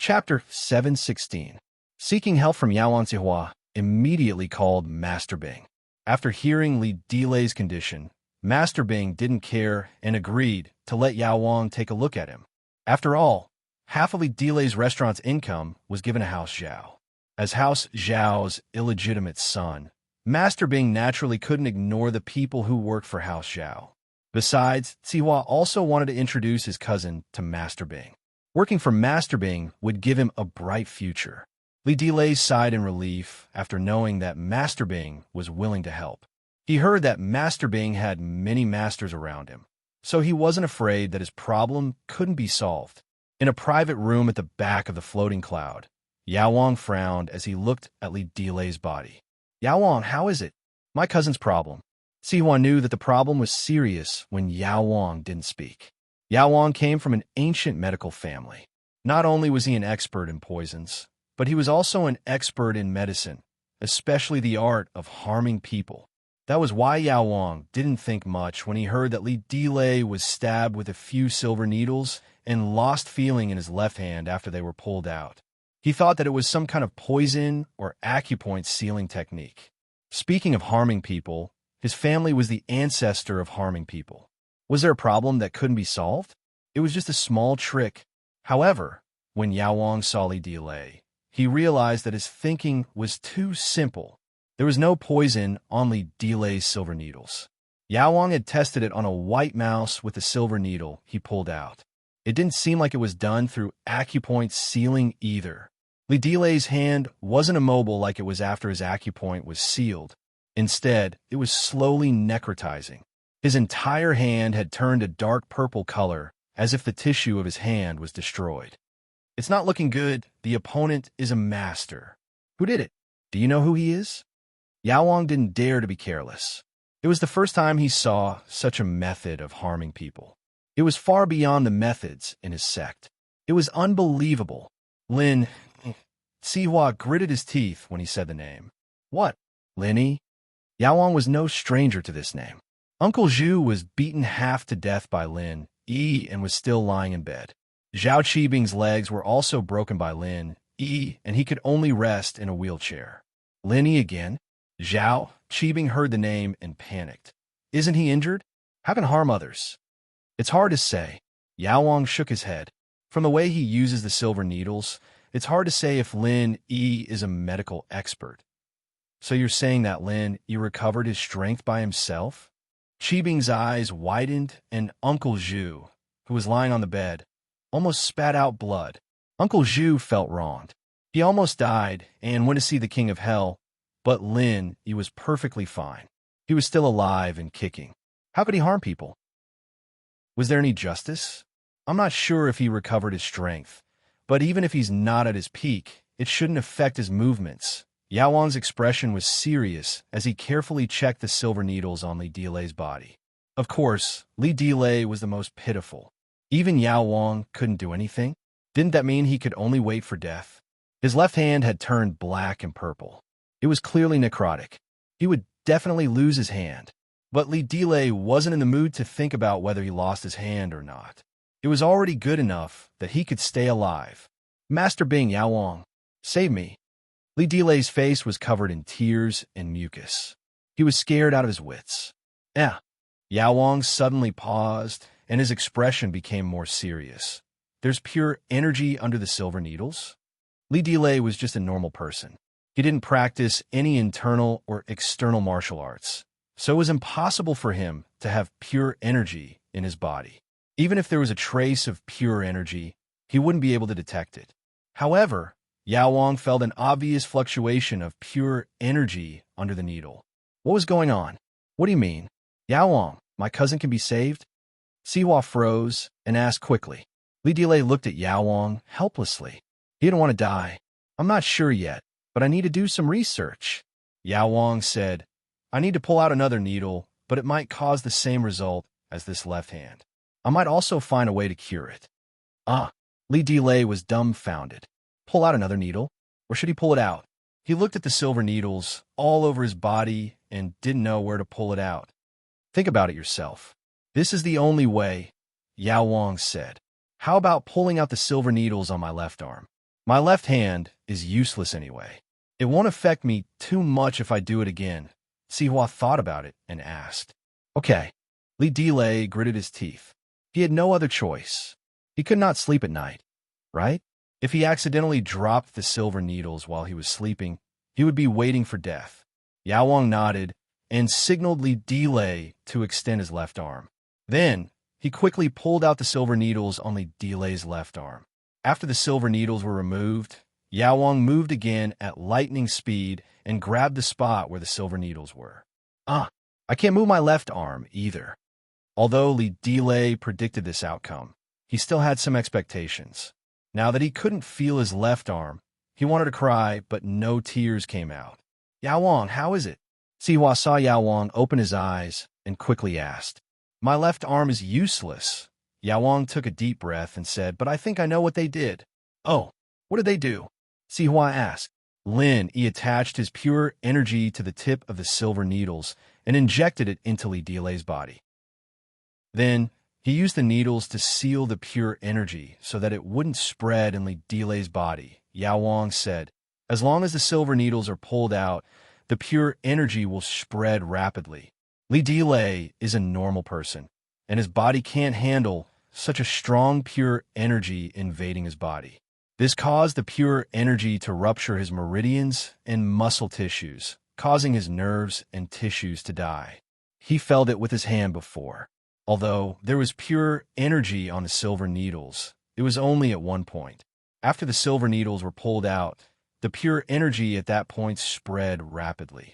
Chapter 716. Seeking help from Yao Zihua immediately called Master Bing. After hearing Li Dilei's condition, Master Bing didn't care and agreed to let Yao Wang take a look at him. After all, half of Li Dilei's restaurant's income was given to House Zhao. As House Zhao's illegitimate son, Master Bing naturally couldn't ignore the people who worked for House Zhao. Besides, Zihua also wanted to introduce his cousin to Master Bing. Working for Master Bing would give him a bright future. Li Dilei sighed in relief after knowing that Master Bing was willing to help. He heard that Master Bing had many masters around him, so he wasn't afraid that his problem couldn't be solved. In a private room at the back of the floating cloud, Yao Wang frowned as he looked at Li Dilei's body. Yao Wang, how is it? My cousin's problem. Zihua knew that the problem was serious when Yao Wang didn't speak. Yao Wang came from an ancient medical family. Not only was he an expert in poisons, but he was also an expert in medicine, especially the art of harming people. That was why Yao Wang didn't think much when he heard that Li Dilei was stabbed with a few silver needles and lost feeling in his left hand after they were pulled out. He thought that it was some kind of poison or acupoint sealing technique. Speaking of harming people, his family was the ancestor of harming people. Was there a problem that couldn't be solved? It was just a small trick. However, when Yao Wang saw Li Dilei, he realized that his thinking was too simple. There was no poison on Li Dilei's silver needles. Yao Wang had tested it on a white mouse with a silver needle he pulled out. It didn't seem like it was done through acupoint sealing either. Li Dilei's hand wasn't immobile like it was after his acupoint was sealed. Instead, it was slowly necrotizing. His entire hand had turned a dark purple color, as if the tissue of his hand was destroyed. It's not looking good. The opponent is a master. Who did it? Do you know who he is? Yao Wang didn't dare to be careless. It was the first time he saw such a method of harming people. It was far beyond the methods in his sect. It was unbelievable. Lin Zihua gritted his teeth when he said the name. What? Linny? Yao Wang was no stranger to this name. Uncle Zhu was beaten half to death by Lin Yi and was still lying in bed. Zhao Qibing's legs were also broken by Lin Yi, and he could only rest in a wheelchair. Lin Yi again? Zhao Qibing heard the name and panicked. Isn't he injured? How can harm others? It's hard to say. Yao Wang shook his head. From the way he uses the silver needles, it's hard to say if Lin Yi is a medical expert. So you're saying that Lin Yi recovered his strength by himself? Qibing's eyes widened, and Uncle Zhu, who was lying on the bed, almost spat out blood. Uncle Zhu felt wronged. He almost died and went to see the King of Hell, but Lin Yi was perfectly fine. He was still alive and kicking. How could he harm people? Was there any justice? I'm not sure if he recovered his strength, but even if he's not at his peak, it shouldn't affect his movements. Yao Wang's expression was serious as he carefully checked the silver needles on Li Dilei's body. Of course, Li Dilei was the most pitiful. Even Yao Wang couldn't do anything. Didn't that mean he could only wait for death? His left hand had turned black and purple. It was clearly necrotic. He would definitely lose his hand. But Li Dilei wasn't in the mood to think about whether he lost his hand or not. It was already good enough that he could stay alive. Master Bing, Yao Wang, save me. Li Dilei's face was covered in tears and mucus. He was scared out of his wits. Yao Wang suddenly paused, and his expression became more serious. There's pure energy under the silver needles? Li Dilei was just a normal person. He didn't practice any internal or external martial arts, so it was impossible for him to have pure energy in his body. Even if there was a trace of pure energy, he wouldn't be able to detect it. However, Yao Wang felt an obvious fluctuation of pure energy under the needle. What was going on? What do you mean? Yao Wang, my cousin can be saved? Zihua froze and asked quickly. Li Dilei looked at Yao Wang helplessly. He didn't want to die. I'm not sure yet, but I need to do some research. Yao Wang said, I need to pull out another needle, but it might cause the same result as this left hand. I might also find a way to cure it. Li Dilei was dumbfounded. Pull out another needle? Or should he pull it out? He looked at the silver needles all over his body and didn't know where to pull it out. Think about it yourself. This is the only way, Yao Wang said. How about pulling out the silver needles on my left arm? My left hand is useless anyway. It won't affect me too much if I do it again. Sihua thought about it and asked. Okay. Li Delay gritted his teeth. He had no other choice. He could not sleep at night, right? If he accidentally dropped the silver needles while he was sleeping, he would be waiting for death. Yao Wang nodded and signaled Li Delay to extend his left arm. Then, he quickly pulled out the silver needles on Li Delay's left arm. After the silver needles were removed, Yao Wang moved again at lightning speed and grabbed the spot where the silver needles were. I can't move my left arm either. Although Li Delay predicted this outcome, he still had some expectations. Now that he couldn't feel his left arm, he wanted to cry, but no tears came out. Yao Wang, how is it? Sihua saw Yao Wang open his eyes and quickly asked. My left arm is useless. Yao Wang took a deep breath and said, but I think I know what they did. Oh, what did they do? Sihua asked. Lin Yi attached his pure energy to the tip of the silver needles and injected it into Li Delay's body. Then, he used the needles to seal the pure energy so that it wouldn't spread in Li Delay's body. Yao Wang said, as long as the silver needles are pulled out, the pure energy will spread rapidly. Li Delay is a normal person, and his body can't handle such a strong pure energy invading his body. This caused the pure energy to rupture his meridians and muscle tissues, causing his nerves and tissues to die. He felt it with his hand before. Although there was pure energy on the silver needles, it was only at one point. After the silver needles were pulled out, the pure energy at that point spread rapidly.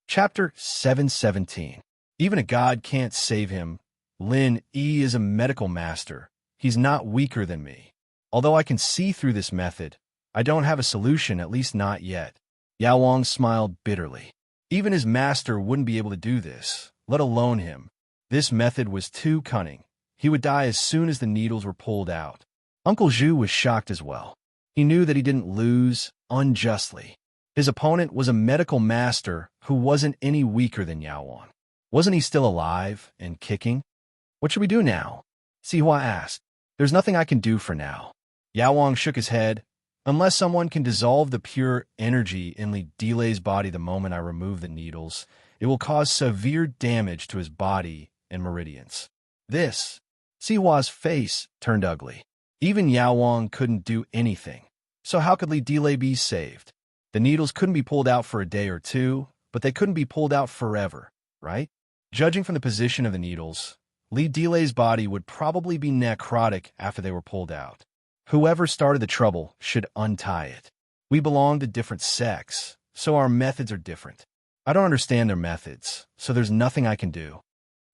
Chapter 717. Even a god can't save him. Lin Yi is a medical master. He's not weaker than me. Although I can see through this method, I don't have a solution, at least not yet. Yao Wang smiled bitterly. Even his master wouldn't be able to do this, let alone him. This method was too cunning. He would die as soon as the needles were pulled out. Uncle Zhu was shocked as well. He knew that he didn't lose unjustly. His opponent was a medical master who wasn't any weaker than Yao Wang. Wasn't he still alive and kicking? What should we do now? Sihua asked. There's nothing I can do for now. Yao Wang shook his head. Unless someone can dissolve the pure energy in Li Delay's body the moment I remove the needles, it will cause severe damage to his body and meridians. Sihua's face turned ugly. Even Yao Wang couldn't do anything. So how could Li Delay be saved? The needles couldn't be pulled out for a day or two, but they couldn't be pulled out forever, right? Judging from the position of the needles, Li Delay's body would probably be necrotic after they were pulled out. Whoever started the trouble should untie it. We belong to different sects, so our methods are different. I don't understand their methods, so there's nothing I can do.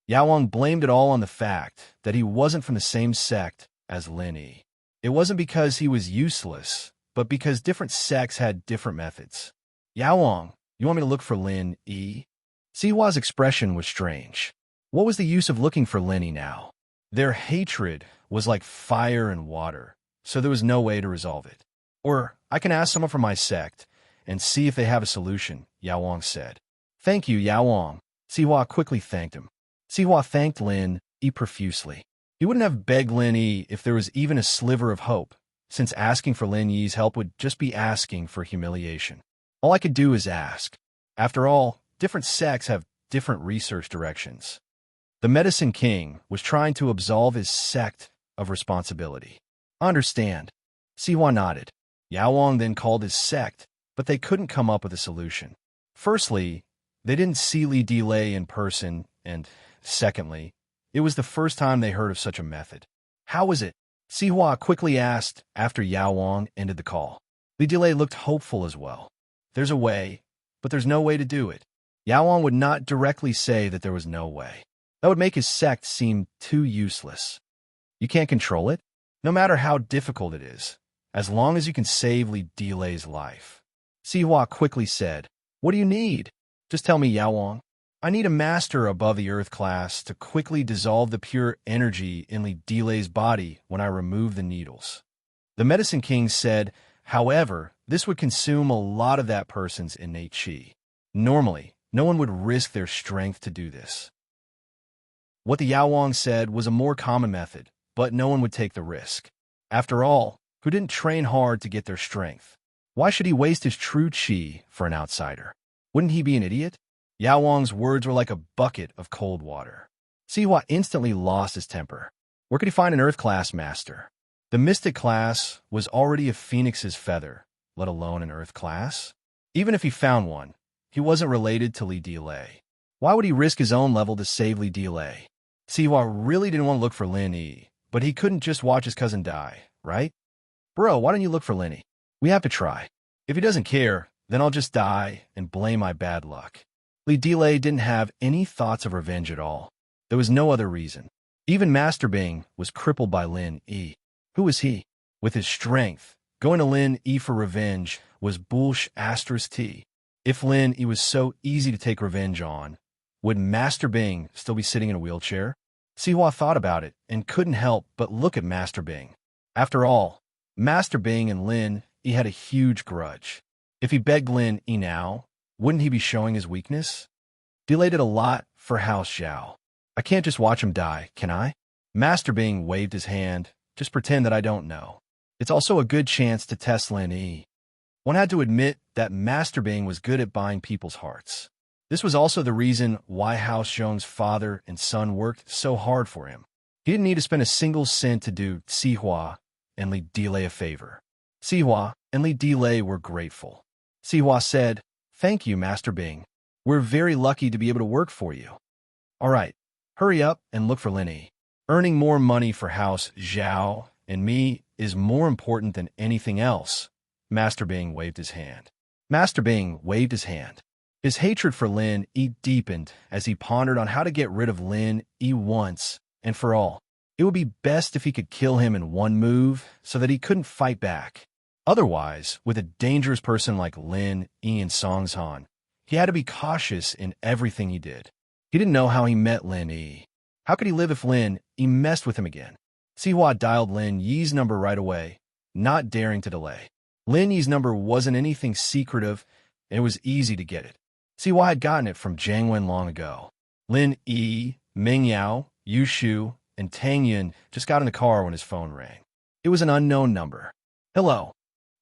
Yao Wang blamed it all on the fact that he wasn't from the same sect as Lin Yi. It wasn't because he was useless, but because different sects had different methods. Yao Wang, you want me to look for Lin Yi? Sihua's expression was strange. What was the use of looking for Lin Yi now? Their hatred was like fire and water, so there was no way to resolve it. Or I can ask someone from my sect and see if they have a solution, Yao Wang said. Thank you, Yao Wang. Sihua quickly thanked him. Sihua thanked Lin Yi profusely. He wouldn't have begged Lin Yi if there was even a sliver of hope, since asking for Lin Yi's help would just be asking for humiliation. All I could do is ask. After all, different sects have different research directions. The Medicine King was trying to absolve his sect of responsibility. I understand. Sihua nodded. Yao Wang then called his sect, but they couldn't come up with a solution. Firstly, they didn't see Li Delay in person, and secondly, it was the first time they heard of such a method. How was it? Sihua quickly asked after Yao Wang ended the call. Li Delay looked hopeful as well. There's a way, but there's no way to do it. Yao Wang would not directly say that there was no way. That would make his sect seem too useless. You can't control it, no matter how difficult it is, as long as you can save Li Delay's life. Sihua quickly said, What do you need? Just tell me, Yao Wang. I need a master above the earth class to quickly dissolve the pure energy in Li Delay's body when I remove the needles. The Medicine King said, however, this would consume a lot of that person's innate chi. Normally, no one would risk their strength to do this. What the Yao Wang said was a more common method, but no one would take the risk. After all, who didn't train hard to get their strength. Why should he waste his true chi for an outsider? Wouldn't he be an idiot? Yao Wang's words were like a bucket of cold water. Sihua instantly lost his temper. Where could he find an Earth-class master? The Mystic class was already a phoenix's feather, let alone an Earth class. Even if he found one, he wasn't related to Li Delay. Why would he risk his own level to save Li Delay? Sihua really didn't want to look for Lin Yi, but he couldn't just watch his cousin die, right? Bro, why don't you look for Lin Yi? We have to try. If he doesn't care, then I'll just die and blame my bad luck. Li Delay didn't have any thoughts of revenge at all. There was no other reason. Even Master Bing was crippled by Lin Yi. Who was he? With his strength, going to Lin Yi for revenge was bullsh*t. If Lin Yi was so easy to take revenge on, would Master Bing still be sitting in a wheelchair? Sihua thought about it and couldn't help but look at Master Bing. After all, Master Bing and Lin Yi had a huge grudge. If he begged Lin Yi now, wouldn't he be showing his weakness? Delay did a lot for House Zhao. I can't just watch him die, can I? Master Bing waved his hand. Just pretend that I don't know. It's also a good chance to test Lin Yi. One had to admit that Master Bing was good at buying people's hearts. This was also the reason why House Zhong's father and son worked so hard for him. He didn't need to spend a single cent to do Sihua and Li Delay a favor. Sihua and Li Delay were grateful. Sihua said, "Thank you, Master Bing. We're very lucky to be able to work for you. All right, hurry up and look for Lin Yi. Earning more money for House Zhao and me is more important than anything else." Master Bing waved his hand. His hatred for Lin Yi deepened as he pondered on how to get rid of Lin Yi once and for all. It would be best if he could kill him in one move so that he couldn't fight back. Otherwise, with a dangerous person like Lin Yi and Songzhan, he had to be cautious in everything he did. He didn't know how he met Lin Yi. How could he live if Lin Yi messed with him again? Sihua dialed Lin Yi's number right away, not daring to delay. Lin Yi's number wasn't anything secretive, and it was easy to get it. Sihua had gotten it from Jiang Wen long ago. Lin Yi, Ming Yao, Yu Shu, and Tang Yun just got in the car when his phone rang. It was an unknown number. "Hello."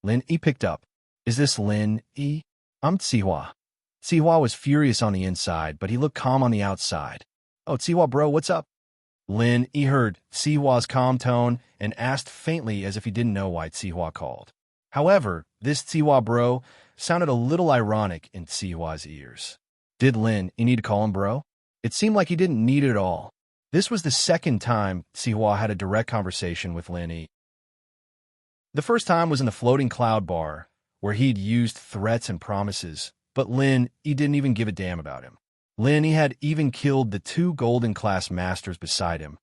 Lin Yi picked up. "Is this Lin Yi?" "I'm Sihua." Sihua was furious on the inside, but he looked calm on the outside. "Oh, Sihua bro, what's up?" Lin Yi heard Sihua's calm tone and asked faintly as if he didn't know why Sihua called. However, this Sihua bro sounded a little ironic in Sihua's ears. Did Lin Yi need to call him bro? It seemed like he didn't need it at all. This was the second time Sihua had a direct conversation with Lin Yi. The first time was in the floating cloud bar, where he'd used threats and promises, but Lin Yi didn't even give a damn about him. Lin Yi had even killed the 2 golden class masters beside him,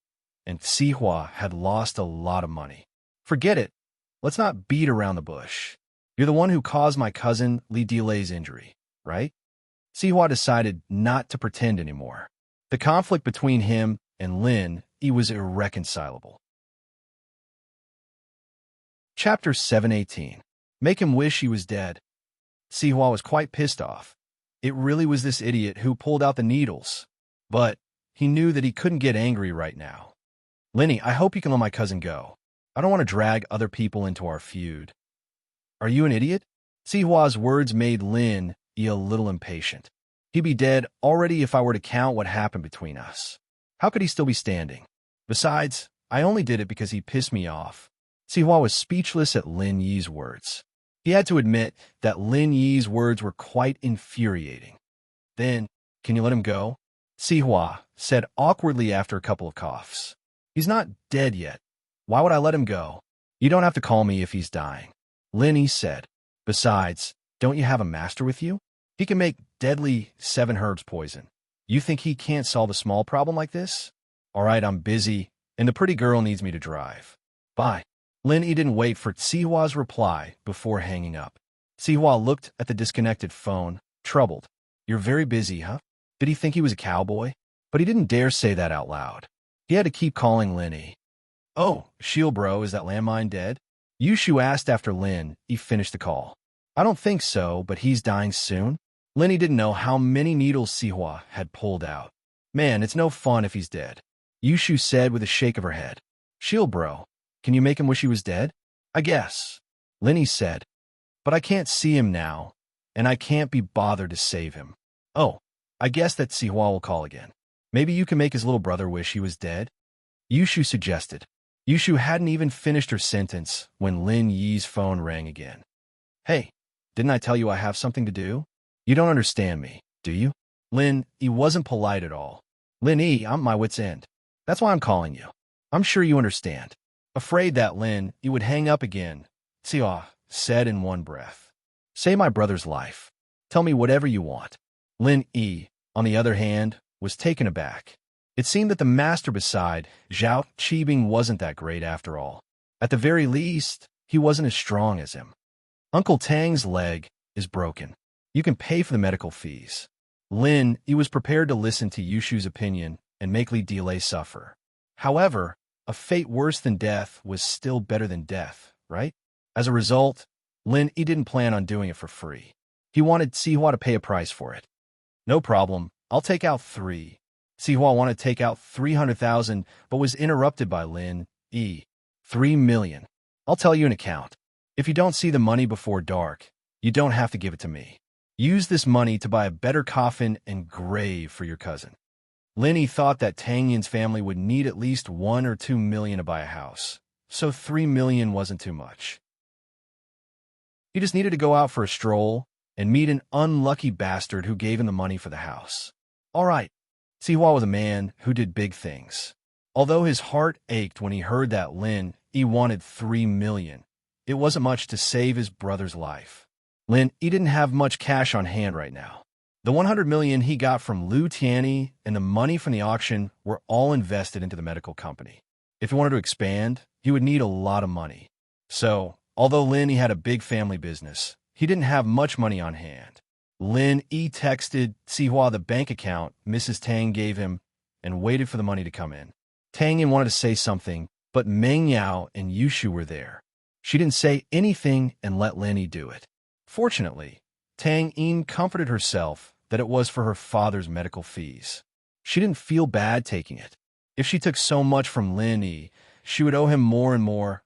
and Sihua had lost a lot of money. Forget it. Let's not beat around the bush. You're the one who caused my cousin Li Delay's injury, right? Sihua decided not to pretend anymore. The conflict between him and Lin Yi was irreconcilable. Chapter 718. Make him wish he was dead. Sihua was quite pissed off. It really was this idiot who pulled out the needles. But he knew that he couldn't get angry right now. "Lin Yi, I hope you can let my cousin go. I don't want to drag other people into our feud." "Are you an idiot?" Sihua's words made Lin Yi a little impatient. "He'd be dead already if I were to count what happened between us. How could he still be standing? Besides, I only did it because he pissed me off." Sihua was speechless at Lin Yi's words. He had to admit that Lin Yi's words were quite infuriating. "Then, can you let him go?" Sihua said awkwardly after a couple of coughs. "He's not dead yet. Why would I let him go?" "You don't have to call me if he's dying," Lin Yi said. "Besides, don't you have a master with you? He can make deadly 7 herbs poison. You think he can't solve a small problem like this?" "All right, I'm busy, and the pretty girl needs me to drive. Bye." Lin Yi didn't wait for Sihua's reply before hanging up. Sihua looked at the disconnected phone, troubled. "You're very busy, huh?" Did he think he was a cowboy? But he didn't dare say that out loud. He had to keep calling Lin Yi. "Oh, shield bro, is that landmine dead?" Yu Shu asked after Lin Yi finished the call. "I don't think so, but he's dying soon." Lin Yi didn't know how many needles Sihua had pulled out. "Man, it's no fun if he's dead," Yu Shu said with a shake of her head. "Shield bro, can you make him wish he was dead?" I guess, Linny said. But I can't see him now, and I can't be bothered to save him. Oh, I guess that Sihua will call again. Maybe you can make his little brother wish he was dead? Yushu suggested. Yushu hadn't even finished her sentence when Lin Yi's phone rang again. Hey, didn't I tell you I have something to do? You don't understand me, do you? Lin Yi wasn't polite at all. Lin Yi, I'm at my wit's end. That's why I'm calling you. I'm sure you understand. Afraid that Lin Yi would hang up again, Sihua said in one breath. Save my brother's life. Tell me whatever you want. Lin Yi, on the other hand, was taken aback. It seemed that the master beside Zhao Qibing wasn't that great after all. At the very least, he wasn't as strong as him. Uncle Tang's leg is broken. You can pay for the medical fees. Lin Yi was prepared to listen to Yushu's opinion and make Li Delay suffer. However, a fate worse than death was still better than death, right? As a result, Lin Yi didn't plan on doing it for free. He wanted Sihua to pay a price for it. No problem, I'll take out 3. Sihua wanted to take out 300,000, but was interrupted by Lin Yi. 3 million. I'll tell you an account. If you don't see the money before dark, you don't have to give it to me. Use this money to buy a better coffin and grave for your cousin. Lin Yi thought that Tang Yin's family would need at least 1 or 2 million to buy a house, so 3 million wasn't too much. He just needed to go out for a stroll and meet an unlucky bastard who gave him the money for the house. All right. Sihua was a man who did big things. Although his heart ached when he heard that Lin Yi wanted 3 million, it wasn't much to save his brother's life. Lin Yi didn't have much cash on hand right now. The 100 million he got from Liu Tianyi and the money from the auction were all invested into the medical company. If he wanted to expand, he would need a lot of money. So, although Lin Yi had a big family business, he didn't have much money on hand. Lin Yi texted Sihua the bank account Mrs. Tang gave him and waited for the money to come in. Tang Yin wanted to say something, but Meng Yao and Yushu were there. She didn't say anything and let Lin Yi do it. Fortunately, Tang Yin comforted herself that it was for her father's medical fees. She didn't feel bad taking it. If she took so much from Lin Yi, she would owe him more and more.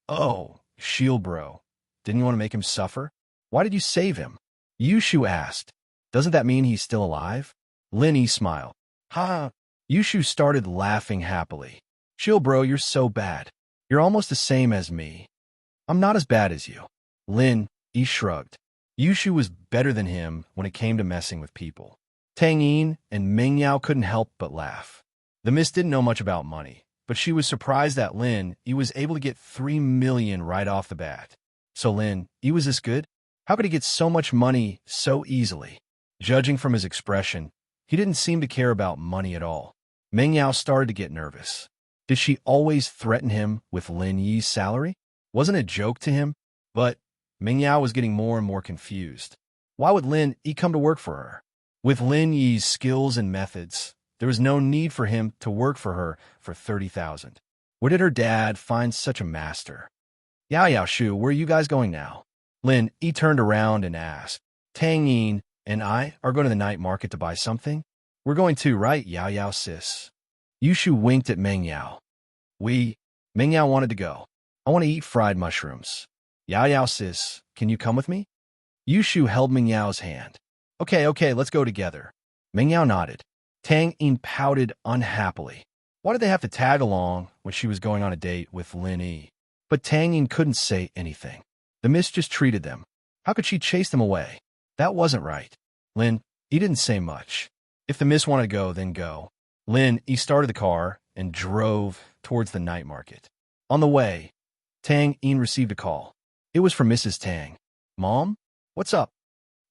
Oh, shield bro, didn't you want to make him suffer? Why did you save him? Yushu asked. Doesn't that mean he's still alive? Lin Yi smiled. Ha! Yushu started laughing happily. Chill bro, you're so bad. You're almost the same as me. I'm not as bad as you. Lin Yi shrugged. Yushu was better than him when it came to messing with people. Tang Yin and Meng Yao couldn't help but laugh. The miss didn't know much about money, but she was surprised that Lin Yi was able to get 3 million right off the bat. So Lin Yi was this good? How could he get so much money so easily? Judging from his expression, he didn't seem to care about money at all. Meng Yao started to get nervous. Did she always threaten him with Lin Yi's salary? Wasn't it a joke to him? But Meng Yao was getting more and more confused. Why would Lin Yi come to work for her? With Lin Yi's skills and methods, there was no need for him to work for her for 30,000. Where did her dad find such a master? Yao Shu, where are you guys going now? Lin Yi turned around and asked. Tang Yin and I are going to the night market to buy something. We're going too, right, Yao sis? Yushu winked at Meng Yao. Meng Yao wanted to go. I want to eat fried mushrooms. Yao sis, can you come with me? Yushu held Meng Yao's hand. Okay, let's go together. Meng Yao nodded. Tang Yin pouted unhappily. Why did they have to tag along when she was going on a date with Lin Yi? But Tang Yin couldn't say anything. The miss just treated them. How could she chase them away? That wasn't right. Lin Yi didn't say much. If the miss wanted to go, then go. Lin Yi started the car and drove towards the night market. On the way, Tang Yin received a call. It was from Mrs. Tang. Mom? What's up?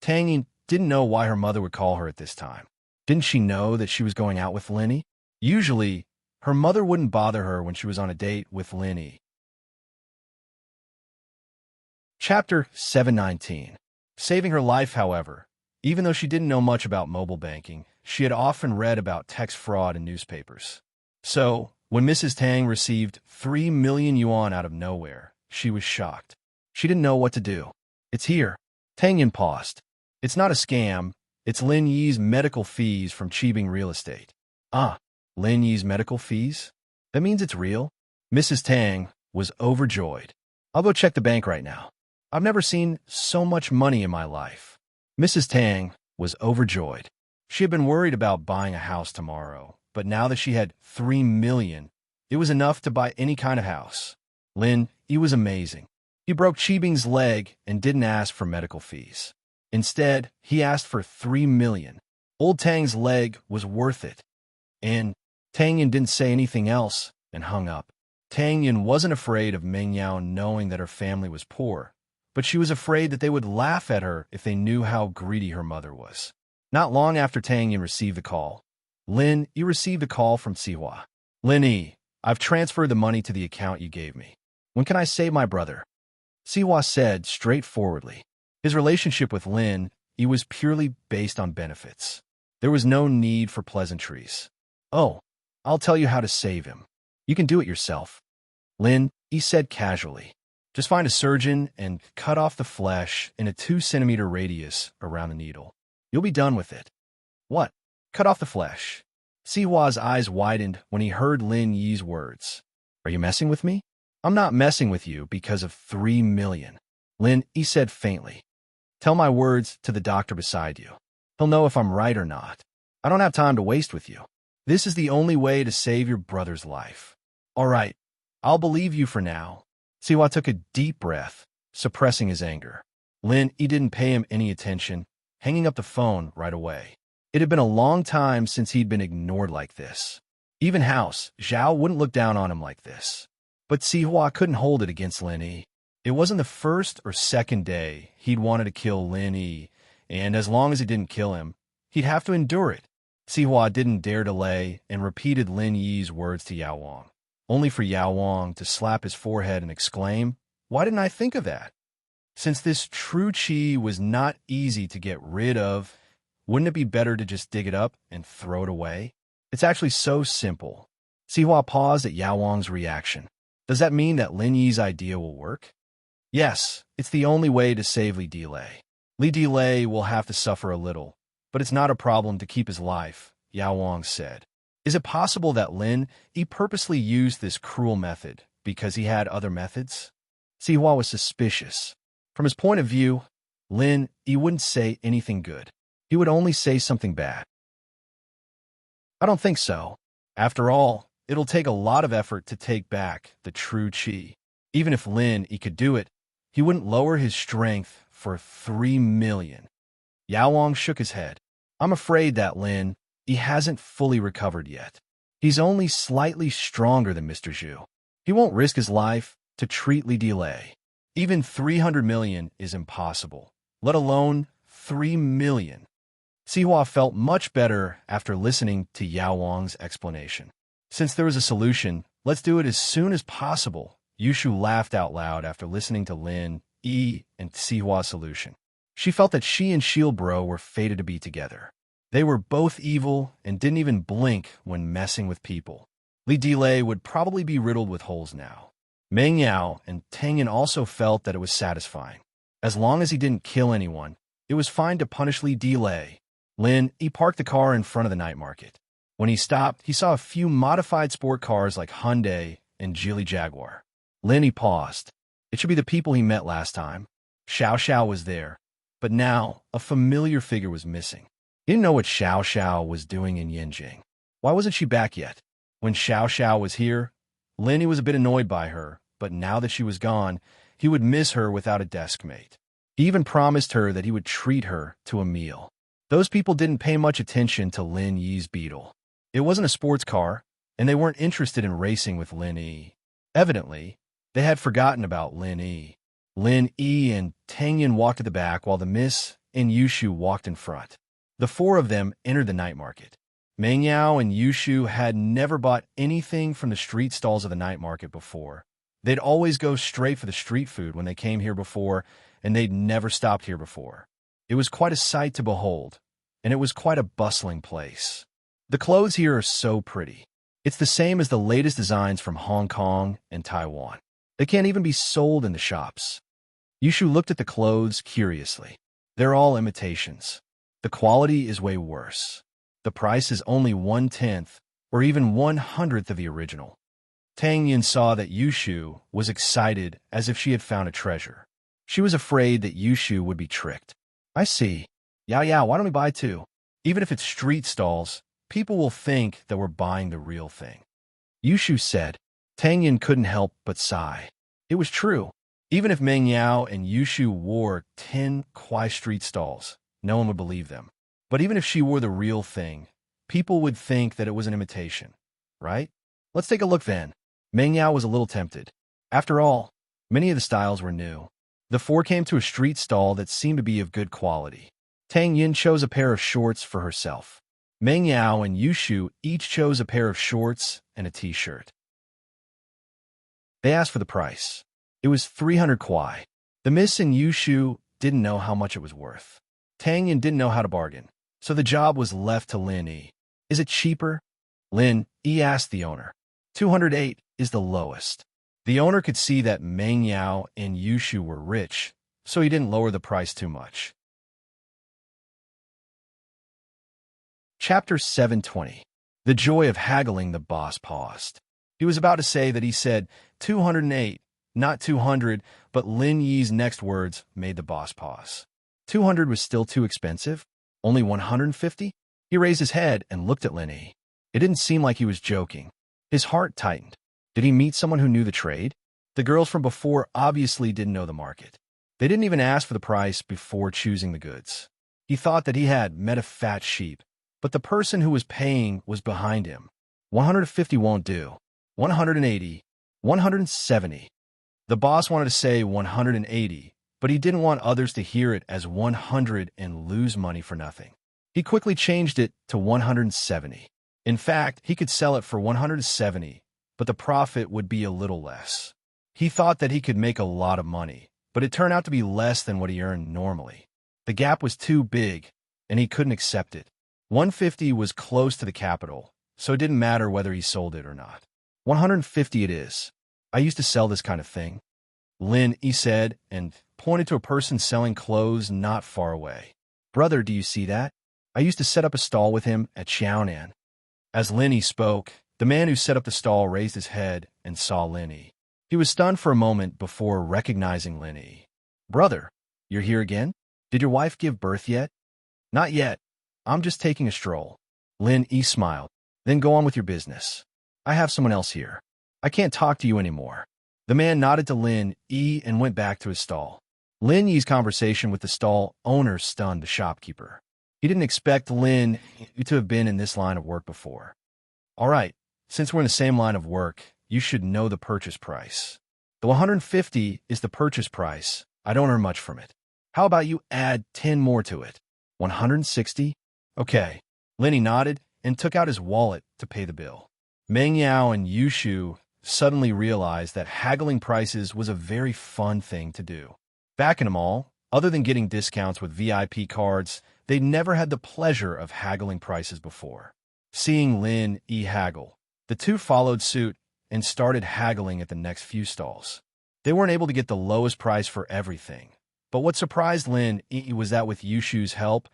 Tang Yin didn't know why her mother would call her at this time. Didn't she know that she was going out with Lin Yi? Usually, her mother wouldn't bother her when she was on a date with Lin Yi. Chapter 719. Saving her life, however, even though she didn't know much about mobile banking, she had often read about tax fraud in newspapers. So, when Mrs. Tang received 3 million yuan out of nowhere, she was shocked. She didn't know what to do. It's here. Tang Yin paused. It's not a scam. It's Lin Yi's medical fees from Qibing Real Estate. Ah, Lin Yi's medical fees? That means it's real? Mrs. Tang was overjoyed. I'll go check the bank right now. I've never seen so much money in my life. Mrs. Tang was overjoyed. She had been worried about buying a house tomorrow, but now that she had 3 million, it was enough to buy any kind of house. Lin, he was amazing. He broke Qibing's leg and didn't ask for medical fees. Instead, he asked for 3 million. Old Tang's leg was worth it. And Tang Yin didn't say anything else and hung up. Tang Yin wasn't afraid of Meng Yao knowing that her family was poor, but she was afraid that they would laugh at her if they knew how greedy her mother was. Not long after Tang Yin received the call, Lin, you received a call from Sihua. Lin Yi, I've transferred the money to the account you gave me. When can I save my brother? Sihua said straightforwardly. His relationship with Lin Yi was purely based on benefits. There was no need for pleasantries. Oh, I'll tell you how to save him. You can do it yourself. Lin Yi said casually. Just find a surgeon and cut off the flesh in a 2-centimeter radius around the needle. You'll be done with it. What? Cut off the flesh? Sihua's eyes widened when he heard Lin Yi's words. Are you messing with me? I'm not messing with you because of 3 million. Lin Yi said faintly. Tell my words to the doctor beside you. He'll know if I'm right or not. I don't have time to waste with you. This is the only way to save your brother's life. All right, I'll believe you for now. Sihua took a deep breath, suppressing his anger. Lin Yi didn't pay him any attention, hanging up the phone right away. It had been a long time since he'd been ignored like this. Even House Zhao wouldn't look down on him like this. But Sihua couldn't hold it against Lin Yi. It wasn't the first or second day he'd wanted to kill Lin Yi, and as long as it didn't kill him, he'd have to endure it. Sihua didn't dare delay and repeated Lin Yi's words to Yao Wang, only for Yao Wang to slap his forehead and exclaim, "Why didn't I think of that?" Since this true qi was not easy to get rid of, wouldn't it be better to just dig it up and throw it away? It's actually so simple. Sihua paused at Yao Wang's reaction. Does that mean that Lin Yi's idea will work? Yes, it's the only way to save Li Delay. Li Delay will have to suffer a little, but it's not a problem to keep his life, Yao Wang said. Is it possible that Lin Yi purposely used this cruel method because he had other methods? Sihua was suspicious. From his point of view, Lin Yi wouldn't say anything good. He would only say something bad. I don't think so. After all, it'll take a lot of effort to take back the true qi. Even if Lin Yi could do it, he wouldn't lower his strength for 3 million. Yao Wang shook his head. I'm afraid that Lin Yi hasn't fully recovered yet. He's only slightly stronger than Mr. Zhu. He won't risk his life to treat Li Delay. Even 300 million is impossible, let alone 3 million. Sihua felt much better after listening to Yao Wang's explanation. Since there was a solution, let's do it as soon as possible. Yushu laughed out loud after listening to Lin Yi and Sihua's solution. She felt that she and Shield Bro were fated to be together. They were both evil and didn't even blink when messing with people. Li Delay would probably be riddled with holes now. Meng Yao and Tang Yin also felt that it was satisfying. As long as he didn't kill anyone, it was fine to punish Li Delay. Lin Yi parked the car in front of the night market. When he stopped, he saw a few modified sport cars like Hyundai and Geely Jaguar. Lin Yi paused. It should be the people he met last time. Xiao Xiao was there, but now a familiar figure was missing. He didn't know what Xiao Xiao was doing in Yanjing. Why wasn't she back yet? When Xiao Xiao was here, Lin Yi was a bit annoyed by her, but now that she was gone, he would miss her without a desk mate. He even promised her that he would treat her to a meal. Those people didn't pay much attention to Lin Yi's Beetle. It wasn't a sports car, and they weren't interested in racing with Lin Yi. Evidently, they had forgotten about Lin Yi. Lin Yi and Tang Yin walked at the back while the Miss and Yushu walked in front. The four of them entered the night market. Meng Yao and Yushu had never bought anything from the street stalls of the night market before. They'd always go straight for the street food when they came here before, and they'd never stopped here before. It was quite a sight to behold, and it was quite a bustling place. The clothes here are so pretty. It's the same as the latest designs from Hong Kong and Taiwan. They can't even be sold in the shops. Yushu looked at the clothes curiously. They're all imitations. The quality is way worse. The price is only 1/10 or even 1/100th of the original. Tang Yin saw that Yushu was excited as if she had found a treasure. She was afraid that Yushu would be tricked. I see. Yeah, why don't we buy two? Even if it's street stalls, people will think that we're buying the real thing. Yushu said. Tang Yin couldn't help but sigh. It was true. Even if Meng Yao and Yushu wore 10 Kuai street stalls, no one would believe them. But even if she wore the real thing, people would think that it was an imitation, right? Let's take a look then. Meng Yao was a little tempted. After all, many of the styles were new. The four came to a street stall that seemed to be of good quality. Tang Yin chose a pair of shorts for herself. Meng Yao and Yushu each chose a pair of shorts and a t-shirt. They asked for the price. It was 300 Kuai. The Miss and Yushu didn't know how much it was worth. Tang Yin didn't know how to bargain, so the job was left to Lin Yi. Is it cheaper? Lin Yi asked the owner. 208 is the lowest. The owner could see that Meng Yao and Yushu were rich, so he didn't lower the price too much. Chapter 720. The joy of haggling. The boss paused. He was about to say that he said 208, not 200, but Lin Yi's next words made the boss pause. 200 was still too expensive? Only 150? He raised his head and looked at Lin Yi. It didn't seem like he was joking. His heart tightened. Did he meet someone who knew the trade? The girls from before obviously didn't know the market. They didn't even ask for the price before choosing the goods. He thought that he had met a fat sheep, but the person who was paying was behind him. 150 won't do. 180. 170. The boss wanted to say 180, but he didn't want others to hear it as 100 and lose money for nothing. He quickly changed it to 170. In fact, he could sell it for 170, but the profit would be a little less. He thought that he could make a lot of money, but it turned out to be less than what he earned normally. The gap was too big, and he couldn't accept it. 150 was close to the capital, so it didn't matter whether he sold it or not. 150 it is. I used to sell this kind of thing. Lin Yi said, and pointed to a person selling clothes not far away. Brother, do you see that? I used to set up a stall with him at Xiaonan. As Lin Yi spoke, the man who set up the stall raised his head and saw Lin Yi. He was stunned for a moment before recognizing Lin Yi. Brother, you're here again? Did your wife give birth yet? Not yet. I'm just taking a stroll. Lin Yi smiled. Then go on with your business. I have someone else here. I can't talk to you anymore. The man nodded to Lin Yi and went back to his stall. Lin Yi's conversation with the stall owner stunned the shopkeeper. He didn't expect Lin Yi to have been in this line of work before. All right, since we're in the same line of work, you should know the purchase price. The 150 is the purchase price. I don't earn much from it. How about you add 10 more to it? 160? Okay. Lin Yi nodded and took out his wallet to pay the bill. Meng Yao and Yushu suddenly realized that haggling prices was a very fun thing to do. Back in the mall, other than getting discounts with VIP cards, they'd never had the pleasure of haggling prices before. Seeing Lin Yi haggle, the two followed suit and started haggling at the next few stalls. They weren't able to get the lowest price for everything, but what surprised Lin Yi was that with Yushu's help,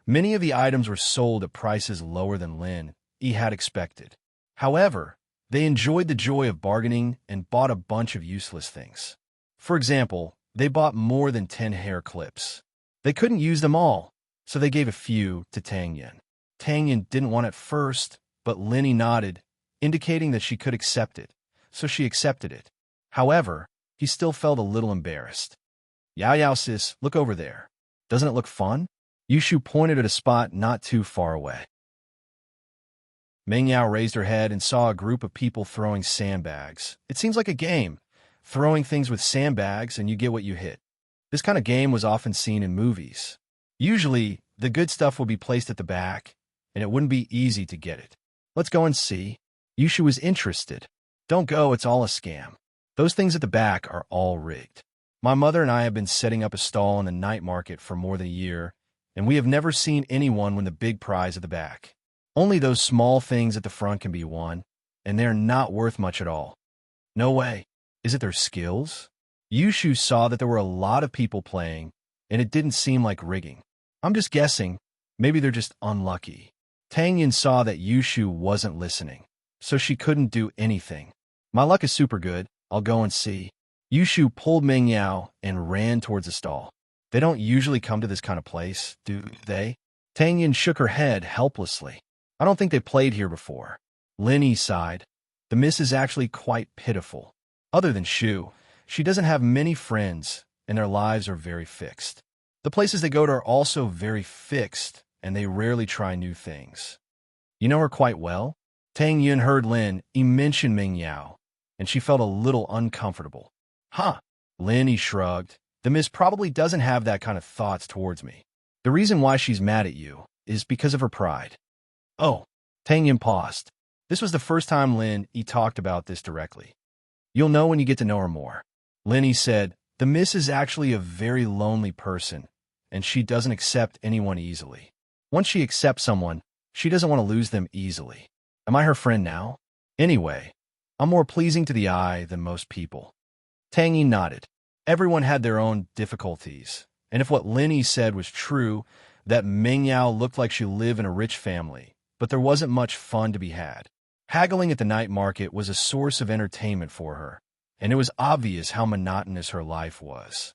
many of the items were sold at prices lower than Lin Yi had expected. However, they enjoyed the joy of bargaining and bought a bunch of useless things. For example, they bought more than 10 hair clips. They couldn't use them all, so they gave a few to Tang Yin. Tang Yin didn't want it first, but Lin Yi nodded, indicating that she could accept it, so she accepted it. However, he still felt a little embarrassed. Yao sis, look over there. Doesn't it look fun? Yushu pointed at a spot not too far away. Meng Yao raised her head and saw a group of people throwing sandbags. It seems like a game. Throwing things with sandbags and you get what you hit. This kind of game was often seen in movies. Usually, the good stuff would be placed at the back, and it wouldn't be easy to get it. Let's go and see. Yushu was interested. Don't go, it's all a scam. Those things at the back are all rigged. My mother and I have been setting up a stall in the night market for more than a year, and we have never seen anyone win the big prize at the back. Only those small things at the front can be won, and they're not worth much at all. No way. Is it their skills? Yushu saw that there were a lot of people playing, and it didn't seem like rigging. I'm just guessing. Maybe they're just unlucky. Tang Yin saw that Yushu wasn't listening, so she couldn't do anything. My luck is super good. I'll go and see. Yushu pulled Ming Yao and ran towards the stall. They don't usually come to this kind of place, do they? Tang Yin shook her head helplessly. I don't think they played here before. Lin sighed. The miss is actually quite pitiful. Other than Shu, she doesn't have many friends, and their lives are very fixed. The places they go to are also very fixed, and they rarely try new things. You know her quite well? Tang Yin heard Lin mention Ming Yao, and she felt a little uncomfortable. Huh. Lin shrugged. The miss probably doesn't have that kind of thoughts towards me. The reason why she's mad at you is because of her pride. Oh. Tang Yin paused. This was the first time Lin talked about this directly. You'll know when you get to know her more. Lin said, the miss is actually a very lonely person, and she doesn't accept anyone easily. Once she accepts someone, she doesn't want to lose them easily. Am I her friend now? Anyway, I'm more pleasing to the eye than most people. Tang Yin nodded. Everyone had their own difficulties, and if what Lin said was true, that Ming Yao looked like she lived in a rich family, but there wasn't much fun to be had. Haggling at the night market was a source of entertainment for her, and it was obvious how monotonous her life was.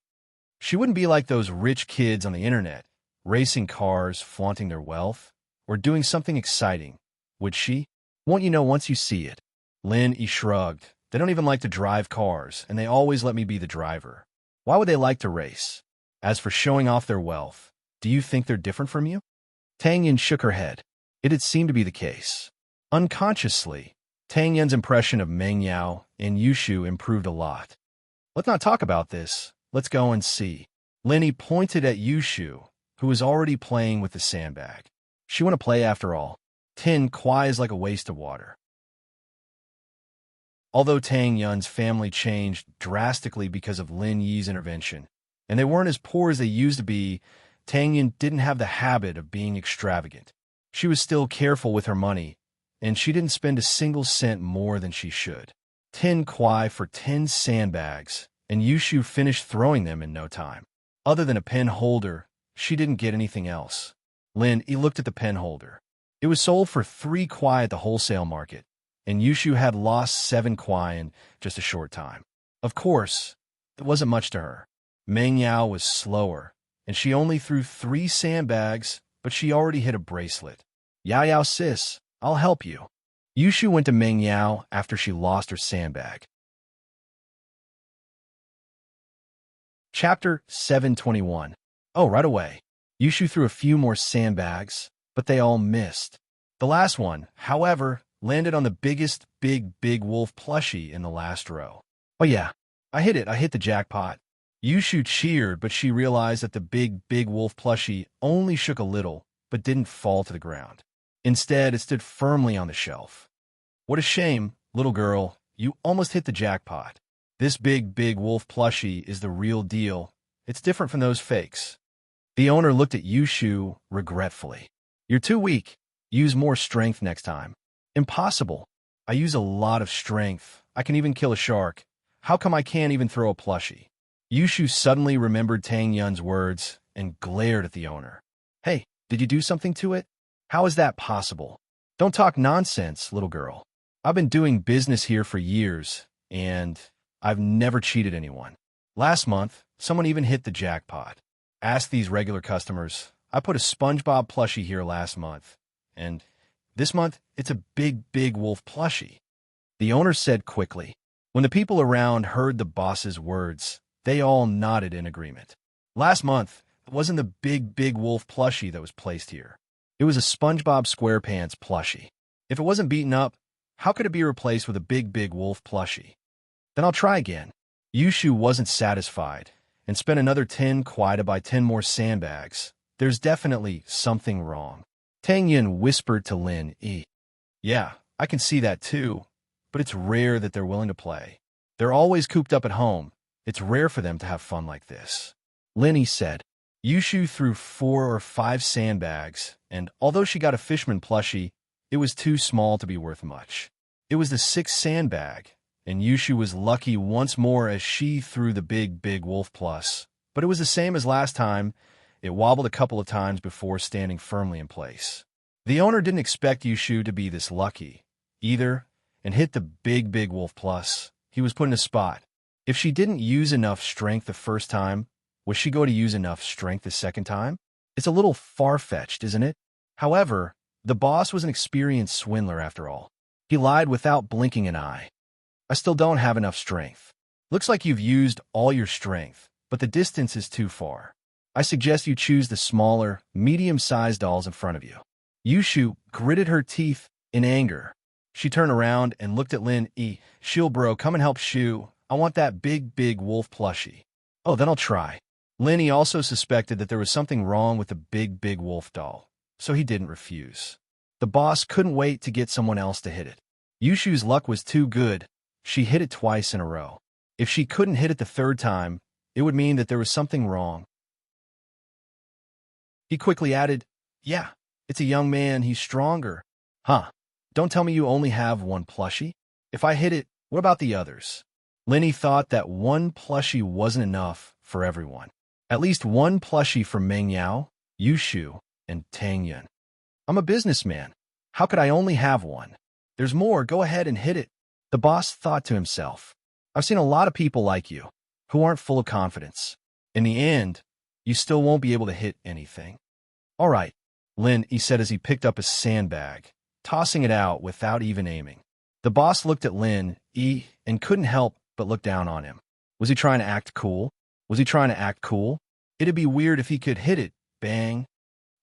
She wouldn't be like those rich kids on the internet, racing cars, flaunting their wealth, or doing something exciting, would she? Won't you know once you see it? Lin shrugged. They don't even like to drive cars, and they always let me be the driver. Why would they like to race? As for showing off their wealth, do you think they're different from you? Tang Yin shook her head. It had seemed to be the case. Unconsciously, Tang Yin's impression of Meng Yao and Yushu improved a lot. Let's not talk about this. Let's go and see. Lin pointed at Yushu, who was already playing with the sandbag. She want to play after all. Tin Kwai is like a waste of water. Although Tang Yun's family changed drastically because of Lin Yi's intervention, and they weren't as poor as they used to be, Tang Yun didn't have the habit of being extravagant. She was still careful with her money, and she didn't spend a single cent more than she should. 10 kwai for 10 sandbags, and Yushu finished throwing them in no time. Other than a pen holder, she didn't get anything else. Lin looked at the pen holder. It was sold for 3 kwai at the wholesale market, and Yushu had lost 7 kwai in just a short time. Of course, it wasn't much to her. Meng Yao was slower, and she only threw 3 sandbags, but she already hit a bracelet. Yao Yao sis, I'll help you. Yushu went to Meng Yao after she lost her sandbag. Chapter 721. Oh, right away. Yushu threw a few more sandbags, but they all missed. The last one, however, landed on the biggest big wolf plushie in the last row. Oh yeah, I hit it. I hit the jackpot. Yushu cheered, but she realized that the big wolf plushie only shook a little, but didn't fall to the ground. Instead, it stood firmly on the shelf. What a shame, little girl. You almost hit the jackpot. This big wolf plushie is the real deal. It's different from those fakes. The owner looked at Yushu regretfully. You're too weak. Use more strength next time. Impossible. I use a lot of strength. I can even kill a shark. How come I can't even throw a plushie? Yushu suddenly remembered Tang Yun's words and glared at the owner. Hey, did you do something to it? How is that possible? Don't talk nonsense, little girl. I've been doing business here for years, and I've never cheated anyone. Last month, someone even hit the jackpot. Ask these regular customers. I put a SpongeBob plushie here last month, and this month, it's a big wolf plushie. The owner said quickly. When the people around heard the boss's words, they all nodded in agreement. Last month, it wasn't the big wolf plushie that was placed here. It was a SpongeBob SquarePants plushie. If it wasn't beaten up, how could it be replaced with a big wolf plushie? Then I'll try again. Yushu wasn't satisfied and spent another 10 kwai to buy 10 more sandbags. There's definitely something wrong. Tang Yun whispered to Lin Yi. Yeah, I can see that too, but it's rare that they're willing to play. They're always cooped up at home. It's rare for them to have fun like this. Lin Yi said. Yushu threw 4 or 5 sandbags, and although she got a Fishman plushie, it was too small to be worth much. It was the 6th sandbag, and Yushu was lucky once more as she threw the big wolf plus. But it was the same as last time. It wobbled a couple of times before standing firmly in place. The owner didn't expect Yushu to be this lucky, either, and hit the big wolf plus. He was put in a spot. If she didn't use enough strength the first time, was she going to use enough strength the second time? It's a little far-fetched, isn't it? However, the boss was an experienced swindler after all. He lied without blinking an eye. I still don't have enough strength. Looks like you've used all your strength, but the distance is too far. I suggest you choose the smaller, medium-sized dolls in front of you. Yushu gritted her teeth in anger. She turned around and looked at Lin E. Shield bro, come and help Shu. I want that big wolf plushie. Oh, then I'll try. Lin E also suspected that there was something wrong with the big wolf doll, so he didn't refuse. The boss couldn't wait to get someone else to hit it. Yushu's luck was too good. She hit it twice in a row. If she couldn't hit it the third time, it would mean that there was something wrong. He quickly added, yeah, it's a young man, he's stronger. Huh, don't tell me you only have one plushie? If I hit it, what about the others? Linny thought that one plushie wasn't enough for everyone. At least one plushie for Meng Yao, Yushu, and Tang Yun. I'm a businessman. How could I only have one? There's more, go ahead and hit it. The boss thought to himself. I've seen a lot of people like you, who aren't full of confidence. In the end, you still won't be able to hit anything. All right, Lin, he said as he picked up a sandbag, tossing it out without even aiming. The boss looked at Lin E and couldn't help but look down on him. Was he trying to act cool? It'd be weird if he could hit it. Bang.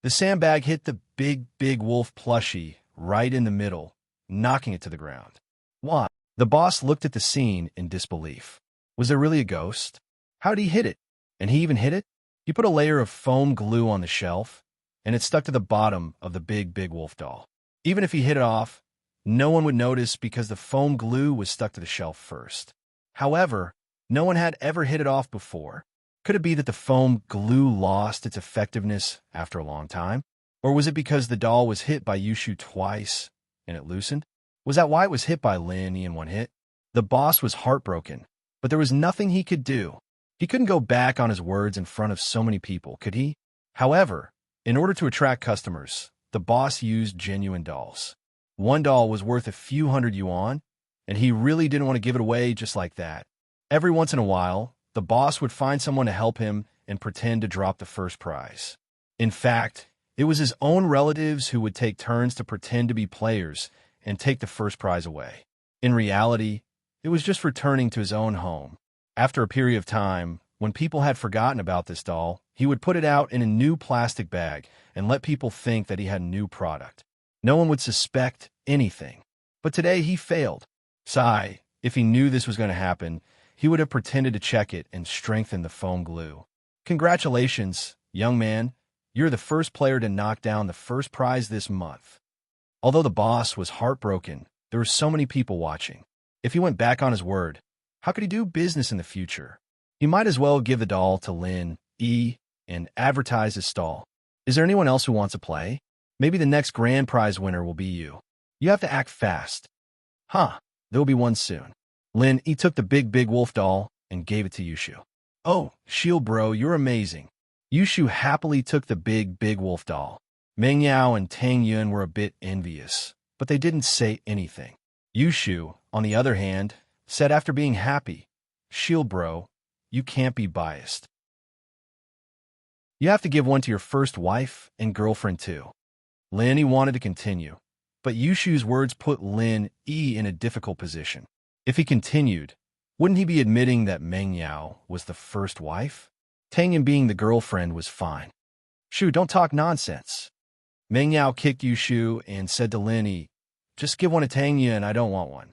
The sandbag hit the big wolf plushie right in the middle, knocking it to the ground. Why? The boss looked at the scene in disbelief. Was there really a ghost? How did he hit it? And he even hit it? He put a layer of foam glue on the shelf, and it stuck to the bottom of the big wolf doll. Even if he hit it off, no one would notice because the foam glue was stuck to the shelf first. However, no one had ever hit it off before. Could it be that the foam glue lost its effectiveness after a long time? Or was it because the doll was hit by Yushu twice and it loosened? Was that why it was hit by Lin in one hit? The boss was heartbroken, but there was nothing he could do. He couldn't go back on his words in front of so many people, could he? However, in order to attract customers, the boss used genuine dolls. One doll was worth a few hundred yuan, and he really didn't want to give it away just like that. Every once in a while, the boss would find someone to help him and pretend to drop the first prize. In fact, it was his own relatives who would take turns to pretend to be players and take the first prize away. In reality, it was just returning to his own home. After a period of time, when people had forgotten about this doll, he would put it out in a new plastic bag and let people think that he had a new product. No one would suspect anything. But today he failed. Sigh, if he knew this was going to happen, he would have pretended to check it and strengthen the foam glue. Congratulations, young man. You're the first player to knock down the first prize this month. Although the boss was heartbroken, there were so many people watching. If he went back on his word, how could he do business in the future? He might as well give the doll to Lin E and advertise his stall. Is there anyone else who wants to play? Maybe the next grand prize winner will be you. You have to act fast. Huh, there will be one soon. Lin E took the big wolf doll and gave it to Yushu. Oh, Shield bro, you're amazing. Yushu happily took the big wolf doll. Meng Yao and Tang Yun were a bit envious, but they didn't say anything. Yushu, on the other hand, said after being happy, Shield bro, you can't be biased. You have to give one to your first wife and girlfriend too. Lin E wanted to continue, but Yushu's words put Lin E in a difficult position. If he continued, wouldn't he be admitting that Meng Yao was the first wife? Tang Yun being the girlfriend was fine. Shu, don't talk nonsense. Meng Yao kicked Yushu and said to Lin E, just give one to Tang Yun, I don't want one.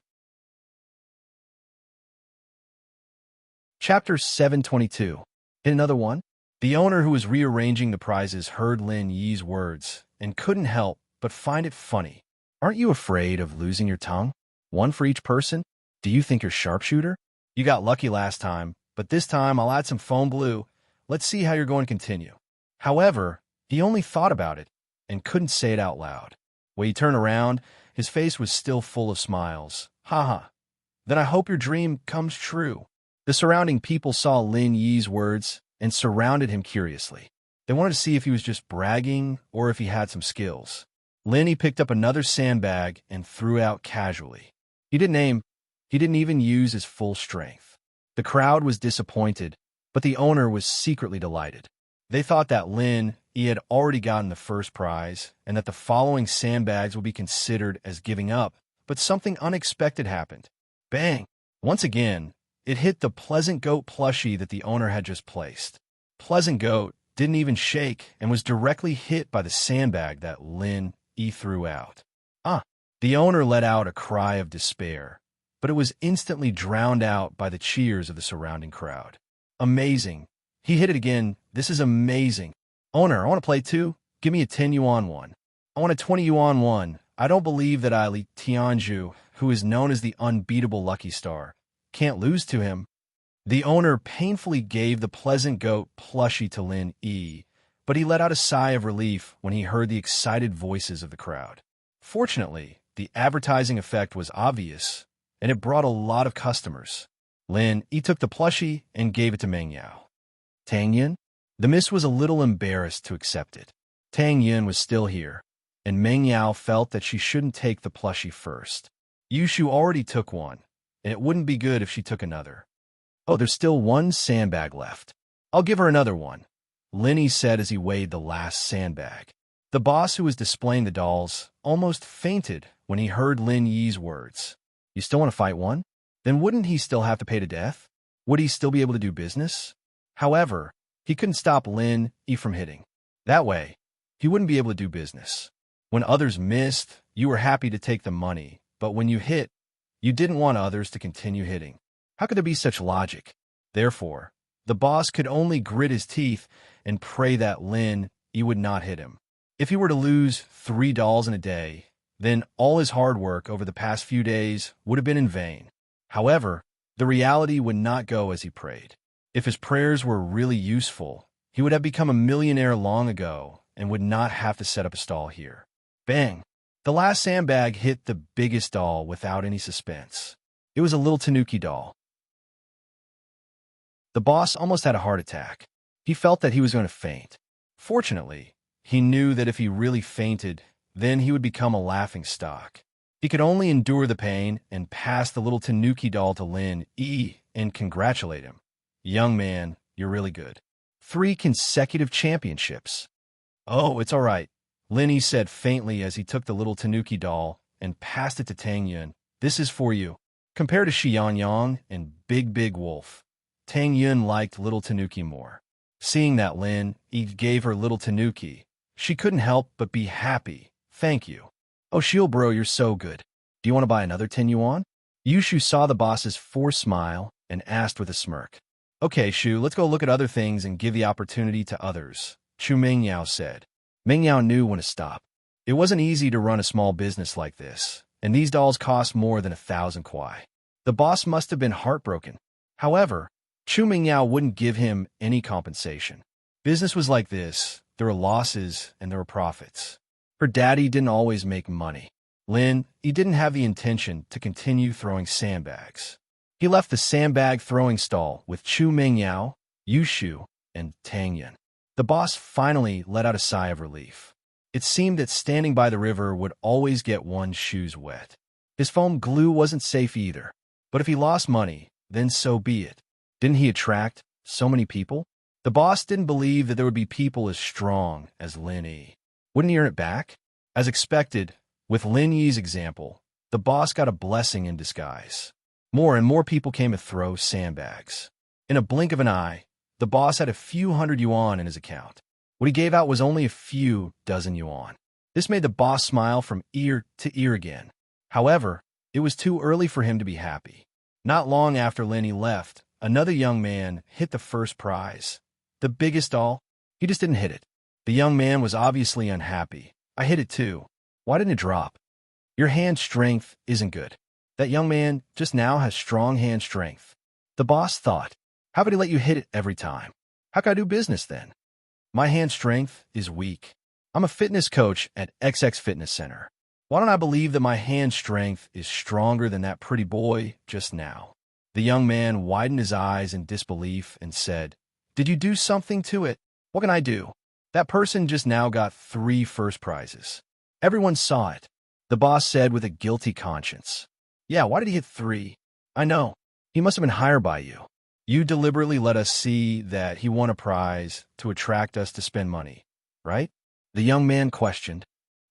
Chapter 722. In another one, the owner who was rearranging the prizes heard Lin Yi's words and couldn't help but find it funny. Aren't you afraid of losing your tongue? One for each person? Do you think you're sharpshooter? You got lucky last time, but this time I'll add some foam glue. Let's see how you're going to continue. However, he only thought about it and couldn't say it out loud. When he turned around, his face was still full of smiles. Haha. Then I hope your dream comes true. The surrounding people saw Lin Yi's words and surrounded him curiously. They wanted to see if he was just bragging or if he had some skills. Lin Yi picked up another sandbag and threw it out casually. He didn't aim. He didn't even use his full strength. The crowd was disappointed, but the owner was secretly delighted. They thought that Lin Yi had already gotten the first prize and that the following sandbags would be considered as giving up, but something unexpected happened. Bang! Once again, it hit the Pleasant Goat plushie that the owner had just placed. Pleasant Goat didn't even shake and was directly hit by the sandbag that Lin Yi threw out. The owner let out a cry of despair, but it was instantly drowned out by the cheers of the surrounding crowd. Amazing. He hit it again. This is amazing. Owner, I want to play too. Give me a 10 yuan one. I want a 20 yuan one. I don't believe that Li Tianzhu, who is known as the unbeatable Lucky Star, can't lose to him. The owner painfully gave the Pleasant Goat plushie to Lin Yi, but he let out a sigh of relief when he heard the excited voices of the crowd. Fortunately, the advertising effect was obvious, and it brought a lot of customers. Lin Yi took the plushie and gave it to Meng Yao. Tang Yin? The miss was a little embarrassed to accept it. Tang Yin was still here, and Meng Yao felt that she shouldn't take the plushie first. Yushu already took one, and it wouldn't be good if she took another. Oh, there's still one sandbag left. I'll give her another one, Lin Yi said as he weighed the last sandbag. The boss who was displaying the dolls almost fainted when he heard Lin Yi's words. You still want to fight one? Then wouldn't he still have to pay to death? Would he still be able to do business? However, he couldn't stop Lin Yi from hitting. That way, he wouldn't be able to do business. When others missed, you were happy to take the money, but when you hit, you didn't want others to continue hitting. How could there be such logic? Therefore, the boss could only grit his teeth and pray that Lin Yi would not hit him. If he were to lose 3 dolls in a day, then all his hard work over the past few days would have been in vain. However, the reality would not go as he prayed. If his prayers were really useful, he would have become a millionaire long ago and would not have to set up a stall here. Bang! The last sandbag hit the biggest doll without any suspense. It was a little tanuki doll. The boss almost had a heart attack. He felt that he was going to faint. Fortunately, he knew that if he really fainted, then he would become a laughingstock. He could only endure the pain and pass the little tanuki doll to Lin Yi and congratulate him. Young man, you're really good. 3 consecutive championships. Oh, it's all right, Lin Yi said faintly as he took the little tanuki doll and passed it to Tang Yun. This is for you. Compared to Xian Yang and Big Wolf, Tang Yun liked little tanuki more. Seeing that Lin Yi gave her little tanuki, she couldn't help but be happy. Thank you. Oh, Shield bro, you're so good. Do you want to buy another 10 yuan? Yushu saw the boss's forced smile and asked with a smirk. Okay, Shu, let's go look at other things and give the opportunity to others, Chu Mingyao said. Mingyao knew when to stop. It wasn't easy to run a small business like this, and these dolls cost more than 1,000 kuai. The boss must have been heartbroken. However, Chu Mingyao wouldn't give him any compensation. Business was like this. There were losses and there were profits. Her daddy didn't always make money. Lin Yi didn't have the intention to continue throwing sandbags. He left the sandbag throwing stall with Chu Mingyao, Yushu, and Tang Yun. The boss finally let out a sigh of relief. It seemed that standing by the river would always get one's shoes wet. His foam glue wasn't safe either. But if he lost money, then so be it. Didn't he attract so many people? The boss didn't believe that there would be people as strong as Lin Yi. Wouldn't he earn it back? As expected, with Lin Yi's example, the boss got a blessing in disguise. More and more people came to throw sandbags. In a blink of an eye, the boss had a few hundred yuan in his account. What he gave out was only a few dozen yuan. This made the boss smile from ear to ear again. However, it was too early for him to be happy. Not long after Lin Yi left, another young man hit the first prize. The biggest doll. He just didn't hit it. The young man was obviously unhappy. I hit it too. Why didn't it drop? Your hand strength isn't good. That young man just now has strong hand strength. The boss thought, how could he let you hit it every time? How could I do business then? My hand strength is weak. I'm a fitness coach at XX Fitness Center. Why don't I believe that my hand strength is stronger than that pretty boy just now? The young man widened his eyes in disbelief and said, did you do something to it? What can I do? That person just now got 3 first prizes. Everyone saw it. The boss said with a guilty conscience. Yeah, why did he hit 3? I know. He must have been hired by you. You deliberately let us see that he won a prize to attract us to spend money, right? The young man questioned.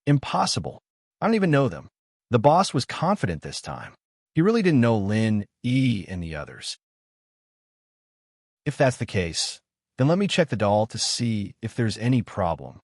Impossible. I don't even know them. The boss was confident this time. He really didn't know Lin, E, and the others. If that's the case, then let me check the doll to see if there's any problem.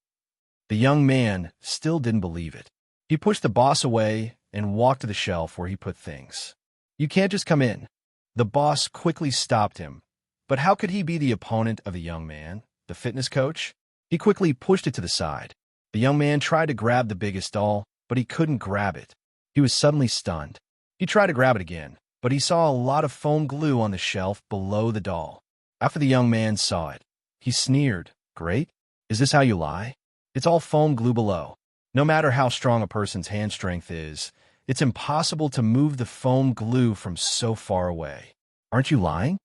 The young man still didn't believe it. He pushed the boss away and walked to the shelf where he put things. You can't just come in. The boss quickly stopped him. But how could he be the opponent of the young man, the fitness coach? He quickly pushed it to the side. The young man tried to grab the biggest doll, but he couldn't grab it. He was suddenly stunned. He tried to grab it again, but he saw a lot of foam glue on the shelf below the doll. After the young man saw it, he sneered. Great? Is this how you lie? It's all foam glue below. No matter how strong a person's hand strength is, it's impossible to move the foam glue from so far away. Aren't you lying?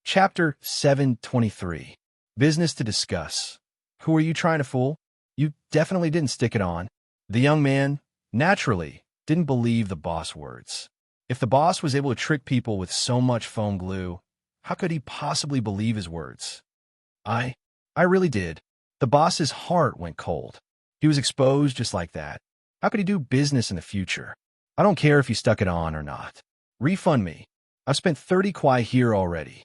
Chapter 723. Business to discuss. Who are you trying to fool? You definitely didn't stick it on. The young man, naturally, didn't believe the boss' words. If the boss was able to trick people with so much foam glue, how could he possibly believe his words? I really did. The boss's heart went cold. He was exposed just like that. How could he do business in the future? I don't care if you stuck it on or not. Refund me. I've spent 30 kwai here already.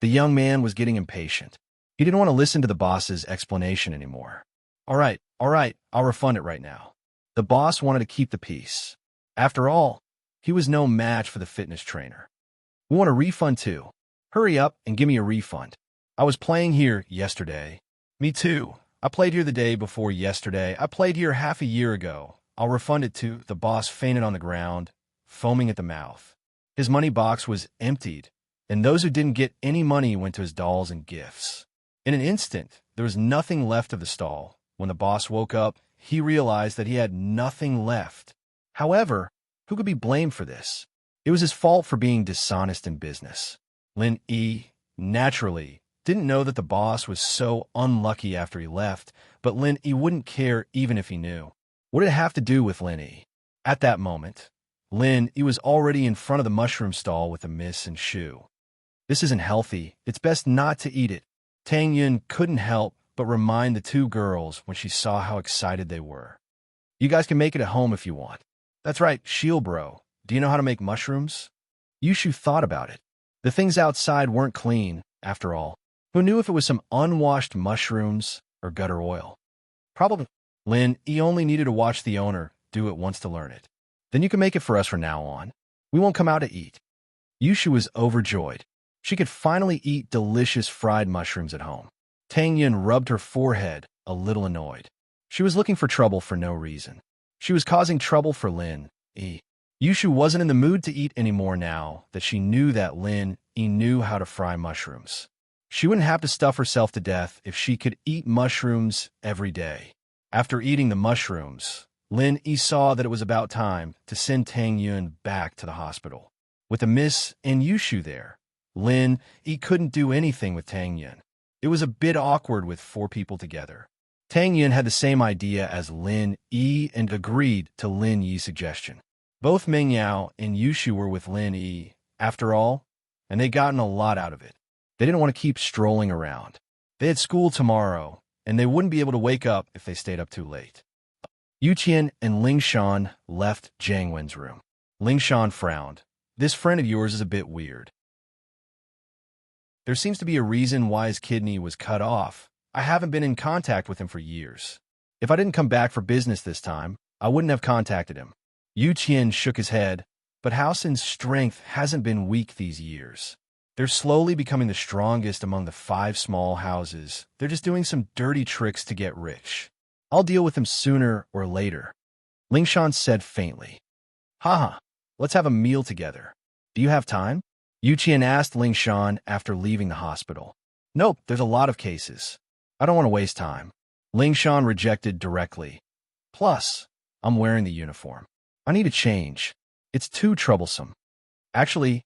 The young man was getting impatient. He didn't want to listen to the boss's explanation anymore. All right, I'll refund it right now. The boss wanted to keep the peace. After all, he was no match for the fitness trainer. We want a refund too. Hurry up and give me a refund. I was playing here yesterday. Me too. I played here the day before yesterday. I played here half a year ago. I'll refund it too. The boss fainted on the ground, foaming at the mouth. His money box was emptied, and those who didn't get any money went to his dolls and gifts. In an instant, there was nothing left of the stall. When the boss woke up, he realized that he had nothing left. However, who could be blamed for this? It was his fault for being dishonest in business. Lin E, naturally, didn't know that the boss was so unlucky after he left, but Lin E wouldn't care even if he knew. What did it have to do with Lin E? At that moment, Lin E was already in front of the mushroom stall with Immerse and Shu. This isn't healthy. It's best not to eat it. Tang Yun couldn't help but remind the two girls when she saw how excited they were. You guys can make it at home if you want. That's right, Shield Bro. Do you know how to make mushrooms? Yushu thought about it. The things outside weren't clean, after all. Who knew if it was some unwashed mushrooms or gutter oil? Probably. Lin, he only needed to watch the owner do it once to learn it. Then you can make it for us from now on. We won't come out to eat. Yushu was overjoyed. She could finally eat delicious fried mushrooms at home. Tang Yun rubbed her forehead, a little annoyed. She was looking for trouble for no reason. She was causing trouble for Lin E. Yushu wasn't in the mood to eat anymore now that she knew that Lin E knew how to fry mushrooms. She wouldn't have to stuff herself to death if she could eat mushrooms every day. After eating the mushrooms, Lin E saw that it was about time to send Tang Yun back to the hospital. With Immerse and Yushu there, Lin E couldn't do anything with Tang Yun. It was a bit awkward with 4 people together. Tang Yun had the same idea as Lin E and agreed to Lin Yi's suggestion. Both Ming Yao and Yushu were with Lin E, after all, and they'd gotten a lot out of it. They didn't want to keep strolling around. They had school tomorrow, and they wouldn't be able to wake up if they stayed up too late. Yu Qian and Ling Shan left Jiang Wen's room. Ling Shan frowned. This friend of yours is a bit weird. There seems to be a reason why his kidney was cut off. I haven't been in contact with him for years. If I didn't come back for business this time, I wouldn't have contacted him. Yu Qian shook his head, but Haosin's strength hasn't been weak these years. They're slowly becoming the strongest among the 5 small houses. They're just doing some dirty tricks to get rich. I'll deal with them sooner or later. Ling Shan said faintly. Haha, let's have a meal together. Do you have time? Yu Qian asked Ling Shan after leaving the hospital. Nope, there's a lot of cases. I don't want to waste time. Ling Shan rejected directly. Plus, I'm wearing the uniform. I need a change. It's too troublesome. Actually,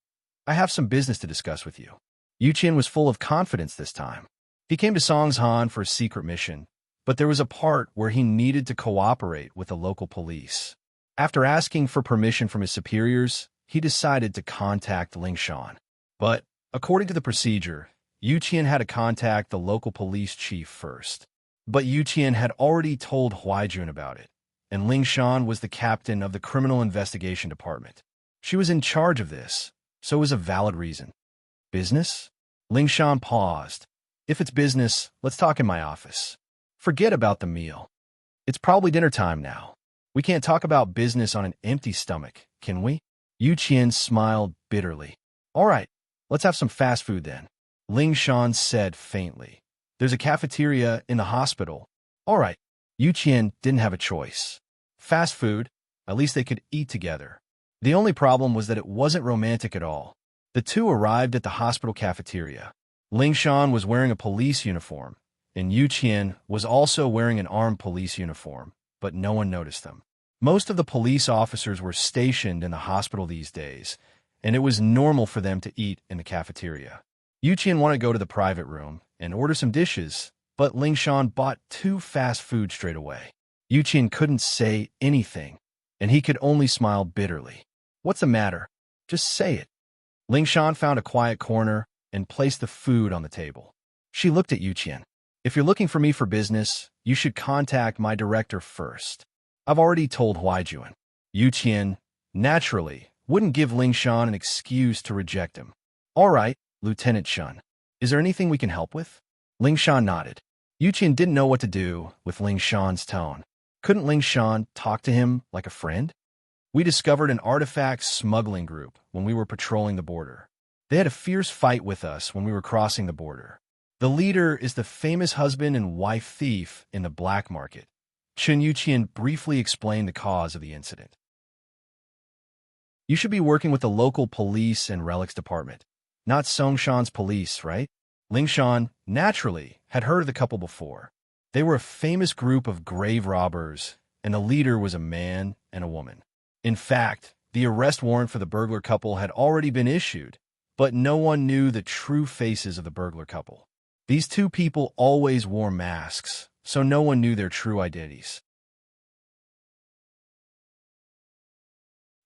I have some business to discuss with you. Yu Qian was full of confidence this time. He came to Songshan for a secret mission, but there was a part where he needed to cooperate with the local police. After asking for permission from his superiors, he decided to contact Lingshan. But, according to the procedure, Yu Qian had to contact the local police chief first. But Yu Qian had already told Huaijun about it, and Lingshan was the captain of the Criminal Investigation Department. She was in charge of this, so it was a valid reason. Business? Lingshan paused. If it's business, let's talk in my office. Forget about the meal. It's probably dinner time now. We can't talk about business on an empty stomach, can we? Yu Qian smiled bitterly. All right, let's have some fast food then. Lingshan said faintly. There's a cafeteria in the hospital. All right. Yu Qian didn't have a choice. Fast food, at least they could eat together. The only problem was that it wasn't romantic at all. The two arrived at the hospital cafeteria. Lingshan was wearing a police uniform, and Yu Qian was also wearing an armed police uniform, but no one noticed them. Most of the police officers were stationed in the hospital these days, and it was normal for them to eat in the cafeteria. Yu Qian wanted to go to the private room and order some dishes, but Lingshan bought 2 fast food straight away. Yu Qian couldn't say anything, and he could only smile bitterly. What's the matter? Just say it. Lingshan found a quiet corner and placed the food on the table. She looked at Yu Qian. If you're looking for me for business, you should contact my director first. I've already told Huaijun. Yu Qian, naturally, wouldn't give Lingshan an excuse to reject him. All right, Lieutenant Shun. Is there anything we can help with? Lingshan nodded. Yu Qian didn't know what to do with Lingshan's tone. Couldn't Lingshan talk to him like a friend? We discovered an artifact smuggling group when we were patrolling the border. They had a fierce fight with us when we were crossing the border. The leader is the famous husband and wife thief in the black market. Yu Qian briefly explained the cause of the incident. You should be working with the local police and relics department, not Songshan's police, right? Lingshan, naturally, had heard of the couple before. They were a famous group of grave robbers, and the leader was a man and a woman. In fact, the arrest warrant for the burglar couple had already been issued, but no one knew the true faces of the burglar couple. These 2 people always wore masks, so no one knew their true identities.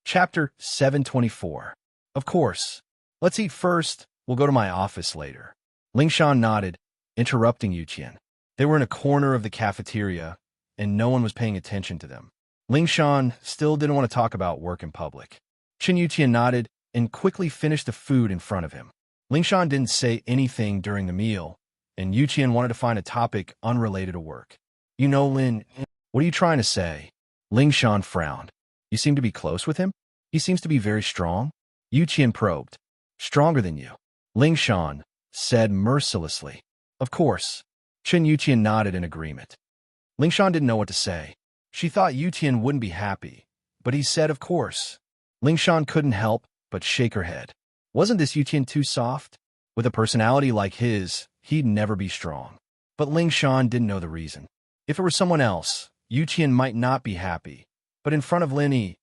Chapter 724. Of course. Let's eat first. We'll go to my office later. Lingshan nodded, interrupting Yu Qian. They were in a corner of the cafeteria, and no one was paying attention to them. Lingshan still didn't want to talk about work in public. Yu Qian nodded and quickly finished the food in front of him. Lingshan didn't say anything during the meal, and Yu Qian wanted to find a topic unrelated to work. You know, Lin, what are you trying to say? Lingshan frowned. You seem to be close with him? He seems to be very strong. Yu Qian probed. Stronger than you. Lingshan said mercilessly. Of course. Yu Qian nodded in agreement. Lingshan didn't know what to say. She thought Yu Qian wouldn't be happy, but he said of course. Lingshan couldn't help but shake her head. Wasn't this Yu Qian too soft? With a personality like his, he'd never be strong. But Lingshan didn't know the reason. If it were someone else, Yu Qian might not be happy, but in front of Lin,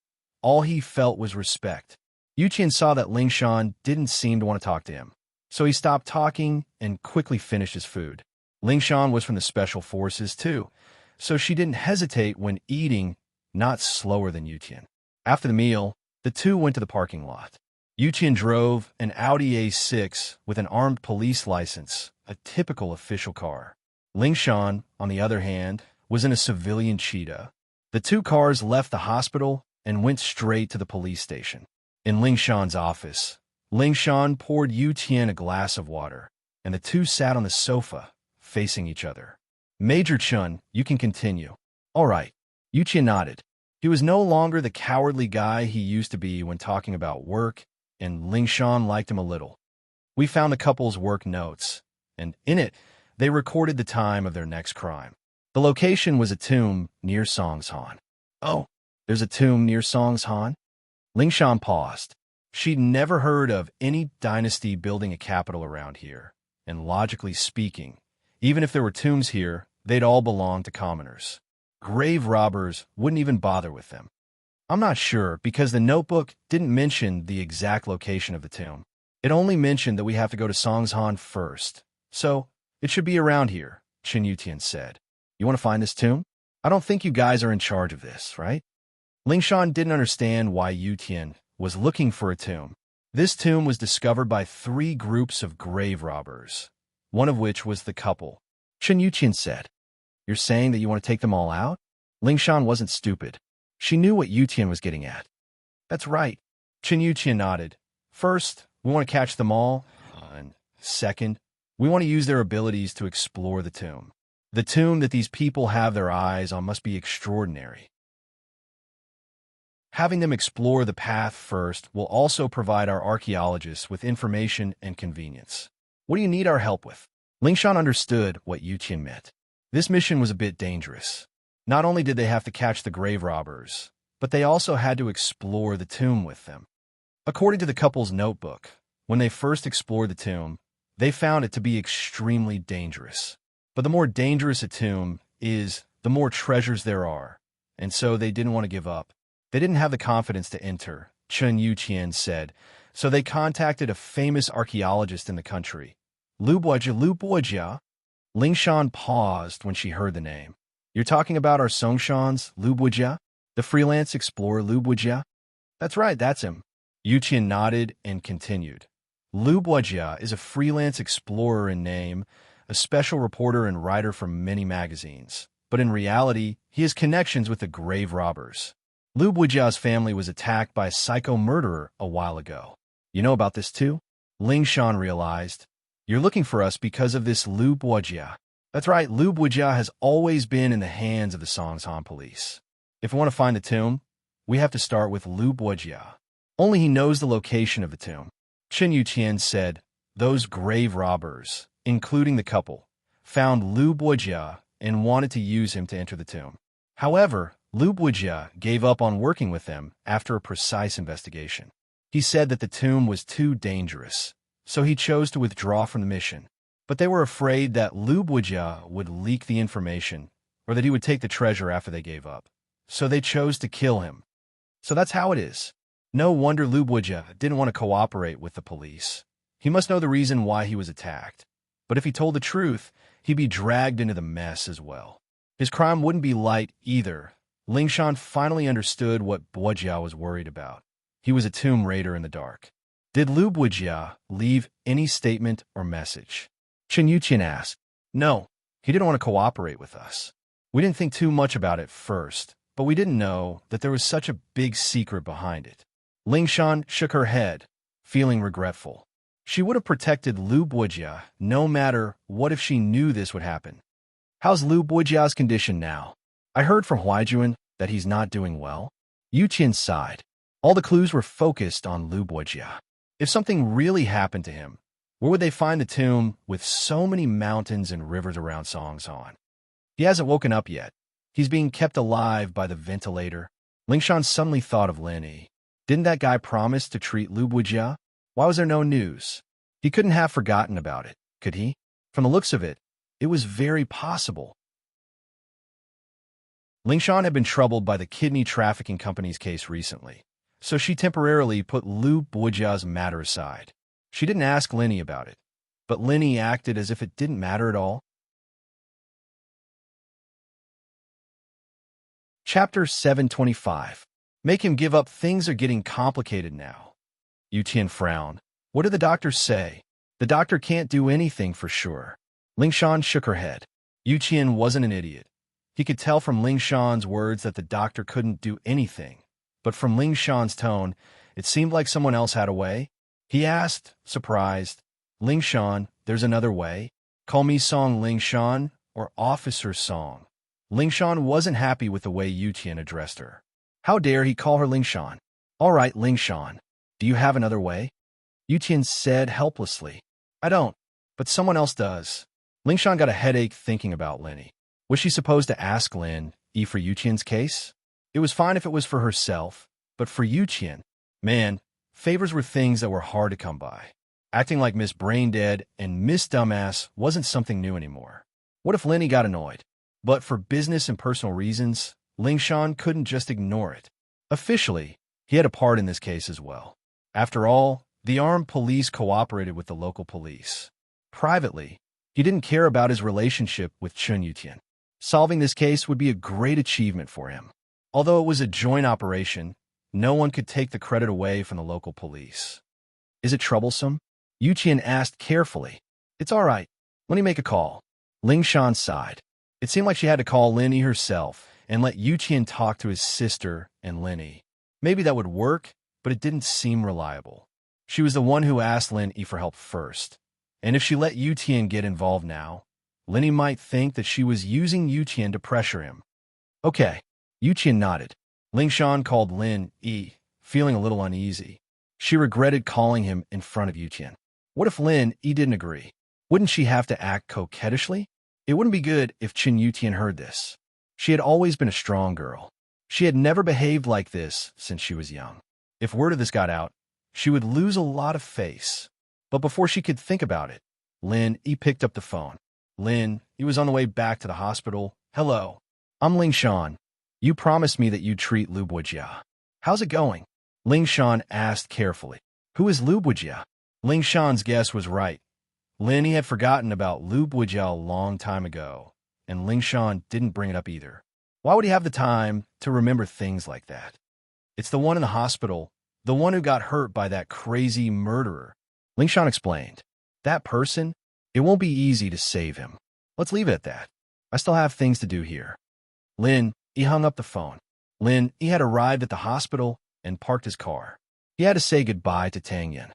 all he felt was respect. Yu Qian saw that Lingshan didn't seem to want to talk to him, so he stopped talking and quickly finished his food. Lingshan was from the Special Forces too, so she didn't hesitate when eating, not slower than Yu Qian. After the meal, the 2 went to the parking lot. Yu Qian drove an Audi A6 with an armed police license, a typical official car. Lingshan, on the other hand, was in a civilian Cheetah. The 2 cars left the hospital and went straight to the police station. In Lingshan's office, Lingshan poured Yu Qian a glass of water, and the 2 sat on the sofa, facing each other. Major Chun, you can continue. All right. Yu Qian nodded. He was no longer the cowardly guy he used to be when talking about work, and Lingshan liked him a little. We found the couple's work notes, and in it, they recorded the time of their next crime. The location was a tomb near Songshan. Oh, there's a tomb near Songshan? Lingshan paused. She'd never heard of any dynasty building a capital around here, and logically speaking, even if there were tombs here, they'd all belong to commoners. Grave robbers wouldn't even bother with them. I'm not sure because the notebook didn't mention the exact location of the tomb. It only mentioned that we have to go to Songshan first. So, it should be around here, Yu Qian said. You want to find this tomb? I don't think you guys are in charge of this, right? Lingshan didn't understand why Yutian was looking for a tomb. This tomb was discovered by 3 groups of grave robbers, one of which was the couple. Chen Yutian said, "You're saying that you want to take them all out?" Lingshan wasn't stupid. She knew what Yutian was getting at. "That's right." Chen Yutian nodded. "First, we want to catch them all, and second, we want to use their abilities to explore the tomb. The tomb that these people have their eyes on must be extraordinary. Having them explore the path first will also provide our archaeologists with information and convenience. What do you need our help with?" Lingshan understood what Yutian meant. This mission was a bit dangerous. Not only did they have to catch the grave robbers, but they also had to explore the tomb with them. According to the couple's notebook, when they first explored the tomb, they found it to be extremely dangerous. But the more dangerous a tomb is, the more treasures there are, and so they didn't want to give up. They didn't have the confidence to enter, Chen Yuqian said, so they contacted a famous archaeologist in the country. Lu Buojia. Lingshan paused when she heard the name. "You're talking about our Songshan's Lu Buojia? The freelance explorer Lu Buojia?" "That's right, that's him." Yuqian nodded and continued. Lu Buojia is a freelance explorer in name, a special reporter and writer for many magazines. But in reality, he has connections with the grave robbers. Lu Buojia's family was attacked by a psycho murderer a while ago. "You know about this too?" Lingshan realized. "You're looking for us because of this Lu Buojia." "That's right, Lu Buojia has always been in the hands of the Songshan police. If we want to find the tomb, we have to start with Lu Buojia. Only he knows the location of the tomb." Chen Yuqian said, "Those grave robbers, including the couple, found Lu Buojia and wanted to use him to enter the tomb. However, Lu Buojia gave up on working with them after a precise investigation. He said that the tomb was too dangerous, so he chose to withdraw from the mission. But they were afraid that Lu Buojia would leak the information or that he would take the treasure after they gave up. So they chose to kill him. So that's how it is. No wonder Lu Buojia didn't want to cooperate with the police. He must know the reason why he was attacked. But if he told the truth, he'd be dragged into the mess as well. His crime wouldn't be light either." Lingshan finally understood what Buojia was worried about. He was a tomb raider in the dark. "Did Lu Buojia leave any statement or message?" Chen Yuqian asked. "No, he didn't want to cooperate with us. We didn't think too much about it first, but we didn't know that there was such a big secret behind it." Lingshan shook her head, feeling regretful. She would have protected Lu Buojia no matter what if she knew this would happen. "How's Lu Buojia's condition now? I heard from Huaijuan that he's not doing well." Yuqian sighed. All the clues were focused on Lu Buojia. If something really happened to him, where would they find the tomb with so many mountains and rivers around Songshan? He hasn't woken up yet. He's being kept alive by the ventilator. Lingshan suddenly thought of Lin Yi. Didn't that guy promise to treat Lu Buojia? Why was there no news? He couldn't have forgotten about it, could he? From the looks of it, it was very possible. Lingshan had been troubled by the kidney trafficking company's case recently, so she temporarily put Lu Buojia's matter aside. She didn't ask Lin Yi about it, but Lin Yi acted as if it didn't matter at all. Chapter 725. Make him give up. Things are getting complicated now. Yuqian frowned. What did the doctor say? The doctor can't do anything for sure. Lingshan shook her head. Yuqian wasn't an idiot. He could tell from Lingshan's words that the doctor couldn't do anything. But from Lingshan's tone, it seemed like someone else had a way. He asked, surprised, "Lingshan, there's another way? Call me Song Lingshan or Officer Song." Lingshan wasn't happy with the way Yuqian addressed her. How dare he call her Lingshan? "All right, Lingshan. Do you have another way?" Yuqian said helplessly. "I don't, but someone else does." Lingshan got a headache thinking about Lin Yi. Was she supposed to ask Lin Yi for Yuqian's case? It was fine if it was for herself, but for Yuqian, man, favors were things that were hard to come by. Acting like Miss Braindead and Miss Dumbass wasn't something new anymore. What if Lin Yi got annoyed? But for business and personal reasons, Lingshan couldn't just ignore it. Officially, he had a part in this case as well. After all, the armed police cooperated with the local police. Privately, he didn't care about his relationship with Chen Yuqian. Solving this case would be a great achievement for him. Although it was a joint operation, no one could take the credit away from the local police. Is it troublesome? Yu Qian asked carefully. It's all right. Let me make a call. Ling Shan sighed. It seemed like she had to call Lin Yi herself and let Yu Qian talk to his sister and Lin Yi. Maybe that would work, but it didn't seem reliable. She was the one who asked Lin Yi for help first. And if she let Yu Qian get involved now, Lin Yi might think that she was using Yu Qian to pressure him. Okay. Yu Qian nodded. Ling Shan called Lin Yi, feeling a little uneasy. She regretted calling him in front of Yu Qian. What if Lin Yi didn't agree? Wouldn't she have to act coquettishly? It wouldn't be good if Qin Yu Tian heard this. She had always been a strong girl. She had never behaved like this since she was young. If word of this got out, she would lose a lot of face. But before she could think about it, Lin Yi picked up the phone. Lin, he was on the way back to the hospital. Hello, I'm Ling Shan. You promised me that you'd treat Lu Buijia. How's it going? Ling Shan asked carefully. Who is Lu Buijia? Ling Shan's guess was right. Lin Yi had forgotten about Lu Buijia a long time ago, and Ling Shan didn't bring it up either. Why would he have the time to remember things like that? It's the one in the hospital, the one who got hurt by that crazy murderer. Ling Shan explained. That person? It won't be easy to save him. Let's leave it at that. I still have things to do here. Lin Yi hung up the phone. Lin Yi had arrived at the hospital and parked his car. He had to say goodbye to Tang Yin.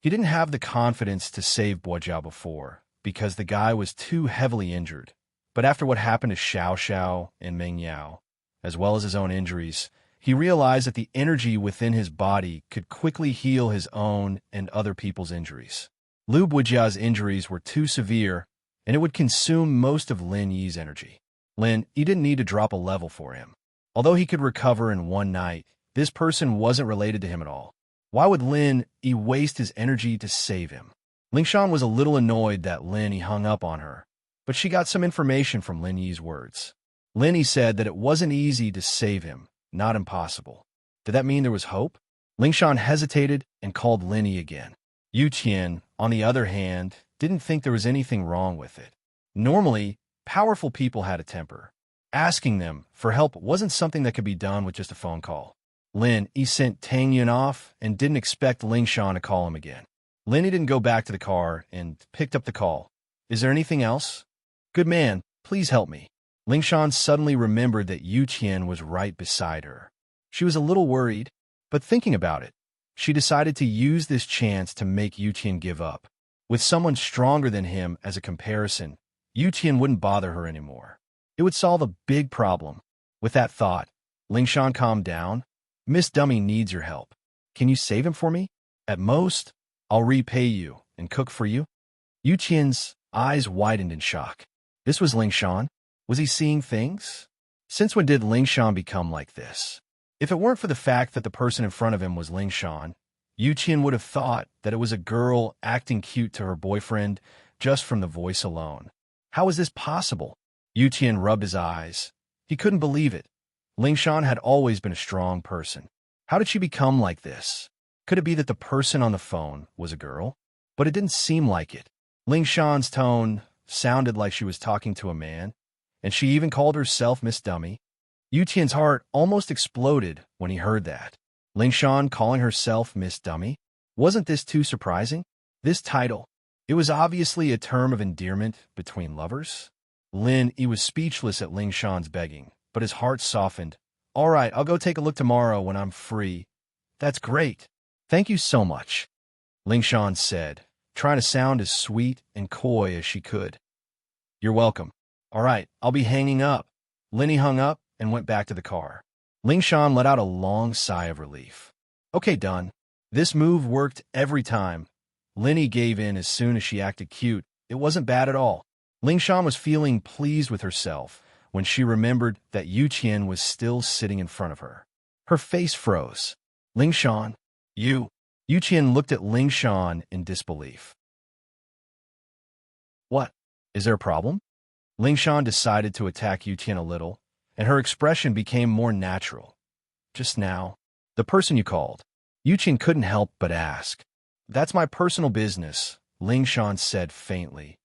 He didn't have the confidence to save Buijia before, because the guy was too heavily injured. But after what happened to Xiao Xiao and Meng Yao, as well as his own injuries, he realized that the energy within his body could quickly heal his own and other people's injuries. Lu Buijia's injuries were too severe, and it would consume most of Lin Yi's energy. Lin Yi didn't need to drop a level for him. Although he could recover in one night, this person wasn't related to him at all. Why would Lin Yi waste his energy to save him? Ling Shan was a little annoyed that Lin Yi hung up on her, but she got some information from Lin Yi's words. Lin Yi said that it wasn't easy to save him, not impossible. Did that mean there was hope? Ling Shan hesitated and called Lin Yi again. Yu Qian, on the other hand, didn't think there was anything wrong with it. Normally, powerful people had a temper. Asking them for help wasn't something that could be done with just a phone call. Lin Yi sent Tang Yun off and didn't expect Ling Shan to call him again. Lin Yi didn't go back to the car and picked up the call. Is there anything else? Good man, please help me. Ling Shan suddenly remembered that Yu Qian was right beside her. She was a little worried, but thinking about it, she decided to use this chance to make Yu Qian give up. With someone stronger than him as a comparison, Yu Qian wouldn't bother her anymore. It would solve a big problem. With that thought, Ling Shan calmed down. Miss Dummy needs your help. Can you save him for me? At most, I'll repay you and cook for you. Yu Qian's eyes widened in shock. This was Ling Shan? Was he seeing things? Since when did Ling Shan become like this? If it weren't for the fact that the person in front of him was Ling Shan, Yu Qian would have thought that it was a girl acting cute to her boyfriend just from the voice alone. How is this possible? Yu Qian rubbed his eyes. He couldn't believe it. Ling Shan had always been a strong person. How did she become like this? Could it be that the person on the phone was a girl? But it didn't seem like it. Ling Shan's tone sounded like she was talking to a man, and she even called herself Miss Dummy. Yu Qian's heart almost exploded when he heard that. Ling Shan calling herself Miss Dummy? Wasn't this too surprising? This title, it was obviously a term of endearment between lovers. Lin Yi was speechless at Ling Shan's begging, but his heart softened. All right, I'll go take a look tomorrow when I'm free. That's great. Thank you so much, Ling Shan said, trying to sound as sweet and coy as she could. You're welcome. All right, I'll be hanging up. Lin Yi hung up and went back to the car. Ling Shan let out a long sigh of relief. Okay, done. This move worked every time. Lin Yi gave in as soon as she acted cute. It wasn't bad at all. Ling Shan was feeling pleased with herself when she remembered that Yu Qian was still sitting in front of her. Her face froze. Ling Shan, you. Yu Qian looked at Ling Shan in disbelief. What? Is there a problem? Ling Shan decided to attack Yu Qian a little, and her expression became more natural. Just now, the person you called. Yu Qian couldn't help but ask. That's my personal business, Ling Shan said faintly.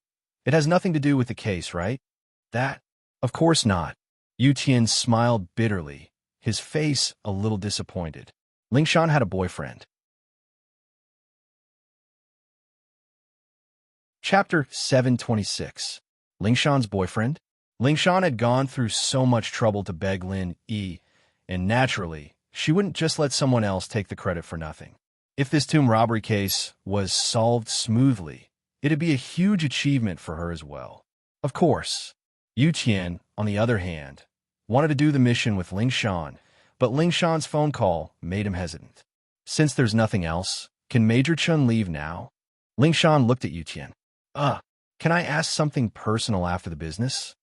It has nothing to do with the case, right? That? Of course not. Yu Tian smiled bitterly, his face a little disappointed. Lingshan had a boyfriend. Chapter 726. Lingshan's boyfriend? Lingshan had gone through so much trouble to beg Lin Yi, and naturally, she wouldn't just let someone else take the credit for nothing. If this tomb robbery case was solved smoothly, it'd be a huge achievement for her as well. Of course, Yu Qian, on the other hand, wanted to do the mission with Lingshan, but Lingshan's phone call made him hesitant. Since there's nothing else, can Major Chun leave now? Lingshan looked at Yu Qian. Can I ask something personal after the business?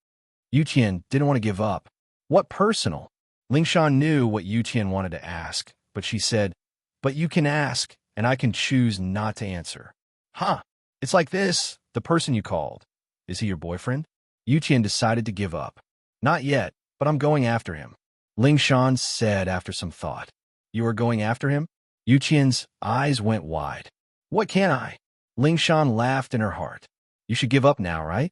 Yu Qian didn't want to give up. What personal? Lingshan knew what Yu Qian wanted to ask, but she said, but you can ask, and I can choose not to answer. It's like this, the person you called. Is he your boyfriend? Yu Qian decided to give up. Not yet, but I'm going after him. Lingshan said after some thought. You are going after him? Yu Qian's eyes went wide. What can I? Lingshan laughed in her heart. You should give up now, right?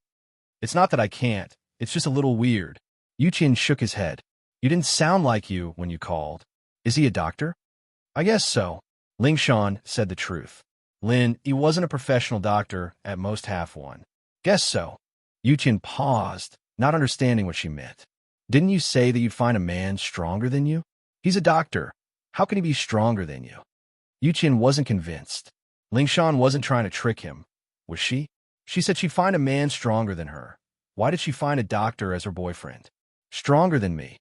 It's not that I can't. It's just a little weird. Yu Qian shook his head. You didn't sound like you when you called. Is he a doctor? I guess so. Lingshan said the truth. Lin, he wasn't a professional doctor, at most half one. Guess so. Yu Qian paused, not understanding what she meant. Didn't you say that you'd find a man stronger than you? He's a doctor. How can he be stronger than you? Yu Qian wasn't convinced. Lingshan wasn't trying to trick him. Was she? She said she'd find a man stronger than her. Why did she find a doctor as her boyfriend? Stronger than me.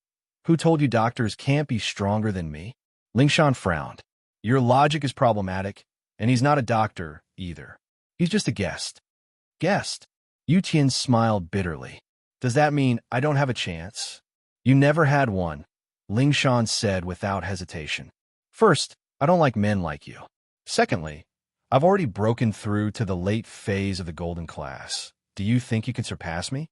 Who told you doctors can't be stronger than me? Lingshan frowned. Your logic is problematic, and he's not a doctor, either. He's just a guest. Guest? Yu Qian smiled bitterly. Does that mean I don't have a chance? You never had one, Lingshan said without hesitation. First, I don't like men like you. Secondly, I've already broken through to the late phase of the golden class. Do you think you can surpass me?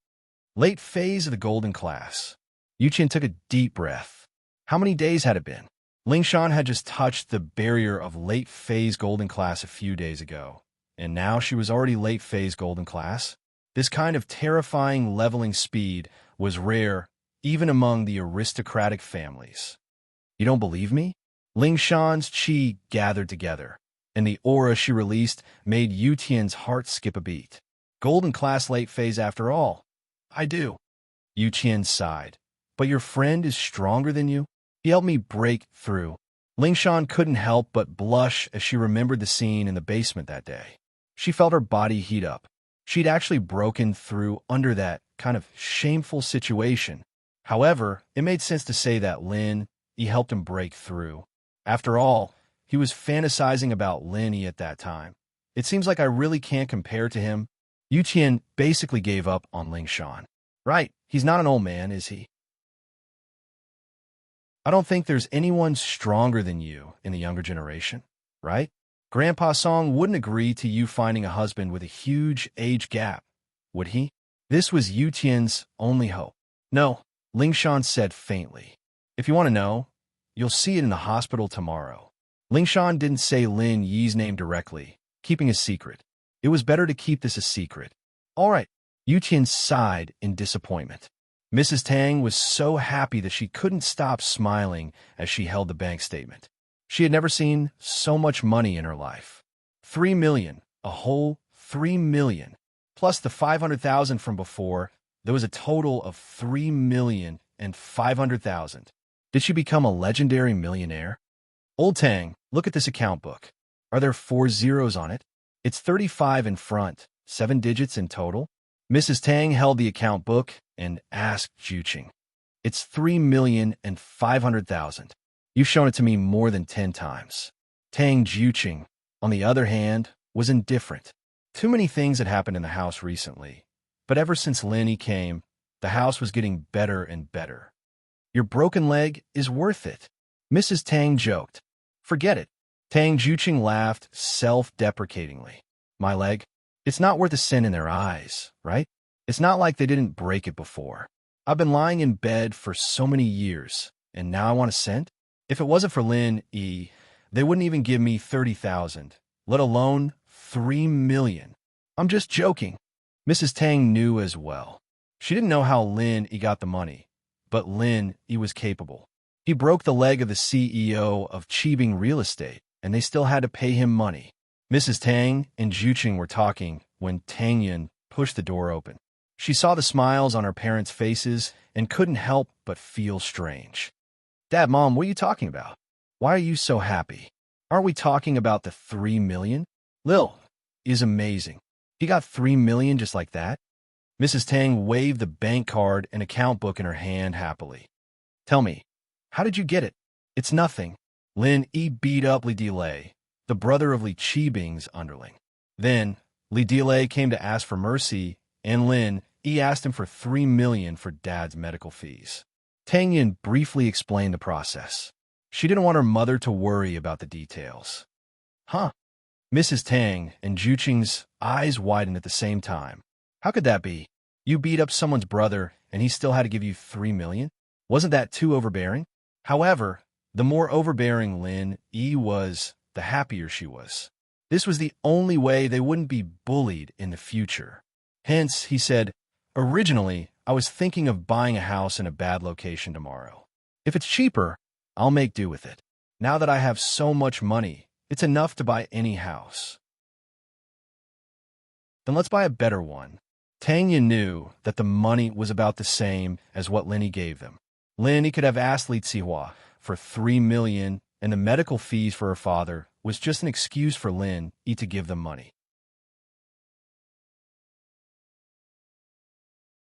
Late phase of the golden class. Yu Qian took a deep breath. How many days had it been? Lingshan had just touched the barrier of late phase golden class a few days ago, and now she was already late phase golden class. This kind of terrifying leveling speed was rare even among the aristocratic families. You don't believe me? Lingshan's chi gathered together, and the aura she released made Yu Tian's heart skip a beat. Golden class late phase after all. I do. Yu Tian sighed. But your friend is stronger than you? He helped me break through. Lingshan couldn't help but blush as she remembered the scene in the basement that day. She felt her body heat up. She'd actually broken through under that kind of shameful situation. However, it made sense to say that he helped him break through. After all, he was fantasizing about Lin at that time. It seems like I really can't compare to him. Yu Qian basically gave up on Lingshan. Right, he's not an old man, is he? I don't think there's anyone stronger than you in the younger generation, right? Grandpa Song wouldn't agree to you finding a husband with a huge age gap, would he? This was Yu Tian's only hope. No, Lingshan said faintly. If you want to know, you'll see it in the hospital tomorrow. Lingshan didn't say Lin Yi's name directly, keeping a secret. It was better to keep this a secret. All right, Yu Tian sighed in disappointment. Mrs. Tang was so happy that she couldn't stop smiling as she held the bank statement. She had never seen so much money in her life. 3 million, a whole 3 million. Plus the 500,000 from before, there was a total of 3,500,000. Did she become a legendary millionaire? Old Tang, look at this account book. Are there 4 zeros on it? It's 35 in front, 7 digits in total. Mrs. Tang held the account book and asked Juqing. It's 3,500,000. You've shown it to me more than 10 times. Tang Juqing, on the other hand, was indifferent. Too many things had happened in the house recently, but ever since Lin came, the house was getting better and better. Your broken leg is worth it, Mrs. Tang joked. Forget it. Tang Juqing laughed self-deprecatingly. My leg? It's not worth a cent in their eyes, right? It's not like they didn't break it before. I've been lying in bed for so many years, and now I want a cent? If it wasn't for Lin Yi, they wouldn't even give me 30,000, let alone 3 million. I'm just joking. Mrs. Tang knew as well. She didn't know how Lin Yi got the money, but Lin Yi was capable. He broke the leg of the CEO of Qibing Real Estate, and they still had to pay him money. Mrs. Tang and Zhu were talking when Tang Yin pushed the door open. She saw the smiles on her parents' faces and couldn't help but feel strange. Dad, Mom, what are you talking about? Why are you so happy? Aren't we talking about the 3 million? Lil is amazing. He got 3 million just like that? Mrs. Tang waved the bank card and account book in her hand happily. Tell me, how did you get it? It's nothing. Lin Yi beat up Li Delay, the brother of Li Qibing's underling. Then, Li Delay came to ask for mercy, and Lin Yi asked him for 3 million for Dad's medical fees. Tang Yin briefly explained the process. She didn't want her mother to worry about the details. Huh? Mrs. Tang and Zhu eyes widened at the same time. How could that be? You beat up someone's brother, and he still had to give you 3 million? Wasn't that too overbearing? However, the more overbearing Lin Yi was, the happier she was. This was the only way they wouldn't be bullied in the future. Hence, he said, originally, I was thinking of buying a house in a bad location tomorrow. If it's cheaper, I'll make do with it. Now that I have so much money, it's enough to buy any house. Then let's buy a better one. Tang Yin knew that the money was about the same as what Lin Yi gave them. Lin Yi could have asked Li Zihua for 3 million, and the medical fees for her father was just an excuse for Lin Yi to give them money.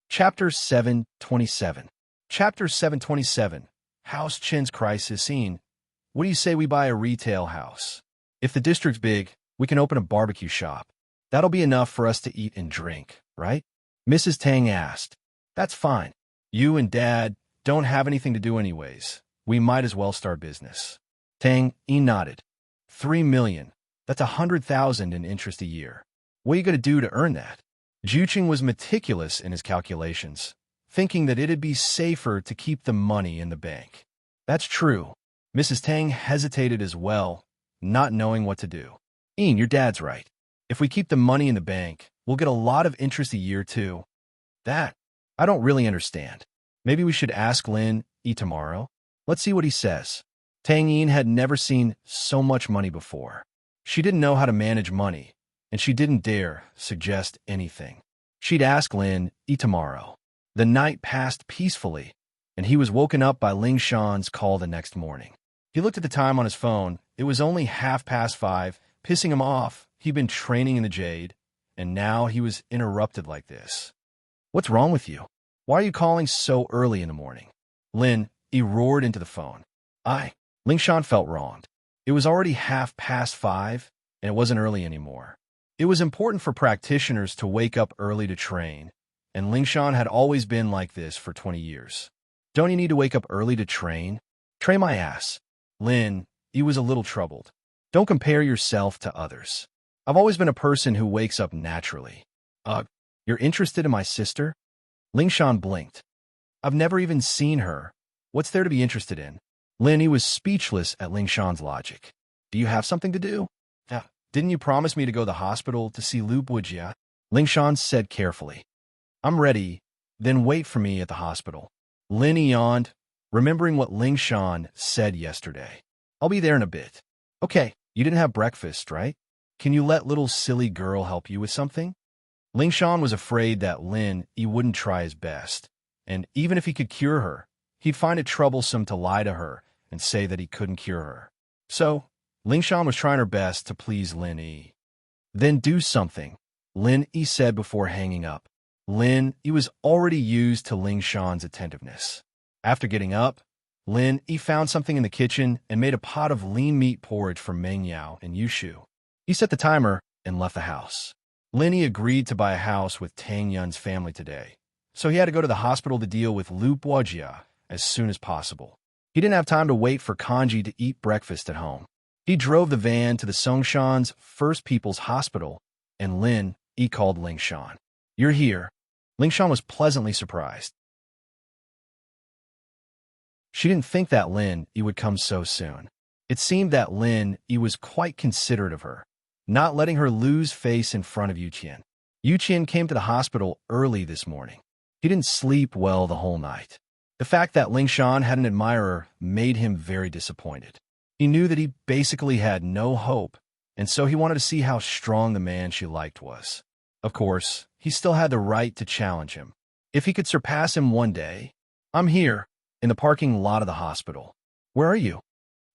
Chapter 727. Chapter 727. House Chin's crisis scene. What do you say we buy a retail house? If the district's big, we can open a barbecue shop. That'll be enough for us to eat and drink, right? Mrs. Tang asked. That's fine. You and Dad don't have anything to do anyways. We might as well start business. Tang Yi nodded. 3 million. That's 100,000 in interest a year. What are you going to do to earn that? Zhu was meticulous in his calculations, thinking that it'd be safer to keep the money in the bank. That's true. Mrs. Tang hesitated as well, not knowing what to do. Ian, your dad's right. If we keep the money in the bank, we'll get a lot of interest a year too. That, I don't really understand. Maybe we should ask Lin Yi tomorrow? Let's see what he says. Tang Yin had never seen so much money before. She didn't know how to manage money, and she didn't dare suggest anything. She'd ask Lin Yi tomorrow. The night passed peacefully, and he was woken up by Ling Shan's call the next morning. He looked at the time on his phone. It was only 5:30, pissing him off. He'd been training in the Jade, and now he was interrupted like this. What's wrong with you? Why are you calling so early in the morning? Lin Yi roared into the phone. Ling Shan felt wronged. It was already 5:30, and it wasn't early anymore. It was important for practitioners to wake up early to train, and Ling Shan had always been like this for 20 years. Don't you need to wake up early to train? Train my ass. Lin Yi was a little troubled. Don't compare yourself to others. I've always been a person who wakes up naturally. You're interested in my sister? Ling Shan blinked. I've never even seen her. What's there to be interested in? Lin Yi was speechless at Ling Shan's logic. Do you have something to do? Didn't you promise me to go to the hospital to see Lu Bujia? Ling Shan said carefully. I'm ready, then wait for me at the hospital. Lin Yi yawned, remembering what Ling Shan said yesterday. I'll be there in a bit. Okay, you didn't have breakfast, right? Can you let little silly girl help you with something? Ling Shan was afraid that Lin Yi wouldn't try his best, and even if he could cure her, he'd find it troublesome to lie to her and say that he couldn't cure her. So, Ling Shan was trying her best to please Lin Yi. Then do something, Lin Yi said before hanging up. Lin Yi was already used to Ling Shan's attentiveness. After getting up, Lin Yi found something in the kitchen and made a pot of lean meat porridge for Meng Yao and Yushu. He set the timer and left the house. Lin Yi agreed to buy a house with Tang Yun's family today, so he had to go to the hospital to deal with Lu Bujia as soon as possible. He didn't have time to wait for Kanji to eat breakfast at home. He drove the van to the Songshan's First People's Hospital, and Lin Yi called Ling Shan. You're here. Ling Shan was pleasantly surprised. She didn't think that Lin Yi would come so soon. It seemed that Lin Yi was quite considerate of her, not letting her lose face in front of Yu Qian. Yu Qian came to the hospital early this morning. He didn't sleep well the whole night. The fact that Ling Shan had an admirer made him very disappointed. He knew that he basically had no hope, and so he wanted to see how strong the man she liked was. Of course, he still had the right to challenge him. If he could surpass him one day. "I'm here, in the parking lot of the hospital." "Where are you?"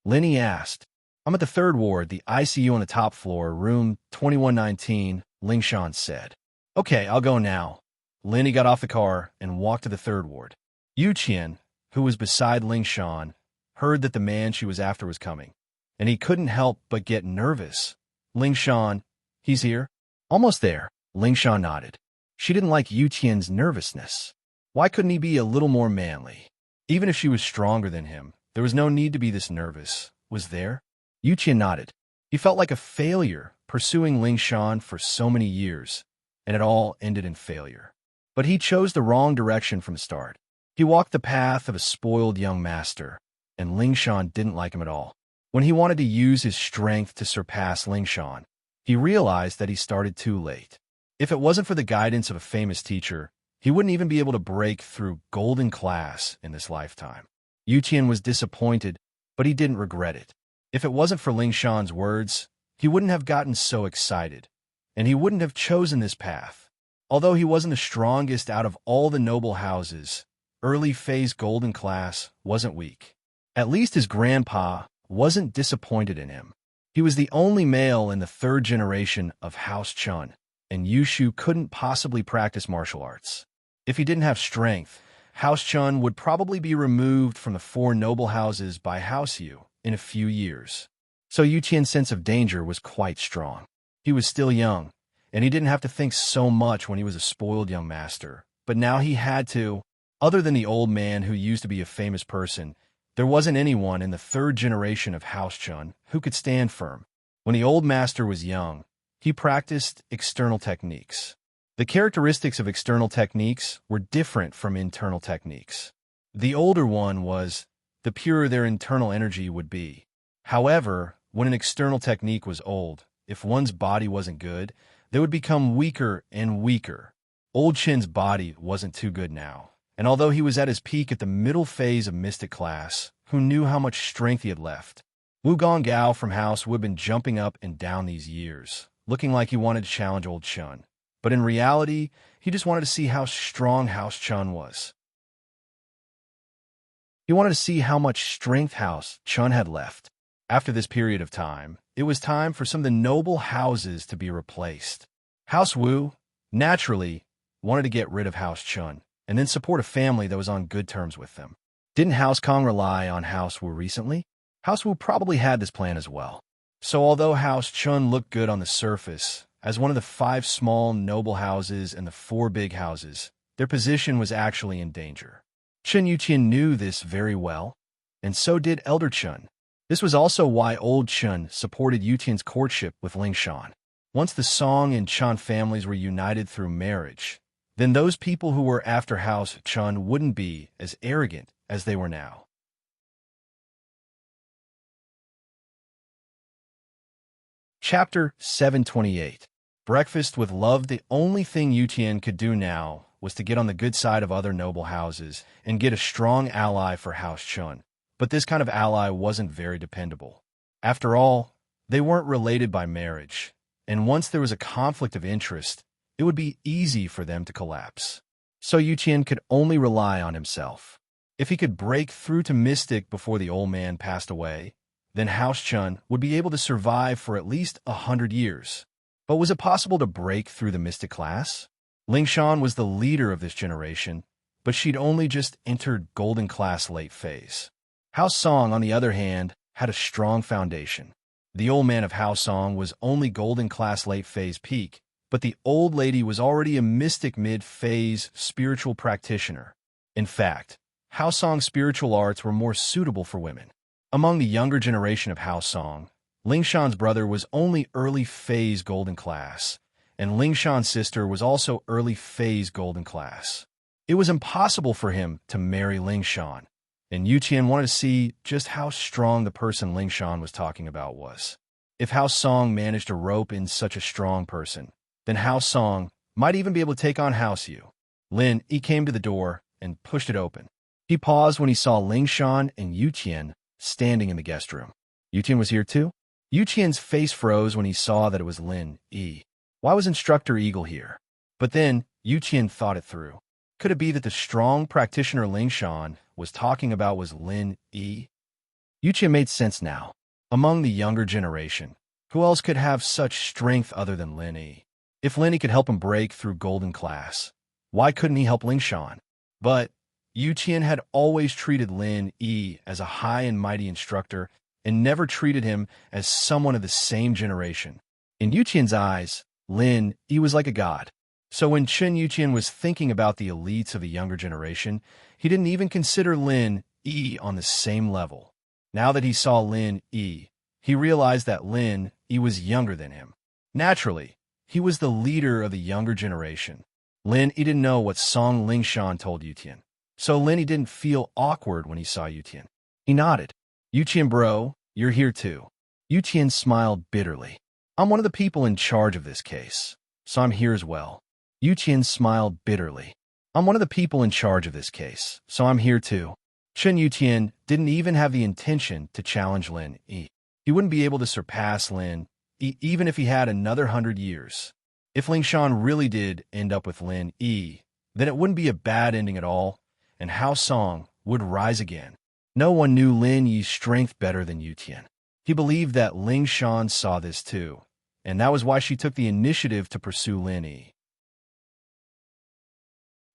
Lenny asked. "I'm at the third ward, the ICU on the top floor, room 2119, Ling Shan said. "Okay, I'll go now." Lenny got off the car and walked to the third ward. Yu Qian, who was beside Ling Shan, heard that the man she was after was coming, and he couldn't help but get nervous. "Ling Shan, he's here?" "Almost there," Ling Shan nodded. She didn't like Yu Qian's nervousness. Why couldn't he be a little more manly? Even if she was stronger than him, there was no need to be this nervous, was there? Yu Qian nodded. He felt like a failure pursuing Ling Shan for so many years, and it all ended in failure. But he chose the wrong direction from the start. He walked the path of a spoiled young master, and Ling Shan didn't like him at all. When he wanted to use his strength to surpass Ling Shan, he realized that he started too late. If it wasn't for the guidance of a famous teacher, he wouldn't even be able to break through golden class in this lifetime. Yu Qian was disappointed, but he didn't regret it. If it wasn't for Ling Shan's words, he wouldn't have gotten so excited, and he wouldn't have chosen this path. Although he wasn't the strongest out of all the noble houses, early phase golden class wasn't weak. At least his grandpa wasn't disappointed in him. He was the only male in the third generation of House Chun, and Yushu couldn't possibly practice martial arts. If he didn't have strength, House Chun would probably be removed from the four noble houses by House Yu in a few years. So Yu Qian's sense of danger was quite strong. He was still young, and he didn't have to think so much when he was a spoiled young master. But now he had to. Other than the old man who used to be a famous person, there wasn't anyone in the third generation of House Chun who could stand firm. When the old master was young, he practiced external techniques. The characteristics of external techniques were different from internal techniques. The older one was, the purer their internal energy would be. However, when an external technique was old, if one's body wasn't good, they would become weaker and weaker. Old Chin's body wasn't too good now, and although he was at his peak at the middle phase of mystic class, who knew how much strength he had left? Wu Gongao from House would have been jumping up and down these years, looking like he wanted to challenge Old Chun. But in reality, he just wanted to see how strong House Chun was. He wanted to see how much strength House Chun had left. After this period of time, it was time for some of the noble houses to be replaced. House Wu, naturally, wanted to get rid of House Chun and then support a family that was on good terms with them. Didn't House Kong rely on House Wu recently? House Wu probably had this plan as well. So although House Chun looked good on the surface, as one of the 5 small noble houses and the 4 big houses, their position was actually in danger. Chen Yuqian knew this very well, and so did Elder Chun. This was also why Old Chun supported Yutian's courtship with Ling Shan. Once the Song and Chan families were united through marriage, then those people who were after House Chun wouldn't be as arrogant as they were now. Chapter 728. Breakfast with Love. The only thing Yutian could do now was to get on the good side of other noble houses and get a strong ally for House Chun. But this kind of ally wasn't very dependable. After all, they weren't related by marriage, and once there was a conflict of interest, it would be easy for them to collapse. So Yutian could only rely on himself. If he could break through to Mystic before the old man passed away, then House Chun would be able to survive for at least 100 years. But was it possible to break through the Mystic class? Ling Shan was the leader of this generation, but she'd only just entered Golden Class late phase. House Song, on the other hand, had a strong foundation. The old man of House Song was only Golden Class late phase peak, but the old lady was already a mystic mid-phase spiritual practitioner. In fact, House Song's spiritual arts were more suitable for women. Among the younger generation of House Song, Ling Shan's brother was only early phase Golden Class, and Ling Shan's sister was also early phase Golden Class. It was impossible for him to marry Ling Shan, and Yu Qian wanted to see just how strong the person Ling Shan was talking about was. If House Song managed to rope in such a strong person, then House Song might even be able to take on House Yu. Lin Yi came to the door and pushed it open. He paused when he saw Ling Shan and Yu Qian standing in the guest room. Yu Qian was here too? Yu Qian's face froze when he saw that it was Lin Yi. Why was Instructor Eagle here? But then Yu Qian thought it through. Could it be that the strong practitioner Ling Shan was talking about was Lin Yi? Yu Qian made sense now. Among the younger generation, who else could have such strength other than Lin Yi? If Lin Yi could help him break through Golden Class, why couldn't he help Ling Shan? But Yu Qian had always treated Lin Yi as a high and mighty instructor and never treated him as someone of the same generation. In Yu Qian's eyes, Lin Yi was like a god. So when Yu Qian was thinking about the elites of the younger generation, he didn't even consider Lin Yi on the same level. Now that he saw Lin Yi, he realized that Lin Yi was younger than him. Naturally, he was the leader of the younger generation. Lin Yi didn't know what Song Lingshan told Yu Qian, so Lin Yi didn't feel awkward when he saw Yu Qian. He nodded. Yu Qian bro, you're here too. Yu Qian smiled bitterly. I'm one of the people in charge of this case, so I'm here as well. Yu Qian smiled bitterly. I'm one of the people in charge of this case, so I'm here too. Yu Qian didn't even have the intention to challenge Lin Yi. He wouldn't be able to surpass Lin Yi even if he had another 100 years. If Ling Shan really did end up with Lin Yi, then it wouldn't be a bad ending at all, and Hao Song would rise again. No one knew Lin Yi's strength better than Yu Qian. He believed that Ling Shan saw this too, and that was why she took the initiative to pursue Lin Yi.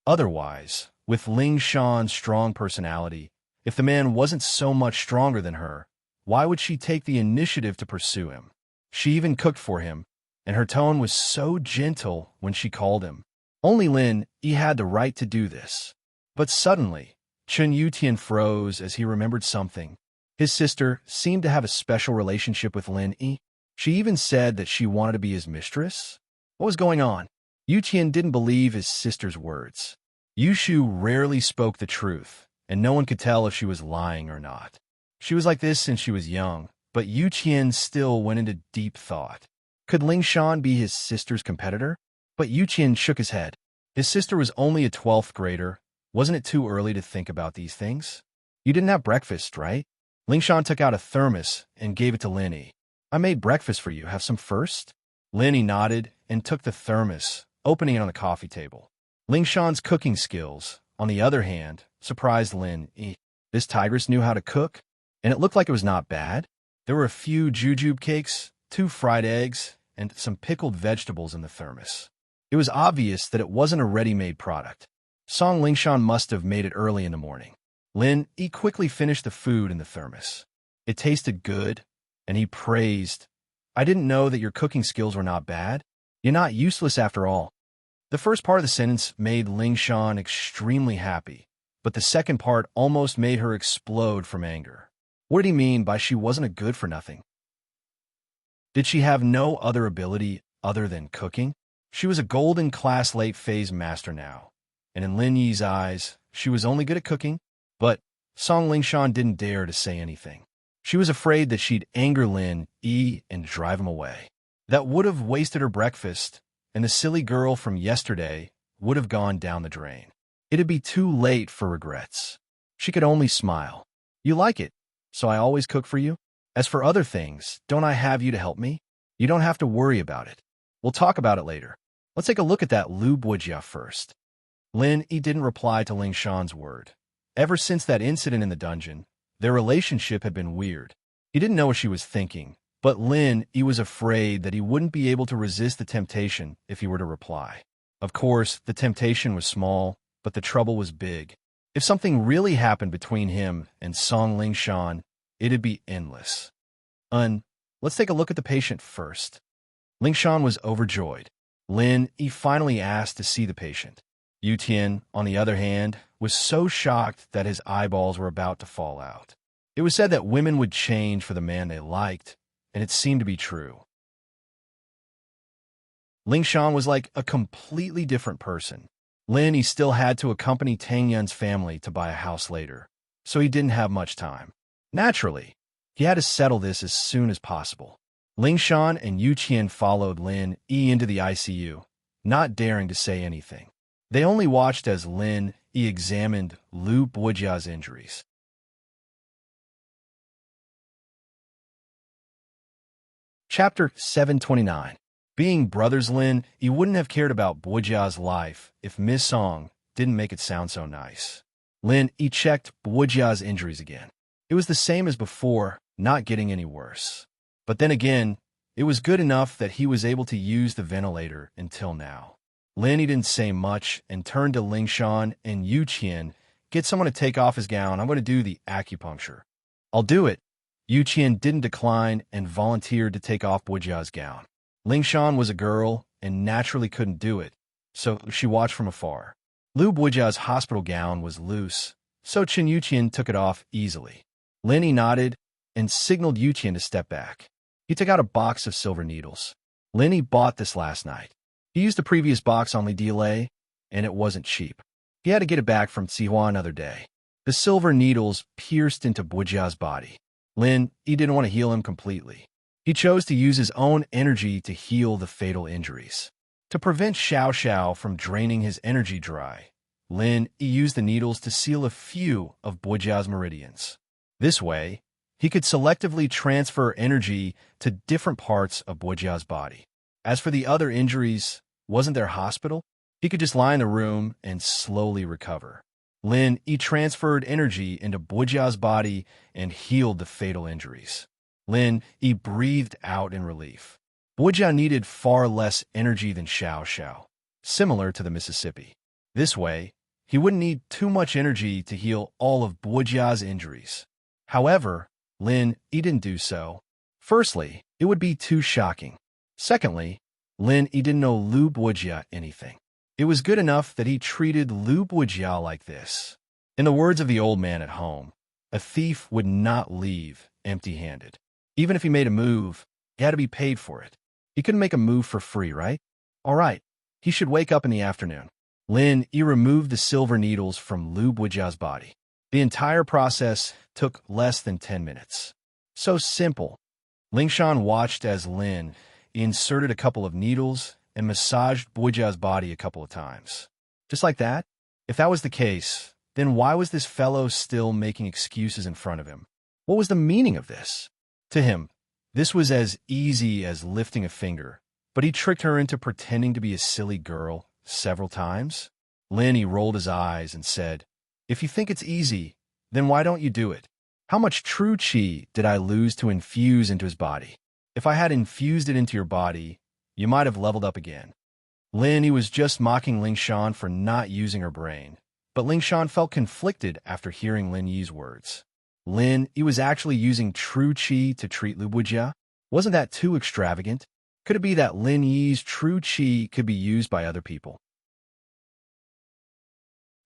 Otherwise, with Ling Shan's strong personality, if the man wasn't so much stronger than her, why would she take the initiative to pursue him? She even cooked for him, and her tone was so gentle when she called him. Only Lin Yi had the right to do this. But suddenly, Yu Qian froze as he remembered something. His sister seemed to have a special relationship with Lin Yi. She even said that she wanted to be his mistress. What was going on? Yu Qian didn't believe his sister's words. Yu Shu rarely spoke the truth, and no one could tell if she was lying or not. She was like this since she was young, but Yu Qian still went into deep thought. Could Ling Shan be his sister's competitor? But Yu Qian shook his head. His sister was only a 12th grader. Wasn't it too early to think about these things? You didn't have breakfast, right? Ling Shan took out a thermos and gave it to Lin Yi. I made breakfast for you. Have some first? Lin Yi nodded and took the thermos, opening it on the coffee table. Ling Shan's cooking skills, on the other hand, surprised Lin Yi. This tigress knew how to cook, and it looked like it was not bad. There were a few jujube cakes, 2 fried eggs, and some pickled vegetables in the thermos. It was obvious that it wasn't a ready-made product. Song Lingshan must have made it early in the morning. Lin Yi quickly finished the food in the thermos. It tasted good, and he praised, I didn't know that your cooking skills were not bad. You're not useless after all. The first part of the sentence made Ling Shan extremely happy, but the second part almost made her explode from anger. What did he mean by she wasn't a good-for-nothing? Did she have no other ability other than cooking? She was a golden class late phase master now, and in Lin Yi's eyes, she was only good at cooking, but Song Lingshan didn't dare to say anything. She was afraid that she'd anger Lin Yi and drive him away. That would have wasted her breakfast, and the silly girl from yesterday would have gone down the drain. It'd be too late for regrets. She could only smile. You like it, so I always cook for you? As for other things, don't I have you to help me? You don't have to worry about it. We'll talk about it later. Let's take a look at that Lu Buijia first. Lin Yi didn't reply to Ling Shan's word. Ever since that incident in the dungeon, their relationship had been weird. He didn't know what she was thinking, but Lin Yi was afraid that he wouldn't be able to resist the temptation if he were to reply. Of course, the temptation was small, but the trouble was big. If something really happened between him and Song Lingshan, it'd be endless. Let's take a look at the patient first. Lingshan was overjoyed. Lin Yi finally asked to see the patient. Yu Tian, on the other hand, was so shocked that his eyeballs were about to fall out. It was said that women would change for the man they liked, and it seemed to be true. Lingshan was like a completely different person. Lin Yi still had to accompany Tang Yun's family to buy a house later, so he didn't have much time. Naturally, he had to settle this as soon as possible. Lingshan and Yu Qian followed Lin Yi into the ICU, not daring to say anything. They only watched as Lin Yi examined Lu Buijia's injuries. Chapter 729. Being brothers, Lin Yi wouldn't have cared about Buijia's life if Miss Song didn't make it sound so nice. Lin Yi checked Buijia's injuries again. It was the same as before, not getting any worse. But then again, it was good enough that he was able to use the ventilator until now. Lin Yi didn't say much and turned to Lingshan and Yu Qian. Get someone to take off his gown. I'm going to do the acupuncture. I'll do it. Yu Qian didn't decline and volunteered to take off Buijia's gown. Lingshan was a girl and naturally couldn't do it, so she watched from afar. Lu Buijia's hospital gown was loose, so Chen Yuqian took it off easily. Lin Yi nodded and signaled Yu Qian to step back. He took out a box of silver needles. Lin Yi bought this last night. He used the previous box on Li Delay, and it wasn't cheap. He had to get it back from Cihua another day. The silver needles pierced into Buijia's body. Lin Yi didn't want to heal him completely. He chose to use his own energy to heal the fatal injuries. To prevent Xiao Xiao from draining his energy dry, Lin Yi used the needles to seal a few of Buijia's meridians. This way, he could selectively transfer energy to different parts of Buijia's body. As for the other injuries, wasn't there hospital? He could just lie in the room and slowly recover. Lin Yi transferred energy into Buijia's body and healed the fatal injuries. Lin Yi breathed out in relief. Buijia needed far less energy than Xiao Xiao, similar to the Mississippi. This way, he wouldn't need too much energy to heal all of Buijia's injuries. However, Lin Yi didn't do so. Firstly, it would be too shocking. Secondly, Lin Yi didn't know Lu Buijia anything. It was good enough that he treated Lu Buijia like this. In the words of the old man at home, a thief would not leave empty-handed. Even if he made a move, he had to be paid for it. He couldn't make a move for free, right? All right, he should wake up in the afternoon. Lin Yi removed the silver needles from Lu Buijia's body. The entire process took less than 10 minutes. So simple. Lingshan watched as Lin Yi inserted a couple of needles and massaged Buijia's body a couple of times. Just like that? If that was the case, then why was this fellow still making excuses in front of him? What was the meaning of this? To him, this was as easy as lifting a finger, but he tricked her into pretending to be a silly girl several times. Lin Yi rolled his eyes and said, "If you think it's easy, then why don't you do it? How much true qi did I lose to infuse into his body? If I had infused it into your body, you might have leveled up again." Lin Yi was just mocking Lingshan for not using her brain, but Lingshan felt conflicted after hearing Lin Yi's words. Lin Yi was actually using true qi to treat Lu Buijia? Wasn't that too extravagant? Could it be that Lin Yi's true qi could be used by other people?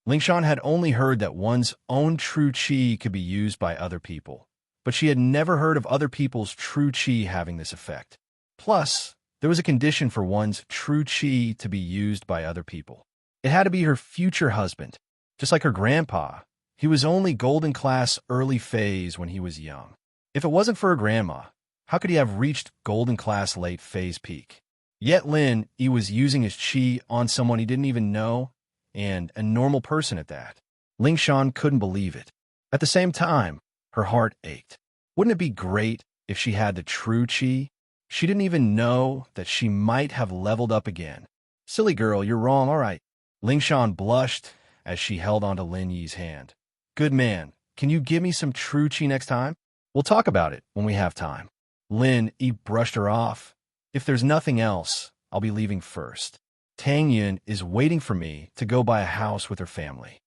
Lingshan had only heard that one's own true qi could be used by other people, but she had never heard of other people's true qi having this effect. Plus, there was a condition for one's true qi to be used by other people. It had to be her future husband. Just like her grandpa, he was only golden class early phase when he was young. If it wasn't for her grandma, how could he have reached golden class late phase peak? Yet Lin Yi was using his qi on someone he didn't even know, and a normal person at that. Lingshan couldn't believe it. At the same time, her heart ached. Wouldn't it be great if she had the true qi? She didn't even know that she might have leveled up again. Silly girl, you're wrong, all right. Lingshan blushed as she held onto Lin Yi's hand. Good man, can you give me some true qi next time? We'll talk about it when we have time. Lin Yi brushed her off. If there's nothing else, I'll be leaving first. Tang Yun is waiting for me to go buy a house with her family.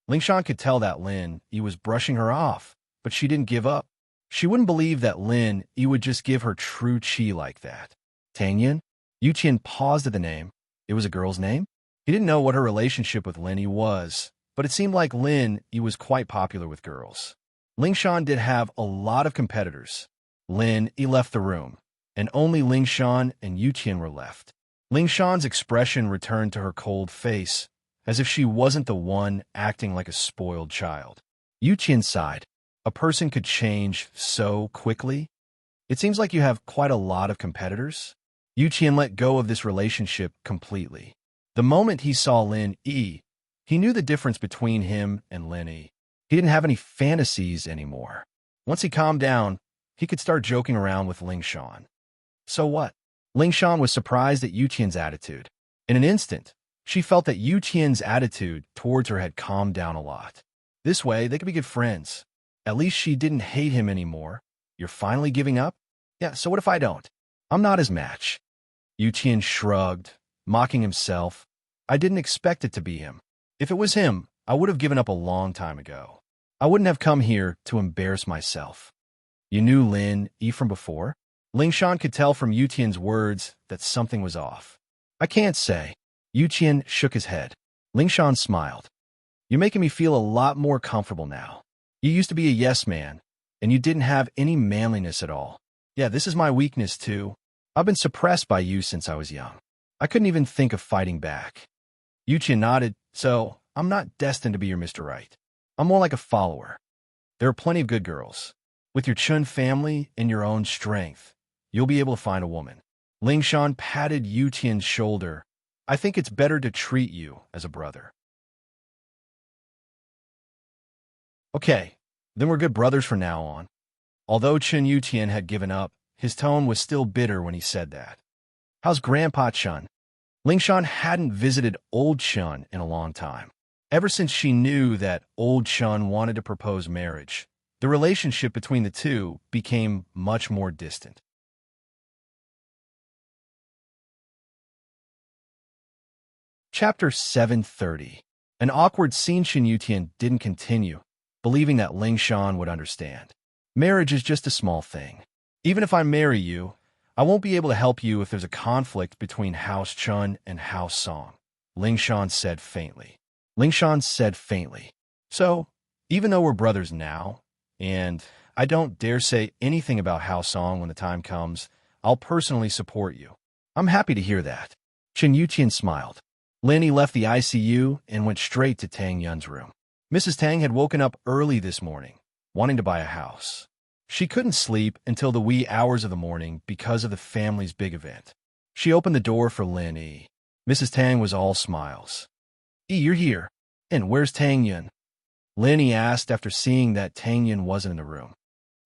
Lingshan could tell that Lin Yi was brushing her off, but she didn't give up. She wouldn't believe that Lin Yi would just give her true qi like that. Tang Yun? Yu Qian paused at the name. It was a girl's name? He didn't know what her relationship with Lin Yi was, but it seemed like Lin Yi was quite popular with girls. Lingshan did have a lot of competitors. Lin Yi left the room, and only Lingshan and Yu Qian were left. Lingshan's expression returned to her cold face, as if she wasn't the one acting like a spoiled child. Yu Qian sighed. A person could change so quickly? It seems like you have quite a lot of competitors. Yu Qian let go of this relationship completely. The moment he saw Lin Yi, he knew the difference between him and Lin Yi. He didn't have any fantasies anymore. Once he calmed down, he could start joking around with Ling Shan. So what? Ling Shan was surprised at Yu Qian's attitude. In an instant, she felt that Yu Qian's attitude towards her had calmed down a lot. This way, they could be good friends. At least she didn't hate him anymore. You're finally giving up? Yeah, so what if I don't? I'm not his match. Yu Qian shrugged, mocking himself. I didn't expect it to be him. If it was him, I would have given up a long time ago. I wouldn't have come here to embarrass myself. You knew Lin Yi from before? Ling Shan could tell from Yu Qian's words that something was off. I can't say. Yu Qian shook his head. Ling Shan smiled. You're making me feel a lot more comfortable now. You used to be a yes man, and you didn't have any manliness at all. Yeah, this is my weakness too. I've been suppressed by you since I was young. I couldn't even think of fighting back. Yu Qian nodded. So, I'm not destined to be your Mr. Right. I'm more like a follower. There are plenty of good girls. With your Chun family and your own strength, you'll be able to find a woman. Ling Shan patted Yu Qian's shoulder. I think it's better to treat you as a brother. Okay, then we're good brothers from now on. Although Chun Yu Qian had given up, his tone was still bitter when he said that. How's Grandpa Chun? Ling Shan hadn't visited Old Chun in a long time. Ever since she knew that Old Chun wanted to propose marriage, the relationship between the two became much more distant. Chapter 730. An awkward scene. Chun Yu Qian didn't continue, believing that Ling Shan would understand. Marriage is just a small thing. Even if I marry you, I won't be able to help you if there's a conflict between House Chun and House Song, Ling Shan said faintly. So, even though we're brothers now, and I don't dare say anything about House Song when the time comes, I'll personally support you. I'm happy to hear that. Chun Yu Qian smiled. Lin Yi left the ICU and went straight to Tang Yun's room. Mrs. Tang had woken up early this morning, wanting to buy a house. She couldn't sleep until the wee hours of the morning because of the family's big event. She opened the door for Lin Yi. Mrs. Tang was all smiles. Yi, you're here. And where's Tang Yun? Lin Yi asked after seeing that Tang Yun wasn't in the room.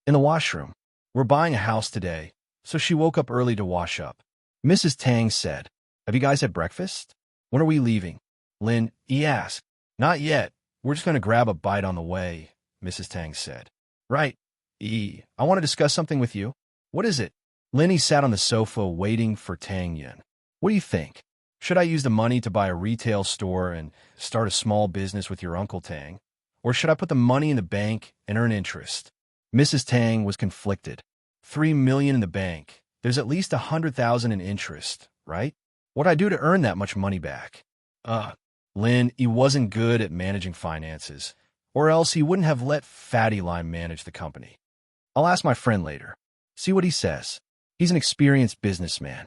In the washroom. We're buying a house today, so she woke up early to wash up. Mrs. Tang said, Have you guys had breakfast? When are we leaving? Lin Yi asked. Not yet. We're just going to grab a bite on the way, Mrs. Tang said. Right. Yi, I want to discuss something with you. What is it? Lin Yi sat on the sofa waiting for Tang Yun. What do you think? Should I use the money to buy a retail store and start a small business with your Uncle Tang? Or should I put the money in the bank and earn interest? Mrs. Tang was conflicted. $3 million in the bank. There's at least $100,000 in interest, right? What'd I do to earn that much money back? Lin, he wasn't good at managing finances, or else he wouldn't have let Fatty Lime manage the company. I'll ask my friend later. See what he says. He's an experienced businessman.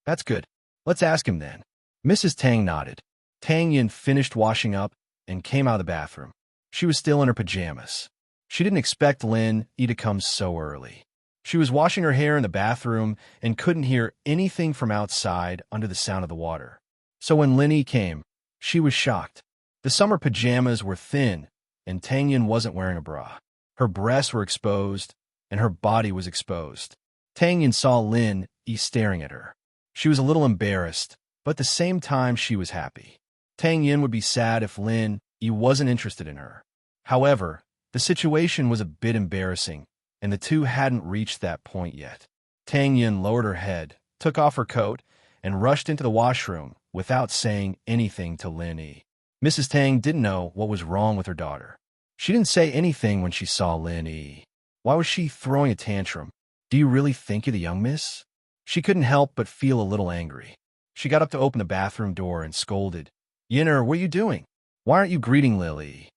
That's good. Let's ask him then. Mrs. Tang nodded. Tang Yin finished washing up and came out of the bathroom. She was still in her pajamas. She didn't expect Lin Yi to come so early. She was washing her hair in the bathroom and couldn't hear anything from outside under the sound of the water. So when Lin Yi came, she was shocked. The summer pajamas were thin, and Tang Yin wasn't wearing a bra. Her breasts were exposed, and her body was exposed. Tang Yin saw Lin Yi staring at her. She was a little embarrassed, but at the same time she was happy. Tang Yin would be sad if Lin Yi wasn't interested in her. However, the situation was a bit embarrassing, and the two hadn't reached that point yet. Tang Yin lowered her head, took off her coat, and rushed into the washroom without saying anything to Lin Yi. Mrs. Tang didn't know what was wrong with her daughter. She didn't say anything when she saw Lin Yi. Why was she throwing a tantrum? Do you really think you're the young miss? She couldn't help but feel a little angry. She got up to open the bathroom door and scolded. Yinner, what are you doing? Why aren't you greeting Lily?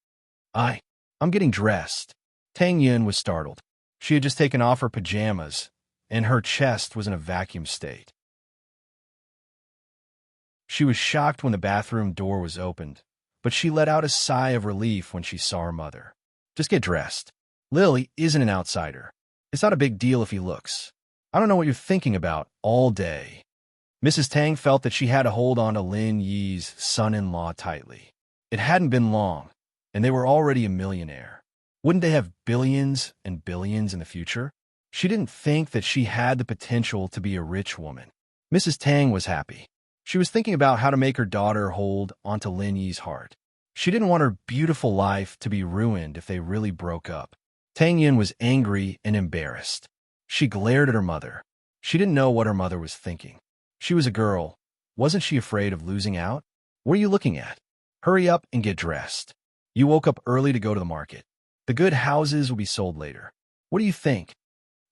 I'm getting dressed. Tang Yin was startled. She had just taken off her pajamas, and her chest was in a vacuum state. She was shocked when the bathroom door was opened, but she let out a sigh of relief when she saw her mother. Just get dressed. Lily isn't an outsider. It's not a big deal if he looks. I don't know what you're thinking about all day. Mrs. Tang felt that she had to hold on to Lin Yi's son-in-law tightly. It hadn't been long, and they were already a millionaire. Wouldn't they have billions and billions in the future? She didn't think that she had the potential to be a rich woman. Mrs. Tang was happy. She was thinking about how to make her daughter hold onto Lin Yi's heart. She didn't want her beautiful life to be ruined if they really broke up. Tang Yin was angry and embarrassed. She glared at her mother. She didn't know what her mother was thinking. She was a girl. Wasn't she afraid of losing out? What are you looking at? Hurry up and get dressed. You woke up early to go to the market. The good houses will be sold later. What do you think?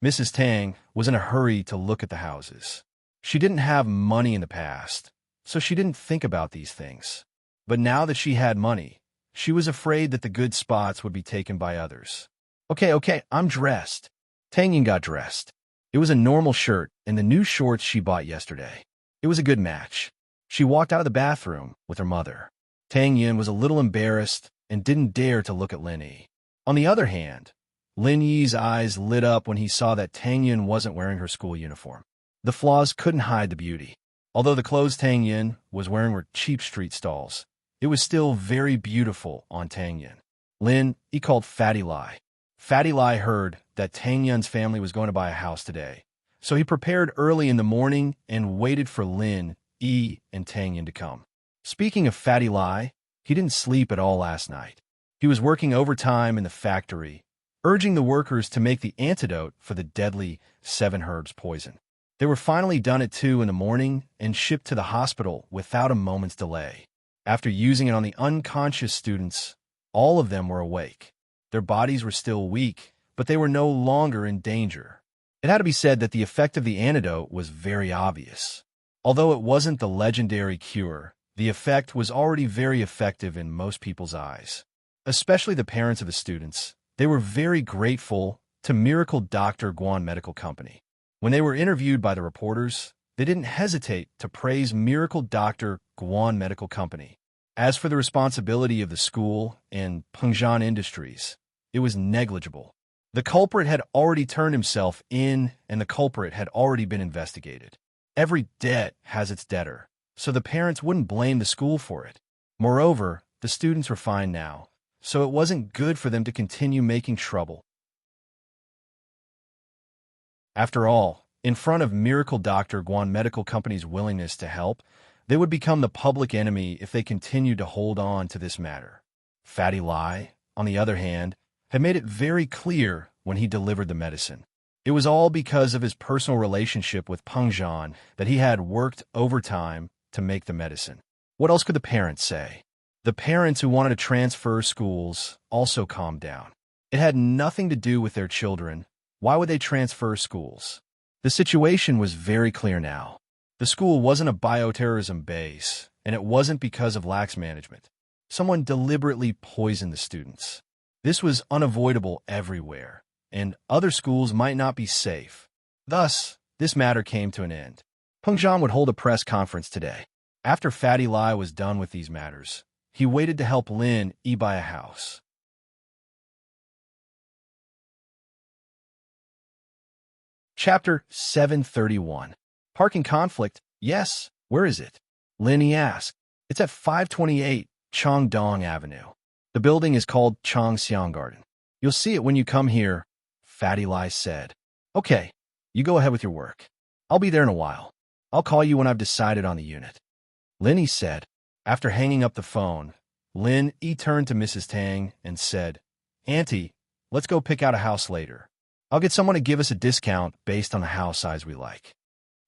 Mrs. Tang was in a hurry to look at the houses. She didn't have money in the past, so she didn't think about these things. But now that she had money, she was afraid that the good spots would be taken by others. Okay, I'm dressed. Tang Yin got dressed. It was a normal shirt and the new shorts she bought yesterday. It was a good match. She walked out of the bathroom with her mother. Tang Yin was a little embarrassed and didn't dare to look at Lin Yi. On the other hand, Lin Yi's eyes lit up when he saw that Tang Yin wasn't wearing her school uniform. The flaws couldn't hide the beauty. Although the clothes Tang Yin was wearing were cheap street stalls, it was still very beautiful on Tang Yin. Lin Yi called Fatty Lai. Fatty Lai heard that Tang Yin's family was going to buy a house today, so he prepared early in the morning and waited for Lin Yi and Tang Yin to come. Speaking of Fatty Lai, he didn't sleep at all last night. He was working overtime in the factory, urging the workers to make the antidote for the deadly 7 herbs poison. They were finally done at 2 in the morning and shipped to the hospital without a moment's delay. After using it on the unconscious students, all of them were awake. Their bodies were still weak, but they were no longer in danger. It had to be said that the effect of the antidote was very obvious. Although it wasn't the legendary cure, the effect was already very effective in most people's eyes. Especially the parents of the students. They were very grateful to Miracle Dr. Guan Medical Company. When they were interviewed by the reporters, they didn't hesitate to praise Miracle Dr. Guan Medical Company. As for the responsibility of the school and Pengzhan Industries, it was negligible. The culprit had already turned himself in, and the culprit had already been investigated. Every debt has its debtor, so the parents wouldn't blame the school for it. Moreover, the students were fine now, so it wasn't good for them to continue making trouble. After all, in front of Miracle Dr. Guan Medical Company's willingness to help, they would become the public enemy if they continued to hold on to this matter. Fatty Lai, on the other hand, had made it very clear when he delivered the medicine. It was all because of his personal relationship with Pengzhan that he had worked overtime to make the medicine. What else could the parents say? The parents who wanted to transfer schools also calmed down. It had nothing to do with their children. Why would they transfer schools? The situation was very clear now. The school wasn't a bioterrorism base, and it wasn't because of lax management. Someone deliberately poisoned the students. This was unavoidable everywhere, and other schools might not be safe. Thus, this matter came to an end. Pengzhan would hold a press conference today. After Fatty Lai was done with these matters, he waited to help Lin Yi buy a house. Chapter 731. Parking conflict? Yes. Where is it? Lin Yi asked. It's at 528 Changdong Avenue. The building is called Changxiang Garden. You'll see it when you come here, Fatty Lai said. Okay, you go ahead with your work. I'll be there in a while. I'll call you when I've decided on the unit. Lin Yi said. After hanging up the phone, Lin Yi turned to Mrs. Tang and said, Auntie, let's go pick out a house later. I'll get someone to give us a discount based on the house size we like.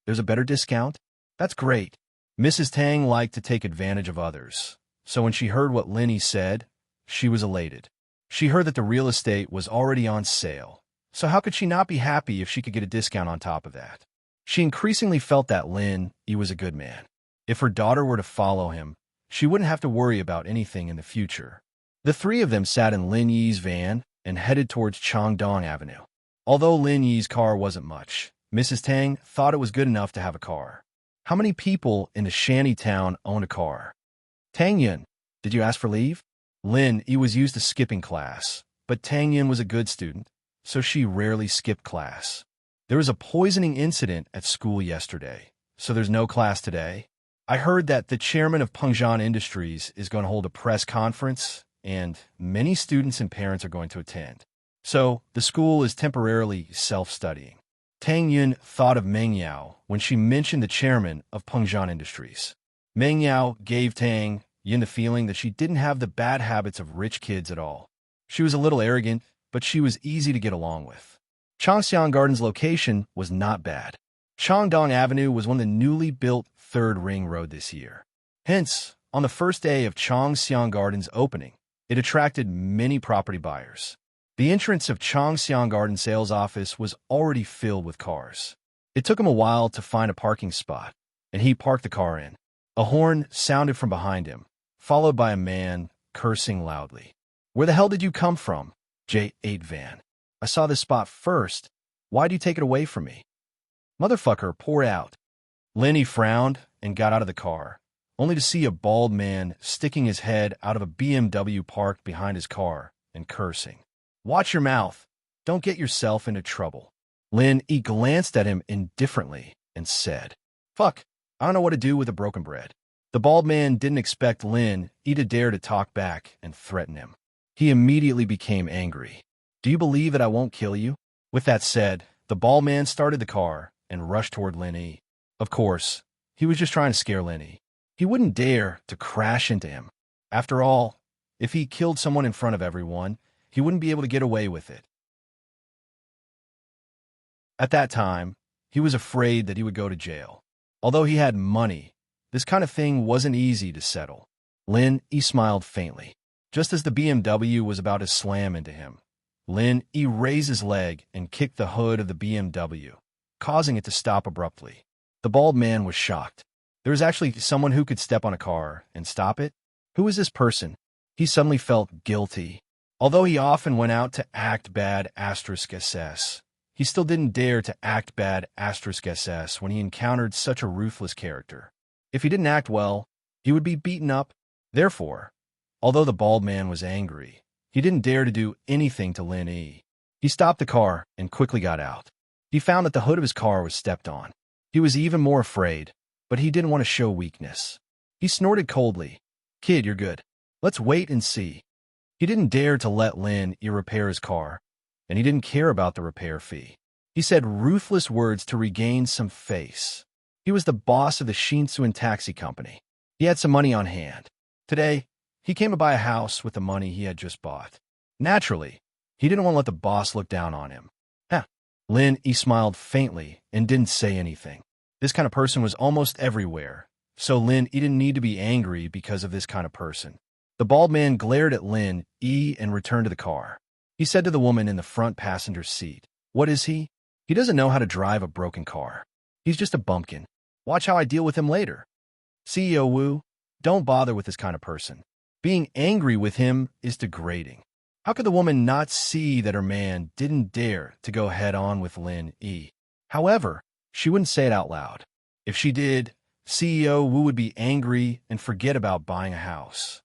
There's a better discount? That's great. Mrs. Tang liked to take advantage of others, so when she heard what Lin Yi said, she was elated. She heard that the real estate was already on sale, so how could she not be happy if she could get a discount on top of that? She increasingly felt that Lin Yi was a good man. If her daughter were to follow him, she wouldn't have to worry about anything in the future. The three of them sat in Lin Yi's van and headed towards Changdong Avenue. Although Lin Yi's car wasn't much, Mrs. Tang thought it was good enough to have a car. How many people in the shanty town own a car? Tang Yin, did you ask for leave? Lin Yi was used to skipping class, but Tang Yin was a good student, so she rarely skipped class. There was a poisoning incident at school yesterday, so there's no class today. I heard that the chairman of Pengjian Industries is going to hold a press conference, and many students and parents are going to attend. So the school is temporarily self-studying. Tang Yun thought of Meng Yao when she mentioned the chairman of Pengjian Industries. Meng Yao gave Tang Yun the feeling that she didn't have the bad habits of rich kids at all. She was a little arrogant, but she was easy to get along with. Changxiang Garden's location was not bad. Changdong Avenue was on the newly built Third Ring Road this year. Hence, on the first day of Changxiang Garden's opening, it attracted many property buyers. The entrance of Changxiang Garden sales office was already filled with cars. It took him a while to find a parking spot, and he parked the car in. A horn sounded from behind him, followed by a man cursing loudly. "Where the hell did you come from, J8 van? I saw this spot first. Why'd you take it away from me?" "Motherfucker, pour out." Lenny frowned and got out of the car, only to see a bald man sticking his head out of a BMW parked behind his car and cursing. "Watch your mouth. Don't get yourself into trouble." Lin Yi glanced at him indifferently and said, "Fuck, I don't know what to do with a broken bread." The bald man didn't expect Lin Yi to dare to talk back and threaten him. He immediately became angry. "Do you believe that I won't kill you?" With that said, the bald man started the car and rushed toward Lin Yi. Of course, he was just trying to scare Lin Yi. He wouldn't dare to crash into him. After all, if he killed someone in front of everyone, he wouldn't be able to get away with it. At that time, he was afraid that he would go to jail. Although he had money, this kind of thing wasn't easy to settle. Lin Yi smiled faintly. Just as the BMW was about to slam into him, Lin Yi raised his leg and kicked the hood of the BMW, causing it to stop abruptly. The bald man was shocked. There was actually someone who could step on a car and stop it? Who was this person? He suddenly felt guilty. Although he often went out to act bad *SS, he still didn't dare to act bad *SS when he encountered such a ruthless character. If he didn't act well, he would be beaten up. Therefore, although the bald man was angry, he didn't dare to do anything to Lin Yi. He stopped the car and quickly got out. He found that the hood of his car was stepped on. He was even more afraid, but he didn't want to show weakness. He snorted coldly. "Kid, you're good. Let's wait and see." He didn't dare to let Lin Yi repair his car, and he didn't care about the repair fee. He said ruthless words to regain some face. He was the boss of the Shinsuin taxi company. He had some money on hand. Today, he came to buy a house with the money he had just bought. Naturally, he didn't want to let the boss look down on him. Lin Yi smiled faintly and didn't say anything. This kind of person was almost everywhere, so Lin Yi didn't need to be angry because of this kind of person. The bald man glared at Lin Yi and returned to the car. He said to the woman in the front passenger seat, "What is he? He doesn't know how to drive a broken car. He's just a bumpkin. Watch how I deal with him later." "CEO Wu, don't bother with this kind of person. Being angry with him is degrading." How could the woman not see that her man didn't dare to go head-on with Lin Yi? However, she wouldn't say it out loud. If she did, CEO Wu would be angry and forget about buying a house.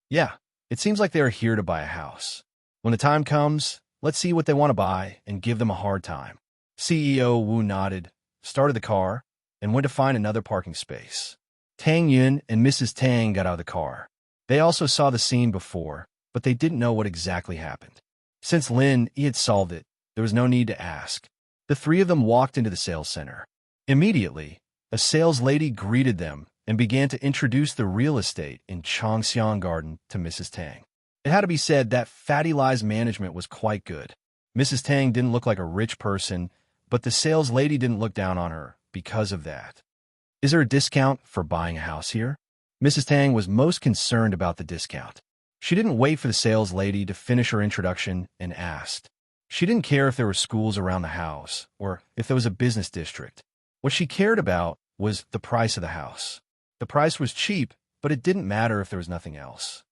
Yeah, it seems like they are here to buy a house. When the time comes, let's see what they want to buy and give them a hard time. CEO Wu nodded, started the car, and went to find another parking space. Tang Yun and Mrs. Tang got out of the car. They also saw the scene before, but they didn't know what exactly happened. Since Lin Yi had solved it, there was no need to ask. The three of them walked into the sales center. Immediately, a sales lady greeted them and began to introduce the real estate in Changxiang Garden to Mrs. Tang. It had to be said that Fatty Lie's management was quite good. Mrs. Tang didn't look like a rich person, but the sales lady didn't look down on her because of that. "Is there a discount for buying a house here?" Mrs. Tang was most concerned about the discount. She didn't wait for the sales lady to finish her introduction and asked. She didn't care if there were schools around the house or if there was a business district. What she cared about was the price of the house. The price was cheap, but it didn't matter if there was nothing else.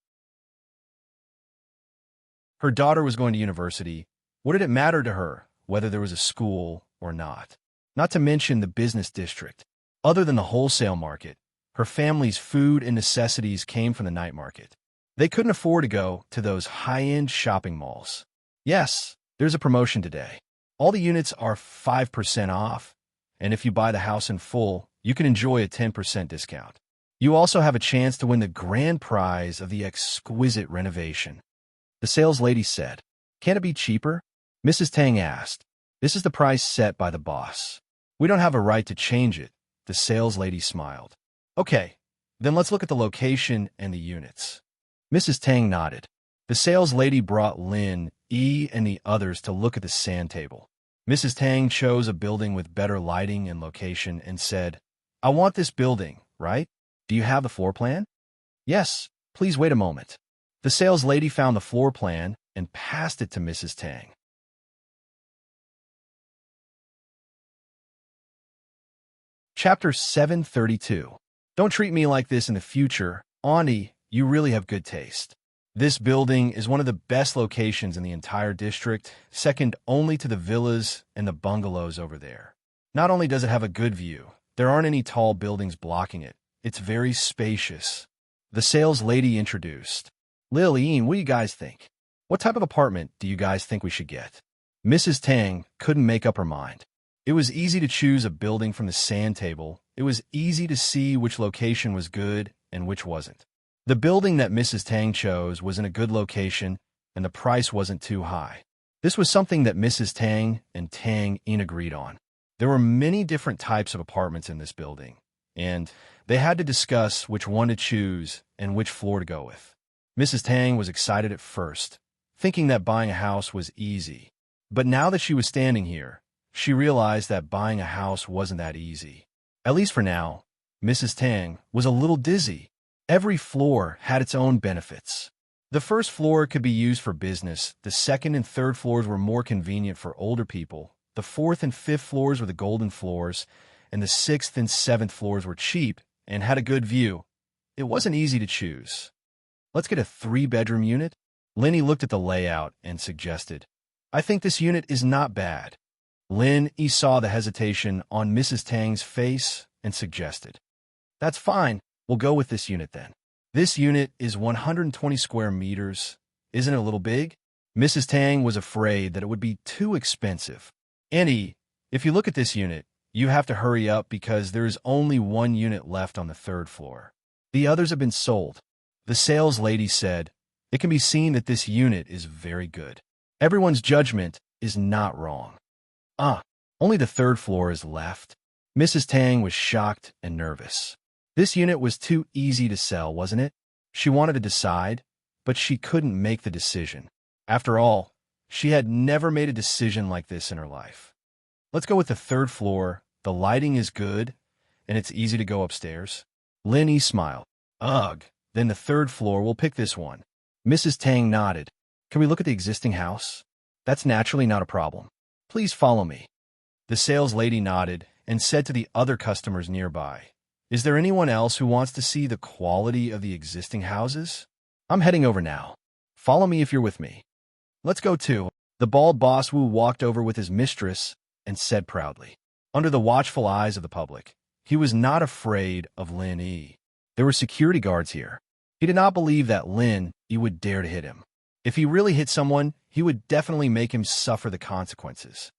Her daughter was going to university. What did it matter to her whether there was a school or not? Not to mention the business district. Other than the wholesale market, her family's food and necessities came from the night market. They couldn't afford to go to those high-end shopping malls. Yes, there's a promotion today. All the units are 5% off, and if you buy the house in full, you can enjoy a 10% discount. You also have a chance to win the grand prize of the exquisite renovation. The sales lady said. Can't it be cheaper? Mrs. Tang asked. This is the price set by the boss. We don't have a right to change it, the sales lady smiled. Okay, then let's look at the location and the units. Mrs. Tang nodded. The sales lady brought Lin, E, and the others to look at the sand table. Mrs. Tang chose a building with better lighting and location and said, I want this building, right? Do you have the floor plan? Yes, please wait a moment. The sales lady found the floor plan and passed it to Mrs. Tang. Chapter 732. Don't treat me like this in the future. Auntie, you really have good taste. This building is one of the best locations in the entire district, second only to the villas and the bungalows over there. Not only does it have a good view, there aren't any tall buildings blocking it. It's very spacious. The sales lady introduced. Lillian, what do you guys think? What type of apartment do you guys think we should get? Mrs. Tang couldn't make up her mind. It was easy to choose a building from the sand table. It was easy to see which location was good and which wasn't. The building that Mrs. Tang chose was in a good location, and the price wasn't too high. This was something that Mrs. Tang and Tang Yin agreed on. There were many different types of apartments in this building, and they had to discuss which one to choose and which floor to go with. Mrs. Tang was excited at first, thinking that buying a house was easy. But now that she was standing here, she realized that buying a house wasn't that easy. At least for now, Mrs. Tang was a little dizzy. Every floor had its own benefits. The first floor could be used for business, the second and third floors were more convenient for older people, the fourth and fifth floors were the golden floors, and the sixth and seventh floors were cheap and had a good view. It wasn't easy to choose. Let's get a 3-bedroom unit? Lenny looked at the layout and suggested, I think this unit is not bad. Lin Yi saw the hesitation on Mrs. Tang's face and suggested, That's fine. We'll go with this unit then. This unit is 120 square meters. Isn't it a little big? Mrs. Tang was afraid that it would be too expensive. Annie, if you look at this unit, you have to hurry up because there is only one unit left on the third floor. The others have been sold. The sales lady said, It can be seen that this unit is very good. Everyone's judgment is not wrong. Only the third floor is left. Mrs. Tang was shocked and nervous. This unit was too easy to sell, wasn't it? She wanted to decide, but she couldn't make the decision. After all, she had never made a decision like this in her life. Let's go with the third floor. The lighting is good, and it's easy to go upstairs. Lin Yi smiled. Ugh, then the third floor, we'll pick this one. Mrs. Tang nodded. Can we look at the existing house? That's naturally not a problem. Please follow me. The sales lady nodded and said to the other customers nearby, Is there anyone else who wants to see the quality of the existing houses? I'm heading over now. Follow me if you're with me. Let's go too. The bald boss Wu walked over with his mistress and said proudly. Under the watchful eyes of the public, he was not afraid of Lin Yi. There were security guards here. He did not believe that Lin Yi would dare to hit him. If he really hit someone, he would definitely make him suffer the consequences.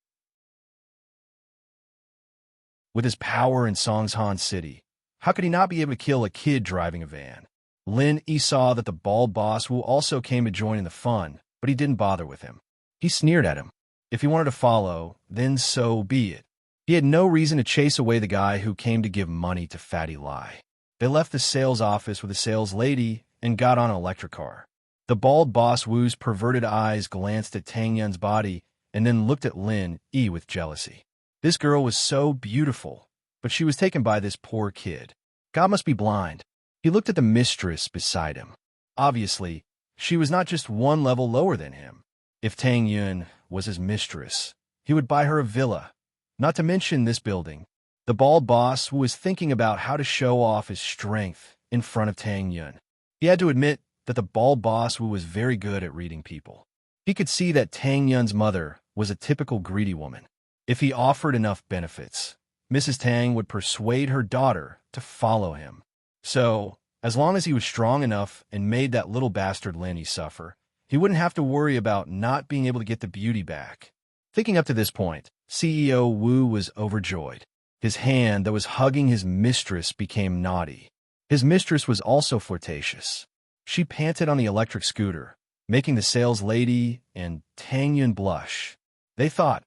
With his power in Songshan City, how could he not be able to kill a kid driving a van? Lin Yi saw that the bald boss Wu also came to join in the fun, but he didn't bother with him. He sneered at him. If he wanted to follow, then so be it. He had no reason to chase away the guy who came to give money to Fatty Lai. They left the sales office with the sales lady and got on an electric car. The bald boss Wu's perverted eyes glanced at Tang Yun's body and then looked at Lin Yi with jealousy. This girl was so beautiful, but she was taken by this poor kid. God must be blind. He looked at the mistress beside him. Obviously, she was not just one level lower than him. If Tang Yun was his mistress, he would buy her a villa, not to mention this building. The bald boss was thinking about how to show off his strength in front of Tang Yun. He had to admit that the bald boss was very good at reading people. He could see that Tang Yun's mother was a typical greedy woman. If he offered enough benefits, Mrs. Tang would persuade her daughter to follow him. So, as long as he was strong enough and made that little bastard Lenny suffer, he wouldn't have to worry about not being able to get the beauty back. Thinking up to this point, CEO Wu was overjoyed. His hand that was hugging his mistress became naughty. His mistress was also flirtatious. She panted on the electric scooter, making the sales lady and Tang Yun blush. They thought,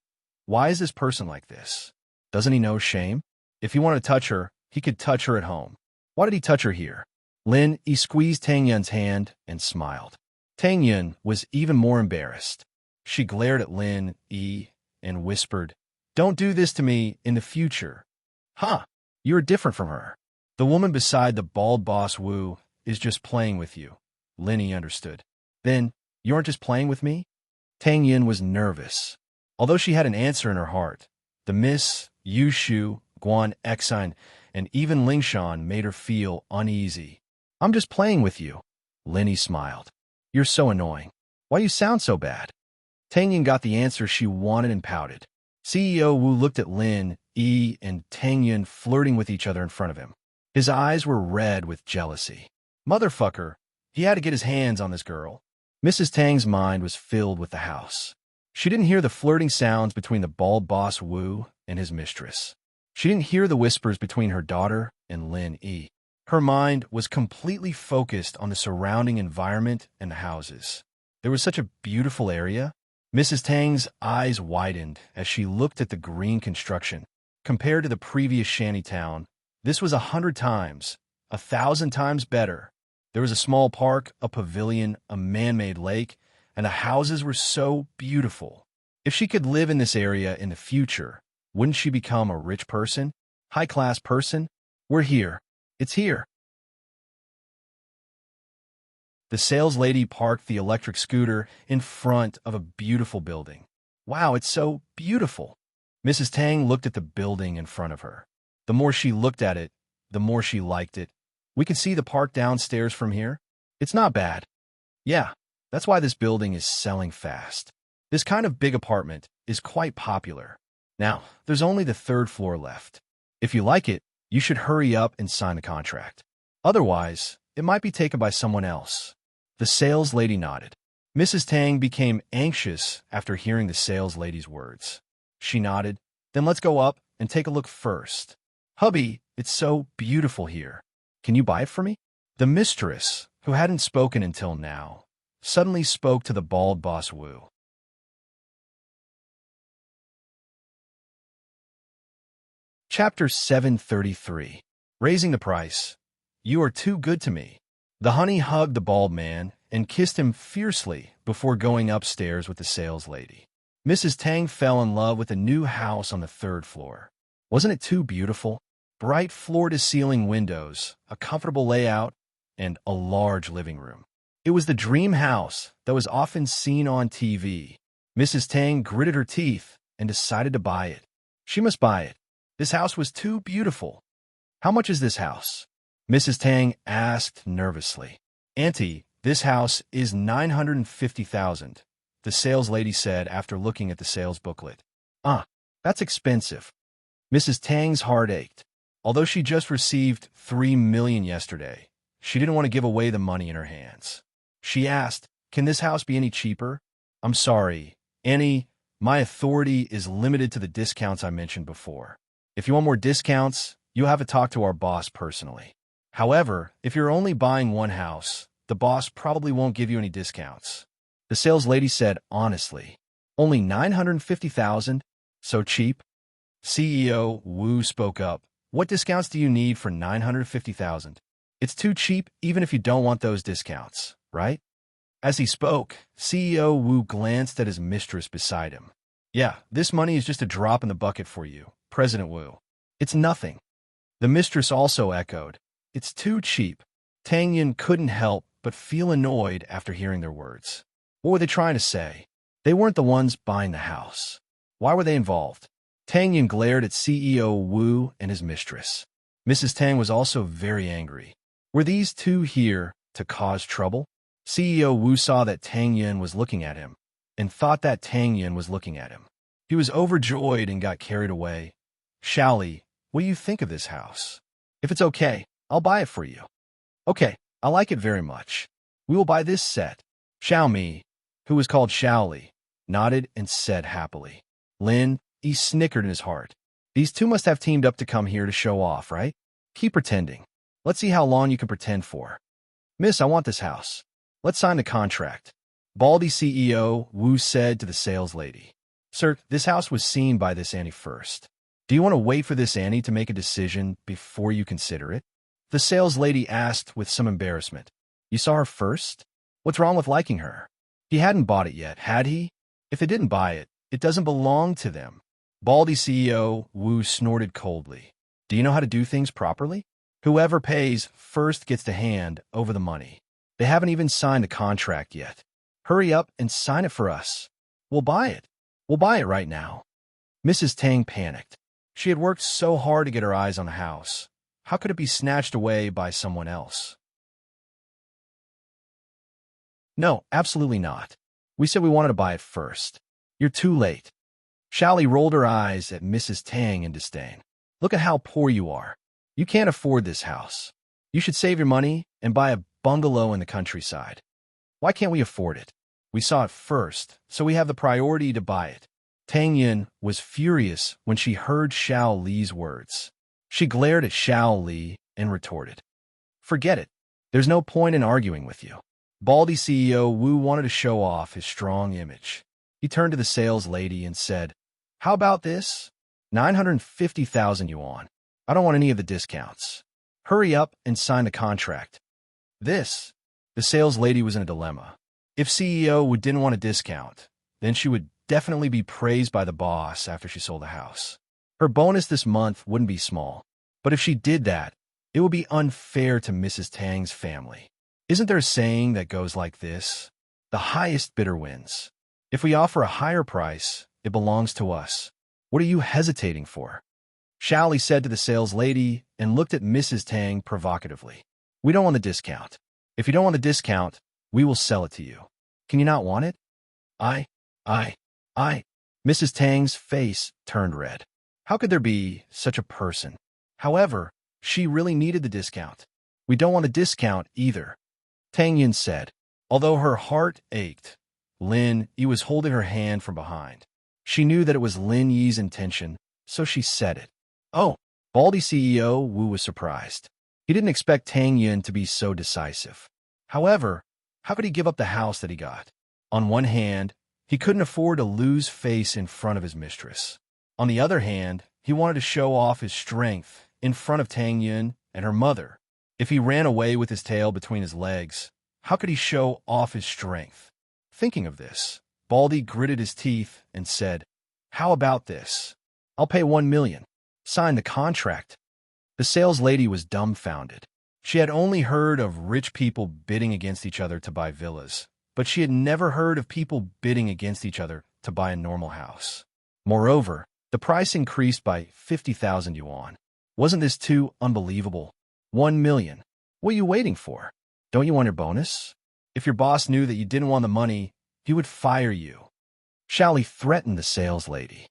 why is this person like this? Doesn't he know shame? If he wanted to touch her, he could touch her at home. Why did he touch her here? Lin Yi squeezed Tang Yun's hand and smiled. Tang Yun was even more embarrassed. She glared at Lin Yi and whispered, "Don't do this to me in the future." Huh, you're different from her. The woman beside the bald boss Wu is just playing with you. Lin Yi understood. Then, you aren't just playing with me? Tang Yun was nervous. Although she had an answer in her heart, the Miss, Yu Shu, Guan Exine, and even Lingshan made her feel uneasy. I'm just playing with you. Lin Yi smiled. You're so annoying. Why you sound so bad? Tang Yun got the answer she wanted and pouted. CEO Wu looked at Lin Yi and Tang Yun flirting with each other in front of him. His eyes were red with jealousy. Motherfucker, he had to get his hands on this girl. Mrs. Tang's mind was filled with the house. She didn't hear the flirting sounds between the bald boss Wu and his mistress. She didn't hear the whispers between her daughter and Lin Yi. Her mind was completely focused on the surrounding environment and the houses. There was such a beautiful area. Mrs. Tang's eyes widened as she looked at the green construction. Compared to the previous shantytown, this was 100 times, 1,000 times better. There was a small park, a pavilion, a man-made lake, and the houses were so beautiful. If she could live in this area in the future, wouldn't she become a rich person? High-class person? We're here. It's here. The sales lady parked the electric scooter in front of a beautiful building. Wow, it's so beautiful. Mrs. Tang looked at the building in front of her. The more she looked at it, the more she liked it. We can see the park downstairs from here. It's not bad. Yeah, that's why this building is selling fast. This kind of big apartment is quite popular. Now, there's only the 3rd floor left. If you like it, you should hurry up and sign the contract. Otherwise, it might be taken by someone else. The sales lady nodded. Mrs. Tang became anxious after hearing the sales lady's words. She nodded. Then let's go up and take a look first. Hubby, it's so beautiful here. Can you buy it for me? The mistress, who hadn't spoken until now, suddenly spoke to the bald boss Wu. Chapter 733. Raising the price. You are too good to me. The honey hugged the bald man and kissed him fiercely before going upstairs with the sales lady. Mrs. Tang fell in love with a new house on the 3rd floor. Wasn't it too beautiful? Bright floor-to-ceiling windows, a comfortable layout, and a large living room. It was the dream house that was often seen on TV. Mrs. Tang gritted her teeth and decided to buy it. She must buy it. This house was too beautiful. How much is this house? Mrs. Tang asked nervously. Auntie, this house is $950,000, the sales lady said after looking at the sales booklet. That's expensive. Mrs. Tang's heart ached. Although she just received $3 million yesterday, she didn't want to give away the money in her hands. She asked, can this house be any cheaper? I'm sorry, Annie, my authority is limited to the discounts I mentioned before. If you want more discounts, you'll have to talk to our boss personally. However, if you're only buying one house, the boss probably won't give you any discounts. The sales lady said honestly. Only $950,000? So cheap? CEO Wu spoke up. What discounts do you need for $950,000? It's too cheap even if you don't want those discounts, right? As he spoke, CEO Wu glanced at his mistress beside him. Yeah, this money is just a drop in the bucket for you, President Wu. It's nothing. The mistress also echoed. It's too cheap. Tang Yun couldn't help but feel annoyed after hearing their words. What were they trying to say? They weren't the ones buying the house. Why were they involved? Tang Yun glared at CEO Wu and his mistress. Mrs. Tang was also very angry. Were these two here to cause trouble? CEO Wu saw that Tang Yun was looking at him and thought that Tang Yun was looking at him. He was overjoyed and got carried away. Shaoli, what do you think of this house? If it's okay, I'll buy it for you. Okay, I like it very much. We will buy this set. Xiaomi, who was called Shaoli, nodded and said happily. Lin, he snickered in his heart. These two must have teamed up to come here to show off, right? Keep pretending. Let's see how long you can pretend for. Miss, I want this house. Let's sign the contract. Baldy CEO Wu said to the sales lady. Sir, this house was seen by this Annie first. Do you want to wait for this Annie to make a decision before you consider it? The sales lady asked with some embarrassment. You saw her first? What's wrong with liking her? He hadn't bought it yet, had he? If they didn't buy it, it doesn't belong to them. Baldy CEO Wu snorted coldly. Do you know how to do things properly? Whoever pays first gets to hand over the money. They haven't even signed a contract yet. Hurry up and sign it for us. We'll buy it. We'll buy it right now. Mrs. Tang panicked. She had worked so hard to get her eyes on the house. How could it be snatched away by someone else? No, absolutely not. We said we wanted to buy it first. You're too late. Shally rolled her eyes at Mrs. Tang in disdain. Look at how poor you are. You can't afford this house. You should save your money and buy a bungalow in the countryside. Why can't we afford it? We saw it first, so we have the priority to buy it. Tang Yin was furious when she heard Xiao Li's words. She glared at Xiao Li and retorted. Forget it. There's no point in arguing with you. Baldy CEO Wu wanted to show off his strong image. He turned to the sales lady and said, How about this? 950,000 yuan. I don't want any of the discounts. Hurry up and sign the contract. The sales lady was in a dilemma. If CEO didn't want a discount, then she would definitely be praised by the boss after she sold the house. Her bonus this month wouldn't be small, but if she did that, it would be unfair to Mrs. Tang's family. Isn't there a saying that goes like this? The highest bidder wins. If we offer a higher price, it belongs to us. What are you hesitating for? Shally said to the sales lady and looked at Mrs. Tang provocatively. We don't want the discount. If you don't want the discount, we will sell it to you. Can you not want it? I. Mrs. Tang's face turned red. How could there be such a person? However, she really needed the discount. We don't want a discount either. Tang Yin said. Although her heart ached, Lin Yi was holding her hand from behind. She knew that it was Lin Yi's intention, so she said it. Oh, Baldy CEO Wu was surprised. He didn't expect Tang Yin to be so decisive. However, how could he give up the house that he got? On one hand, he couldn't afford to lose face in front of his mistress. On the other hand, he wanted to show off his strength in front of Tang Yin and her mother. If he ran away with his tail between his legs, how could he show off his strength? Thinking of this, Baldy gritted his teeth and said, How about this? I'll pay 1 million. Sign the contract. The sales lady was dumbfounded. She had only heard of rich people bidding against each other to buy villas, but she had never heard of people bidding against each other to buy a normal house. Moreover, the price increased by 50,000 yuan. Wasn't this too unbelievable? 1 million. What are you waiting for? Don't you want your bonus? If your boss knew that you didn't want the money, he would fire you. Shally threatened the sales lady.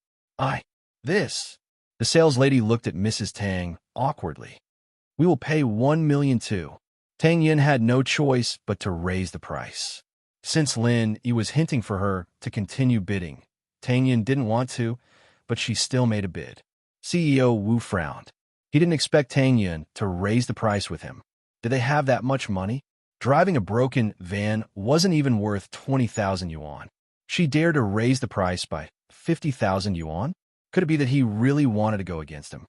The sales lady looked at Mrs. Tang awkwardly. We will pay 1 million too. Tang Yin had no choice but to raise the price. Since Lin Yi was hinting for her to continue bidding, Tang Yin didn't want to, but she still made a bid. CEO Wu frowned. He didn't expect Tang Yin to raise the price with him. Did they have that much money? Driving a broken van wasn't even worth 20,000 yuan. She dared to raise the price by 50,000 yuan? Could it be that he really wanted to go against him?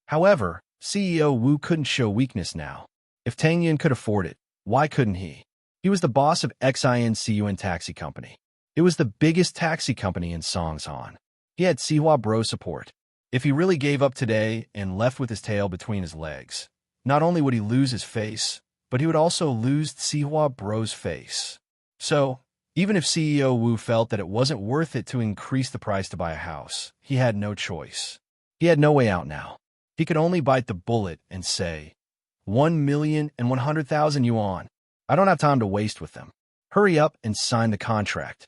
However, CEO Wu couldn't show weakness now. If Tang Yin could afford it, why couldn't he? He was the boss of XINCUN Taxi Company. It was the biggest taxi company in Songshan. He had Sihua Bro support. If he really gave up today and left with his tail between his legs, not only would he lose his face, but he would also lose Sihua Bro's face. So, even if CEO Wu felt that it wasn't worth it to increase the price to buy a house, he had no choice. He had no way out now. He could only bite the bullet and say, 1,100,000 yuan. I don't have time to waste with them. Hurry up and sign the contract.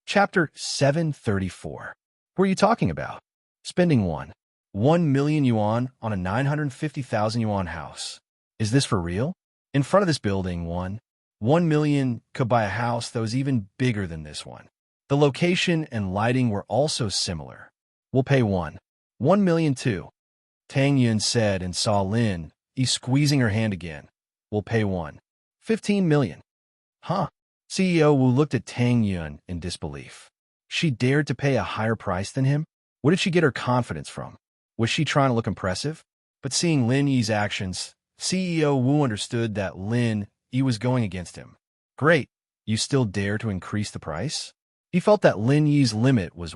Chapter 734. What are you talking about? Spending 1 million yuan on a 950,000 yuan house. Is this for real? In front of this building, 1 million could buy a house that was even bigger than this one. The location and lighting were also similar. We'll pay 1 million too, Tang Yun said and saw Lin Yi squeezing her hand again. We'll pay 15 million. Huh? CEO Wu looked at Tang Yun in disbelief. She dared to pay a higher price than him? Where did she get her confidence from? Was she trying to look impressive? But seeing Lin Yi's actions, CEO Wu understood that Lin Yi was going against him. Great, you still dare to increase the price? He felt that Lin Yi's limit was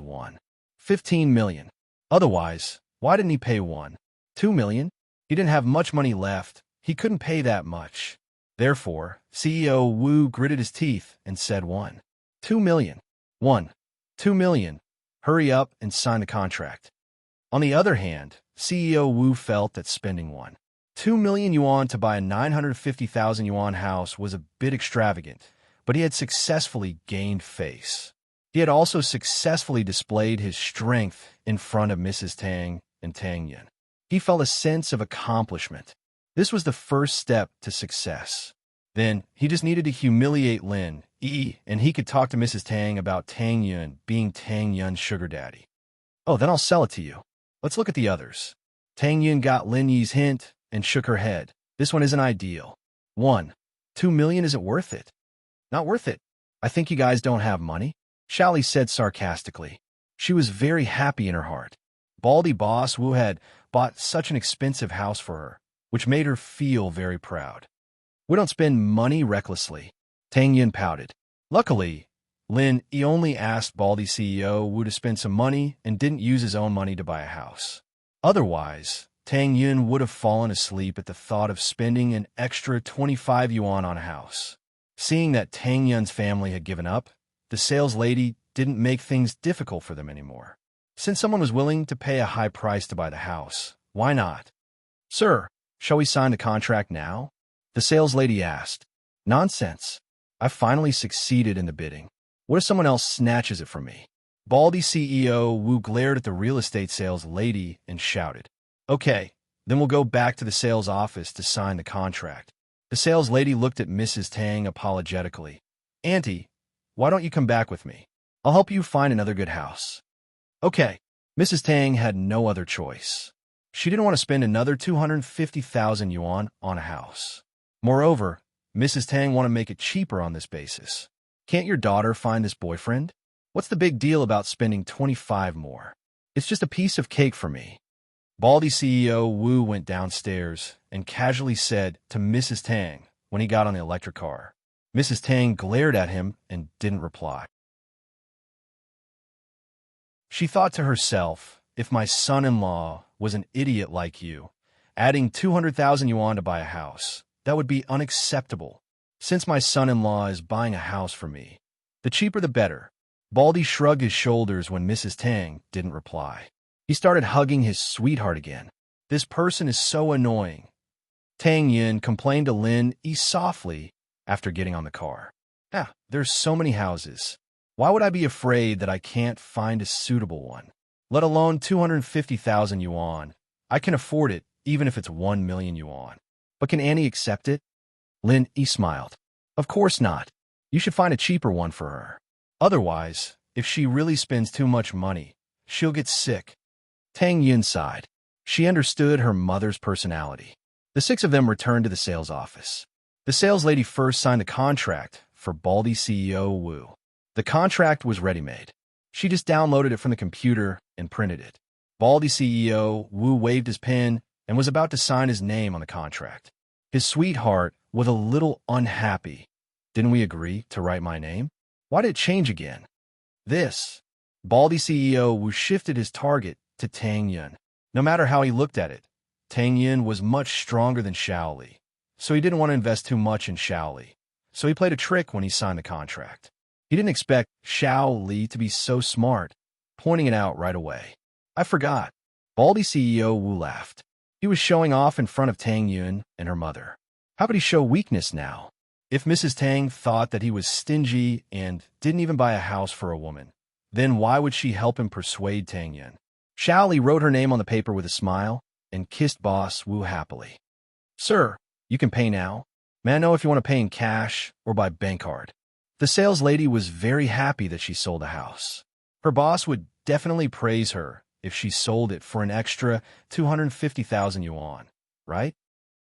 15 million. Otherwise, why didn't he pay 2 million? He didn't have much money left. He couldn't pay that much. Therefore, CEO Wu gritted his teeth and said 2 million. 2 million. Hurry up and sign the contract. On the other hand, CEO Wu felt that spending 2 million yuan to buy a 950,000 yuan house was a bit extravagant, but he had successfully gained face. He had also successfully displayed his strength in front of Mrs. Tang and Tang Yun. He felt a sense of accomplishment. This was the first step to success. Then, he just needed to humiliate Lin Yi, and he could talk to Mrs. Tang about Tang Yun being Tang Yun's sugar daddy. Oh, then I'll sell it to you. Let's look at the others. Tang Yun got Lin Yi's hint and shook her head. This one isn't ideal. 2 million isn't worth it. Not worth it. I think you guys don't have money, Xiaoli said sarcastically. She was very happy in her heart. Baldy Boss Wu had bought such an expensive house for her, which made her feel very proud. We don't spend money recklessly, Tang Yun pouted. Luckily, Lin Yi only asked Baldy CEO Wu to spend some money and didn't use his own money to buy a house. Otherwise, Tang Yun would have fallen asleep at the thought of spending an extra 25 yuan on a house. Seeing that Tang Yun's family had given up, the sales lady didn't make things difficult for them anymore. Since someone was willing to pay a high price to buy the house, why not? Sir, shall we sign the contract now? The sales lady asked. Nonsense. I finally succeeded in the bidding. What if someone else snatches it from me? Baldy CEO Wu glared at the real estate sales lady and shouted. Okay, then we'll go back to the sales office to sign the contract. The sales lady looked at Mrs. Tang apologetically. Auntie, why don't you come back with me? I'll help you find another good house. Okay. Mrs. Tang had no other choice. She didn't want to spend another 250,000 yuan on a house. Moreover, Mrs. Tang wanted to make it cheaper on this basis. Can't your daughter find this boyfriend? What's the big deal about spending 25 more? It's just a piece of cake for me. Baldy CEO Wu went downstairs and casually said to Mrs. Tang when he got on the electric car. Mrs. Tang glared at him and didn't reply. She thought to herself, if my son-in-law was an idiot like you, adding 200,000 yuan to buy a house, that would be unacceptable. Since my son-in-law is buying a house for me, the cheaper the better. Baldy shrugged his shoulders when Mrs. Tang didn't reply. He started hugging his sweetheart again. This person is so annoying. Tang Yun complained to Lin Yi softly after getting on the car. There's so many houses. Why would I be afraid that I can't find a suitable one? Let alone 250,000 yuan. I can afford it, even if it's 1 million yuan. But can Annie accept it? Lin Yi smiled. Of course not. You should find a cheaper one for her. Otherwise, if she really spends too much money, she'll get sick. Tang Yun sighed. She understood her mother's personality. The six of them returned to the sales office. The sales lady first signed the contract for Baldy CEO Wu. The contract was ready-made. She just downloaded it from the computer and printed it. Baldy CEO Wu waved his pen and was about to sign his name on the contract. His sweetheart was a little unhappy. Didn't we agree to write my name? Why did it change again? This. Baldy CEO Wu shifted his target to Tang Yun. No matter how he looked at it, Tang Yun was much stronger than Xiaoli, so he didn't want to invest too much in Xiaoli. So he played a trick when he signed the contract. He didn't expect Xiaoli to be so smart, pointing it out right away. I forgot. Baldy CEO Wu laughed. He was showing off in front of Tang Yun and her mother. How could he show weakness now? If Mrs. Tang thought that he was stingy and didn't even buy a house for a woman, then why would she help him persuade Tang Yun? Xiaoli wrote her name on the paper with a smile and kissed Boss Wu happily. Sir, you can pay now. May I know if you want to pay in cash or by bank card? The sales lady was very happy that she sold a house. Her boss would definitely praise her if she sold it for an extra 250,000 yuan, right?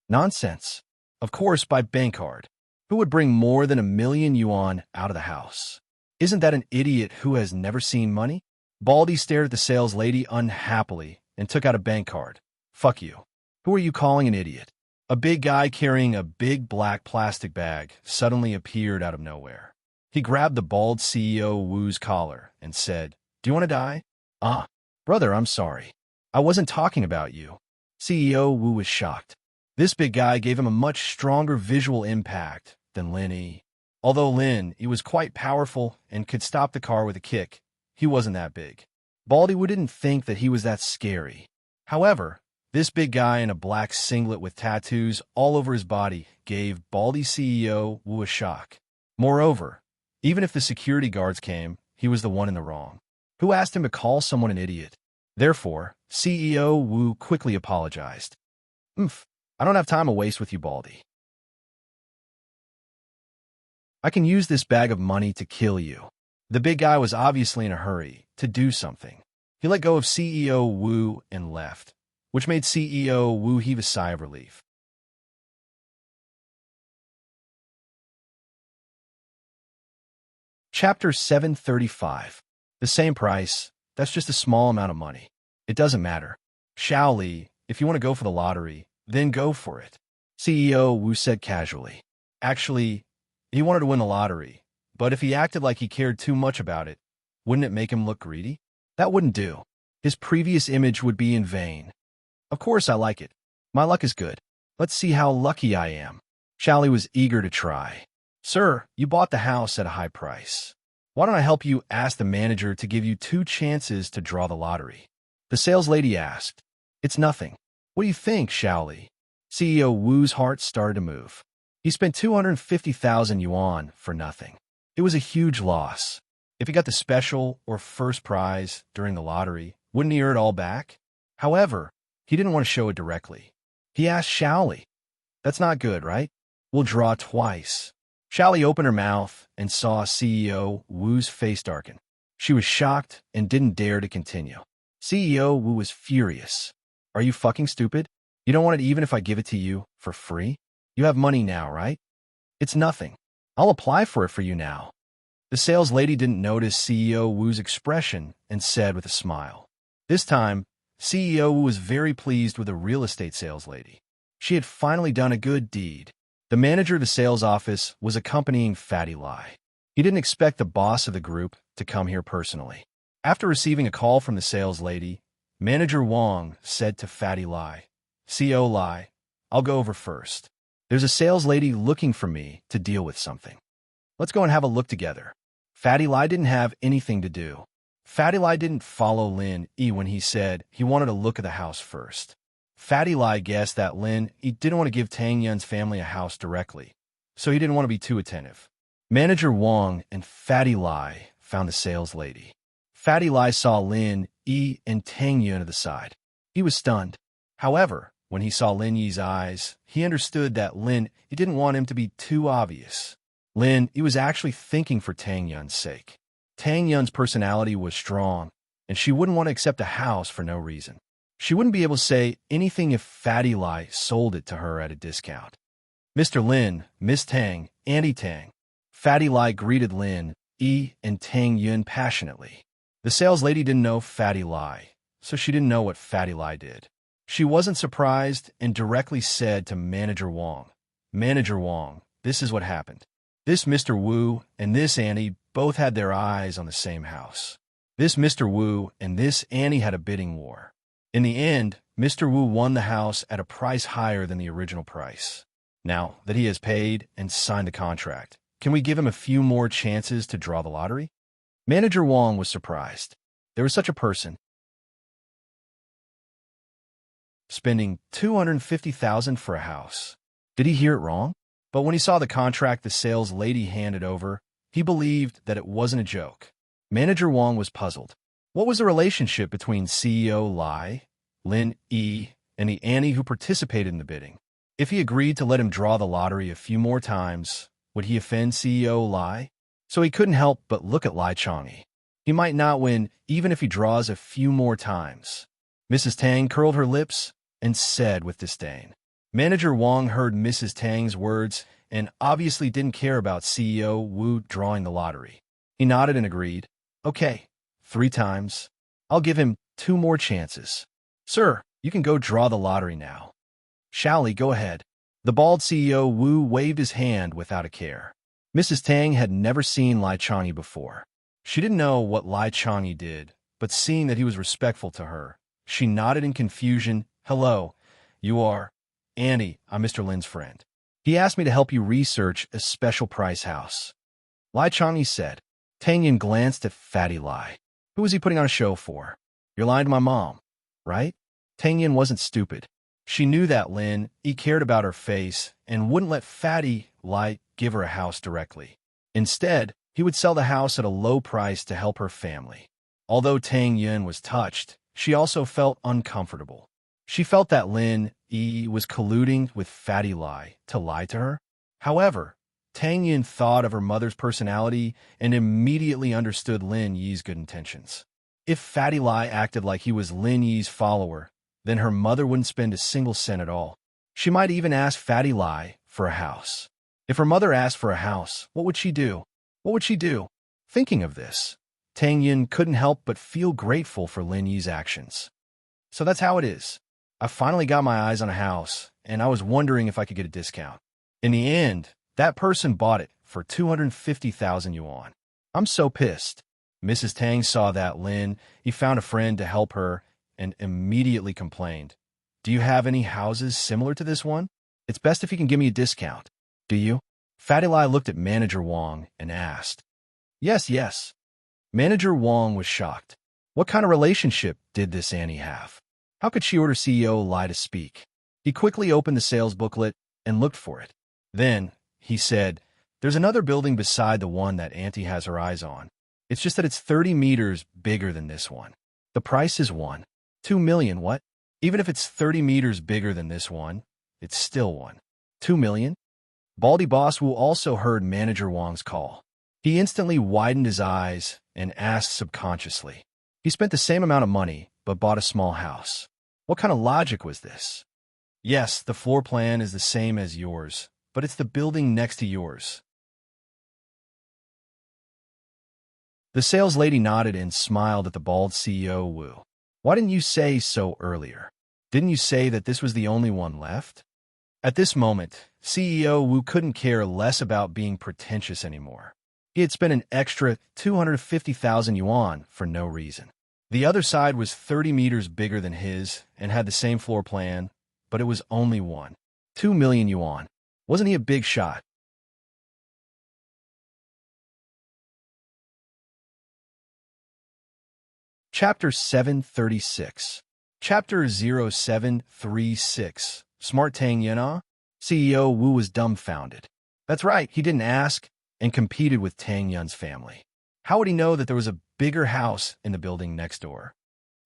Nonsense. Of course, by bank card. Who would bring more than 1,000,000 yuan out of the house? Isn't that an idiot who has never seen money? Baldy stared at the sales lady unhappily and took out a bank card. Fuck you. Who are you calling an idiot? A big guy carrying a big black plastic bag suddenly appeared out of nowhere. He grabbed the bald CEO Wu's collar and said, "Do you want to die?" Brother, I'm sorry. I wasn't talking about you." CEO Wu was shocked. This big guy gave him a much stronger visual impact than Lin Yi. Although Lin Yi was quite powerful and could stop the car with a kick, he wasn't that big. Baldy Wu didn't think that he was that scary. However, this big guy in a black singlet with tattoos all over his body gave Baldy CEO Wu a shock. Moreover, even if the security guards came, he was the one in the wrong. Who asked him to call someone an idiot? Therefore, CEO Wu quickly apologized. I don't have time to waste with you, Baldy. I can use this bag of money to kill you. The big guy was obviously in a hurry to do something. He let go of CEO Wu and left, which made CEO Wu heave a sigh of relief. Chapter 735. The same price. That's just a small amount of money. It doesn't matter. Xiao Li, if you want to go for the lottery, then go for it. CEO Wu said casually. Actually, he wanted to win the lottery, but if he acted like he cared too much about it, wouldn't it make him look greedy? That wouldn't do. His previous image would be in vain. Of course I like it. My luck is good. Let's see how lucky I am. Xiao Li was eager to try. Sir, you bought the house at a high price. Why don't I help you ask the manager to give you 2 chances to draw the lottery? The sales lady asked. It's nothing. What do you think, Xiao Li? CEO Wu's heart started to move. He spent 250,000 yuan for nothing. It was a huge loss. If he got the special or first prize during the lottery, wouldn't he earn it all back? However, he didn't want to show it directly. He asked Xiao Li. That's not good, right? We'll draw twice. Xiao Li opened her mouth and saw CEO Wu's face darken. She was shocked and didn't dare to continue. CEO Wu was furious. Are you fucking stupid? You don't want it even if I give it to you for free? You have money now, right? It's nothing. I'll apply for it for you now. The sales lady didn't notice CEO Wu's expression and said with a smile. This time, CEO Wu was very pleased with the real estate sales lady. She had finally done a good deed. The manager of the sales office was accompanying Fatty Lai. He didn't expect the boss of the group to come here personally. After receiving a call from the sales lady, Manager Wang said to Fatty Lai, CO Lai, I'll go over first. There's a sales lady looking for me to deal with something. Let's go and have a look together. Fatty Lai didn't have anything to do. Fatty Lai didn't follow Lin Yi when he said he wanted to look at the house first. Fatty Lai guessed that Lin Yi didn't want to give Tang Yun's family a house directly, so he didn't want to be too attentive. Manager Wang and Fatty Lai found the sales lady. Fatty Lai saw Lin Yi and Tang Yun to the side. He was stunned. However, when he saw Lin Yi's eyes, he understood that Lin Yi didn't want him to be too obvious. Lin Yi was actually thinking for Tang Yun's sake. Tang Yun's personality was strong, and she wouldn't want to accept a house for no reason. She wouldn't be able to say anything if Fatty Lai sold it to her at a discount. Mr. Lin, Miss Tang, Auntie Tang. Fatty Lai greeted Lin Yi and Tang Yun passionately. The sales lady didn't know Fatty Lai, so she didn't know what Fatty Lai did. She wasn't surprised and directly said to Manager Wang, Manager Wang, this is what happened. This Mr. Wu and this Annie both had their eyes on the same house. This Mr. Wu and this Annie had a bidding war. In the end, Mr. Wu won the house at a price higher than the original price. Now that he has paid and signed the contract, can we give him a few more chances to draw the lottery? Manager Wang was surprised. There was such a person. Spending 250,000 for a house. Did he hear it wrong? But when he saw the contract the sales lady handed over, he believed that it wasn't a joke. Manager Wang was puzzled. What was the relationship between CEO Lai, Lin Yi, and the Annie who participated in the bidding? If he agreed to let him draw the lottery a few more times, would he offend CEO Lai? So he couldn't help but look at Lai Chang'e. He might not win even if he draws a few more times. Mrs. Tang curled her lips and said with disdain. Manager Wang heard Mrs. Tang's words and obviously didn't care about CEO Wu drawing the lottery. He nodded and agreed. Okay, 3 times. I'll give him 2 more chances. Sir, you can go draw the lottery now. Shally, go ahead. The bald CEO Wu waved his hand without a care. Mrs. Tang had never seen Lai Chang'e before. She didn't know what Lai Chang'e did, but seeing that he was respectful to her, she nodded in confusion. Hello, you are? Annie, I'm Mr. Lin's friend. He asked me to help you research a special price house. Lai Chang'e said. Tang Yin glanced at Fatty Lai. Who was he putting on a show for? You're lying to my mom, right? Tang Yin wasn't stupid. She knew that Lin, he cared about her face and wouldn't let Fatty Lai give her a house directly. Instead, he would sell the house at a low price to help her family. Although Tang Yin was touched, she also felt uncomfortable. She felt that Lin Yi was colluding with Fatty Lai to lie to her. However, Tang Yin thought of her mother's personality and immediately understood Lin Yi's good intentions. If Fatty Lai acted like he was Lin Yi's follower, then her mother wouldn't spend a single cent at all. She might even ask Fatty Lai for a house. If her mother asked for a house, what would she do? What would she do? Thinking of this, Tang Yin couldn't help but feel grateful for Lin Yi's actions. So that's how it is. I finally got my eyes on a house, and I was wondering if I could get a discount. In the end, that person bought it for 250,000 yuan. I'm so pissed. Mrs. Tang saw that Lin, he found a friend to help her, and immediately complained. Do you have any houses similar to this one? It's best if you can give me a discount. Do you? Fatty Lai looked at Manager Wang and asked. Yes, yes. Manager Wang was shocked. What kind of relationship did this Annie have? How could she order CEO Lai to speak? He quickly opened the sales booklet and looked for it. Then, he said, there's another building beside the one that Auntie has her eyes on. It's just that it's 30 meters bigger than this one. The price is 2 million, what? Even if it's 30 meters bigger than this one, it's still 2 million? Baldy Boss Wu also heard Manager Wang's call. He instantly widened his eyes and asked subconsciously. He spent the same amount of money, but bought a small house. What kind of logic was this? Yes, the floor plan is the same as yours, but it's the building next to yours. The sales lady nodded and smiled at the bald CEO Wu. Why didn't you say so earlier? Didn't you say that this was the only one left? At this moment, CEO Wu couldn't care less about being pretentious anymore. He had spent an extra 250,000 yuan for no reason. The other side was 30 meters bigger than his and had the same floor plan, but it was only 2 million yuan. Wasn't he a big shot? Chapter 736. Chapter 0736. Smart Tang Yana? CEO Wu was dumbfounded. That's right, he didn't ask and competed with Tang Yun's family. How would he know that there was a bigger house in the building next door?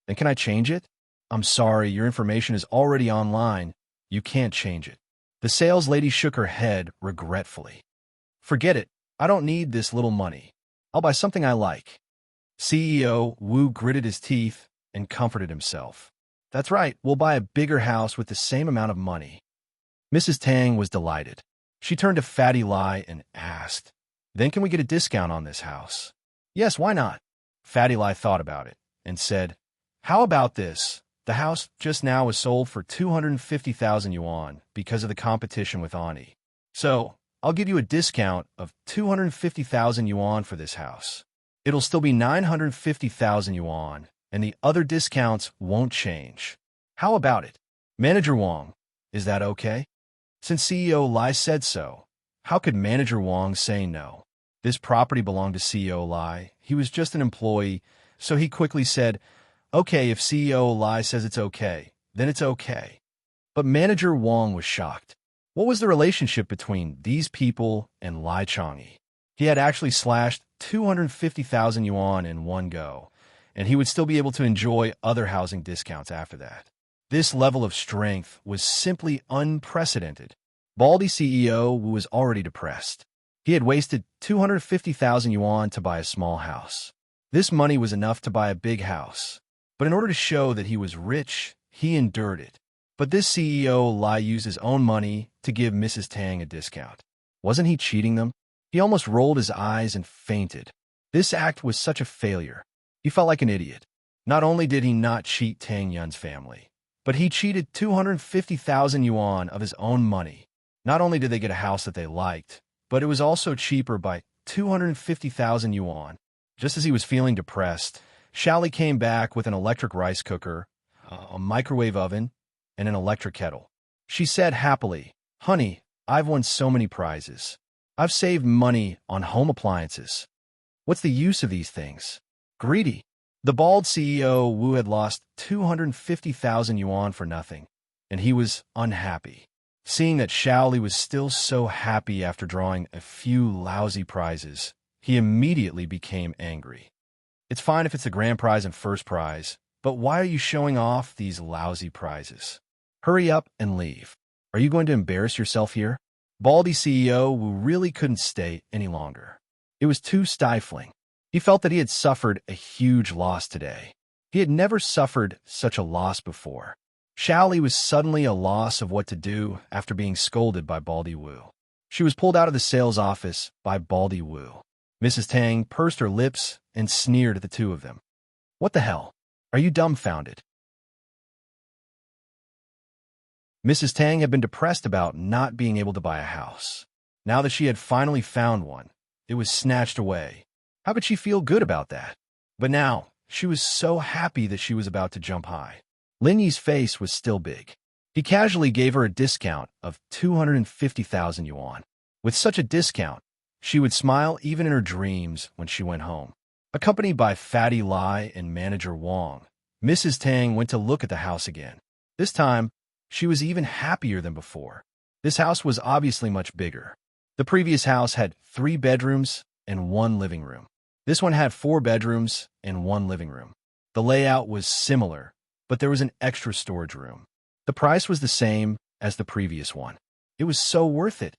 Then can I change it? I'm sorry, your information is already online. You can't change it. The sales lady shook her head regretfully. Forget it. I don't need this little money. I'll buy something I like. CEO Wu gritted his teeth and comforted himself. That's right, we'll buy a bigger house with the same amount of money. Mrs. Tang was delighted. She turned to Fatty Lai and asked, Then can we get a discount on this house? Yes, why not? Fatty Lai thought about it and said, How about this? The house just now was sold for 250,000 yuan because of the competition with Ani. So, I'll give you a discount of 250,000 yuan for this house. It'll still be 950,000 yuan, and the other discounts won't change. How about it? Manager Wang, is that okay? Since CEO Lai said so, how could Manager Wang say no? This property belonged to CEO Lai. He was just an employee, so he quickly said, Okay, if CEO Lai says it's okay, then it's okay. But Manager Wang was shocked. What was the relationship between these people and Lai Chang'e? He had actually slashed 250,000 yuan in one go, and he would still be able to enjoy other housing discounts after that. This level of strength was simply unprecedented. Baldy CEO was already depressed. He had wasted 250,000 yuan to buy a small house. This money was enough to buy a big house. But in order to show that he was rich, he endured it. But this CEO Lai used his own money to give Mrs. Tang a discount. Wasn't he cheating them? He almost rolled his eyes and fainted. This act was such a failure. He felt like an idiot. Not only did he not cheat Tang Yun's family, but he cheated 250,000 yuan of his own money. Not only did they get a house that they liked, but it was also cheaper by 250,000 yuan. Just as he was feeling depressed, Xiaoli came back with an electric rice cooker, a microwave oven, and an electric kettle. She said happily, "Honey, I've won so many prizes. I've saved money on home appliances. What's the use of these things?" Greedy. The bald CEO Wu had lost 250,000 yuan for nothing, and he was unhappy. Seeing that Xiaoli was still so happy after drawing a few lousy prizes, he immediately became angry. "It's fine if it's the grand prize and first prize, but why are you showing off these lousy prizes? Hurry up and leave. Are you going to embarrass yourself here?" Baldy CEO Wu really couldn't stay any longer. It was too stifling. He felt that he had suffered a huge loss today. He had never suffered such a loss before. Xiaoli was suddenly a loss of what to do after being scolded by Baldy Wu. She was pulled out of the sales office by Baldy Wu. Mrs. Tang pursed her lips and sneered at the two of them. "What the hell? Are you dumbfounded?" Mrs. Tang had been depressed about not being able to buy a house. Now that she had finally found one, it was snatched away. How could she feel good about that? But now, she was so happy that she was about to jump high. Lin Yi's face was still big. He casually gave her a discount of 250,000 yuan. With such a discount, she would smile even in her dreams when she went home. Accompanied by Fatty Lai and manager Wang, Mrs. Tang went to look at the house again. This time, she was even happier than before. This house was obviously much bigger. The previous house had 3 bedrooms and 1 living room. This one had 4 bedrooms and 1 living room. The layout was similar, but there was an extra storage room. The price was the same as the previous one. It was so worth it.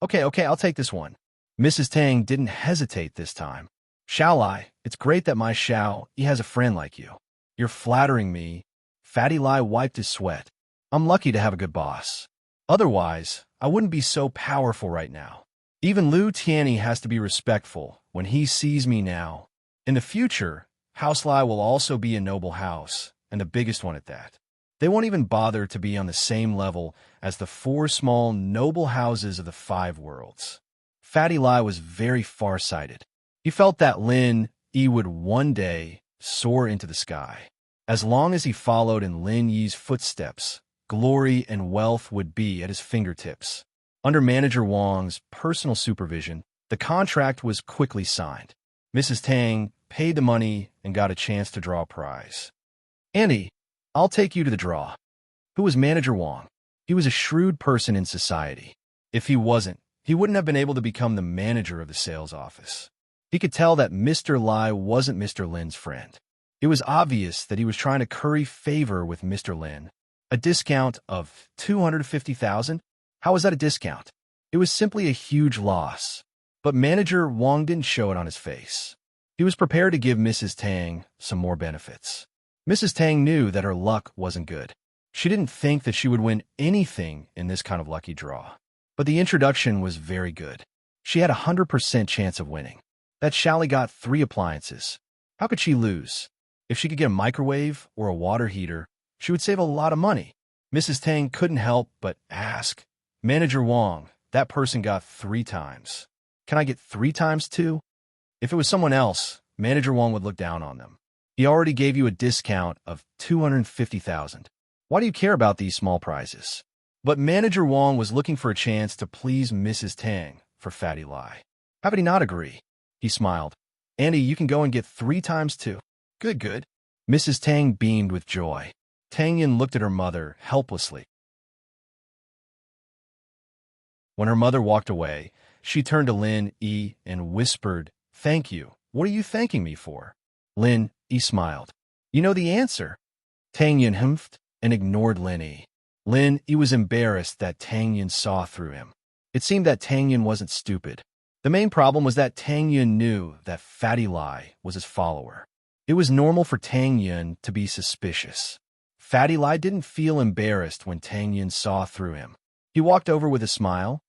Okay, I'll take this one." Mrs. Tang didn't hesitate this time. "Xiaoli, it's great that my Xiao he has a friend like you. You're flattering me." Fatty Lai wiped his sweat. "I'm lucky to have a good boss. Otherwise, I wouldn't be so powerful right now. Even Liu Tianyi has to be respectful when he sees me now. In the future, House Lai will also be a noble house, and the biggest one at that. They won't even bother to be on the same level as the 4 small noble houses of the 5 worlds." Fatty Lai was very far-sighted. He felt that Lin Yi would one day soar into the sky. As long as he followed in Lin Yi's footsteps, glory and wealth would be at his fingertips. Under manager Wang's personal supervision, the contract was quickly signed. Mrs. Tang paid the money and got a chance to draw a prize. "Andy, I'll take you to the draw." Who was manager Wang? He was a shrewd person in society. If he wasn't, he wouldn't have been able to become the manager of the sales office. He could tell that Mr. Lai wasn't Mr. Lin's friend. It was obvious that he was trying to curry favor with Mr. Lin. A discount of 250,000? How was that a discount? It was simply a huge loss. But manager Wang didn't show it on his face. He was prepared to give Mrs. Tang some more benefits. Mrs. Tang knew that her luck wasn't good. She didn't think that she would win anything in this kind of lucky draw. But the introduction was very good. She had a 100% chance of winning. That Xiaoli got 3 appliances. How could she lose? If she could get a microwave or a water heater, she would save a lot of money. Mrs. Tang couldn't help but ask, "Manager Wang, that person got 3 times. Can I get 3 times too?" If it was someone else, manager Wang would look down on them. "He already gave you a discount of 250,000. Why do you care about these small prizes?" But manager Wang was looking for a chance to please Mrs. Tang for Fatty Lai. How could he not agree? He smiled. "Andy, you can go and get 3 times too." Good. Mrs. Tang beamed with joy. Tang Yin looked at her mother helplessly. When her mother walked away, she turned to Lin Yi and whispered, "Thank you. What are you thanking me for?" Lin Yi smiled. "You know the answer." Tang Yin humphed. and ignored Lin Lin Yi was embarrassed that Tang Yin saw through him. It seemed that Tang Yin wasn't stupid. The main problem was that Tang Yin knew that Fatty Lai was his follower. It was normal for Tang Yin to be suspicious. Fatty Lai didn't feel embarrassed when Tang Yin saw through him. He walked over with a smile.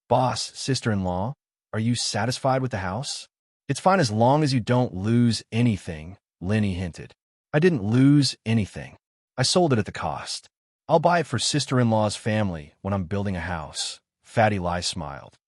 "Boss, sister-in-law, are you satisfied with the house?" "It's fine as long as you don't lose anything," Linny hinted. "I didn't lose anything. I sold it at the cost. I'll buy it for sister-in-law's family when I'm building a house." Fatty Lai smiled.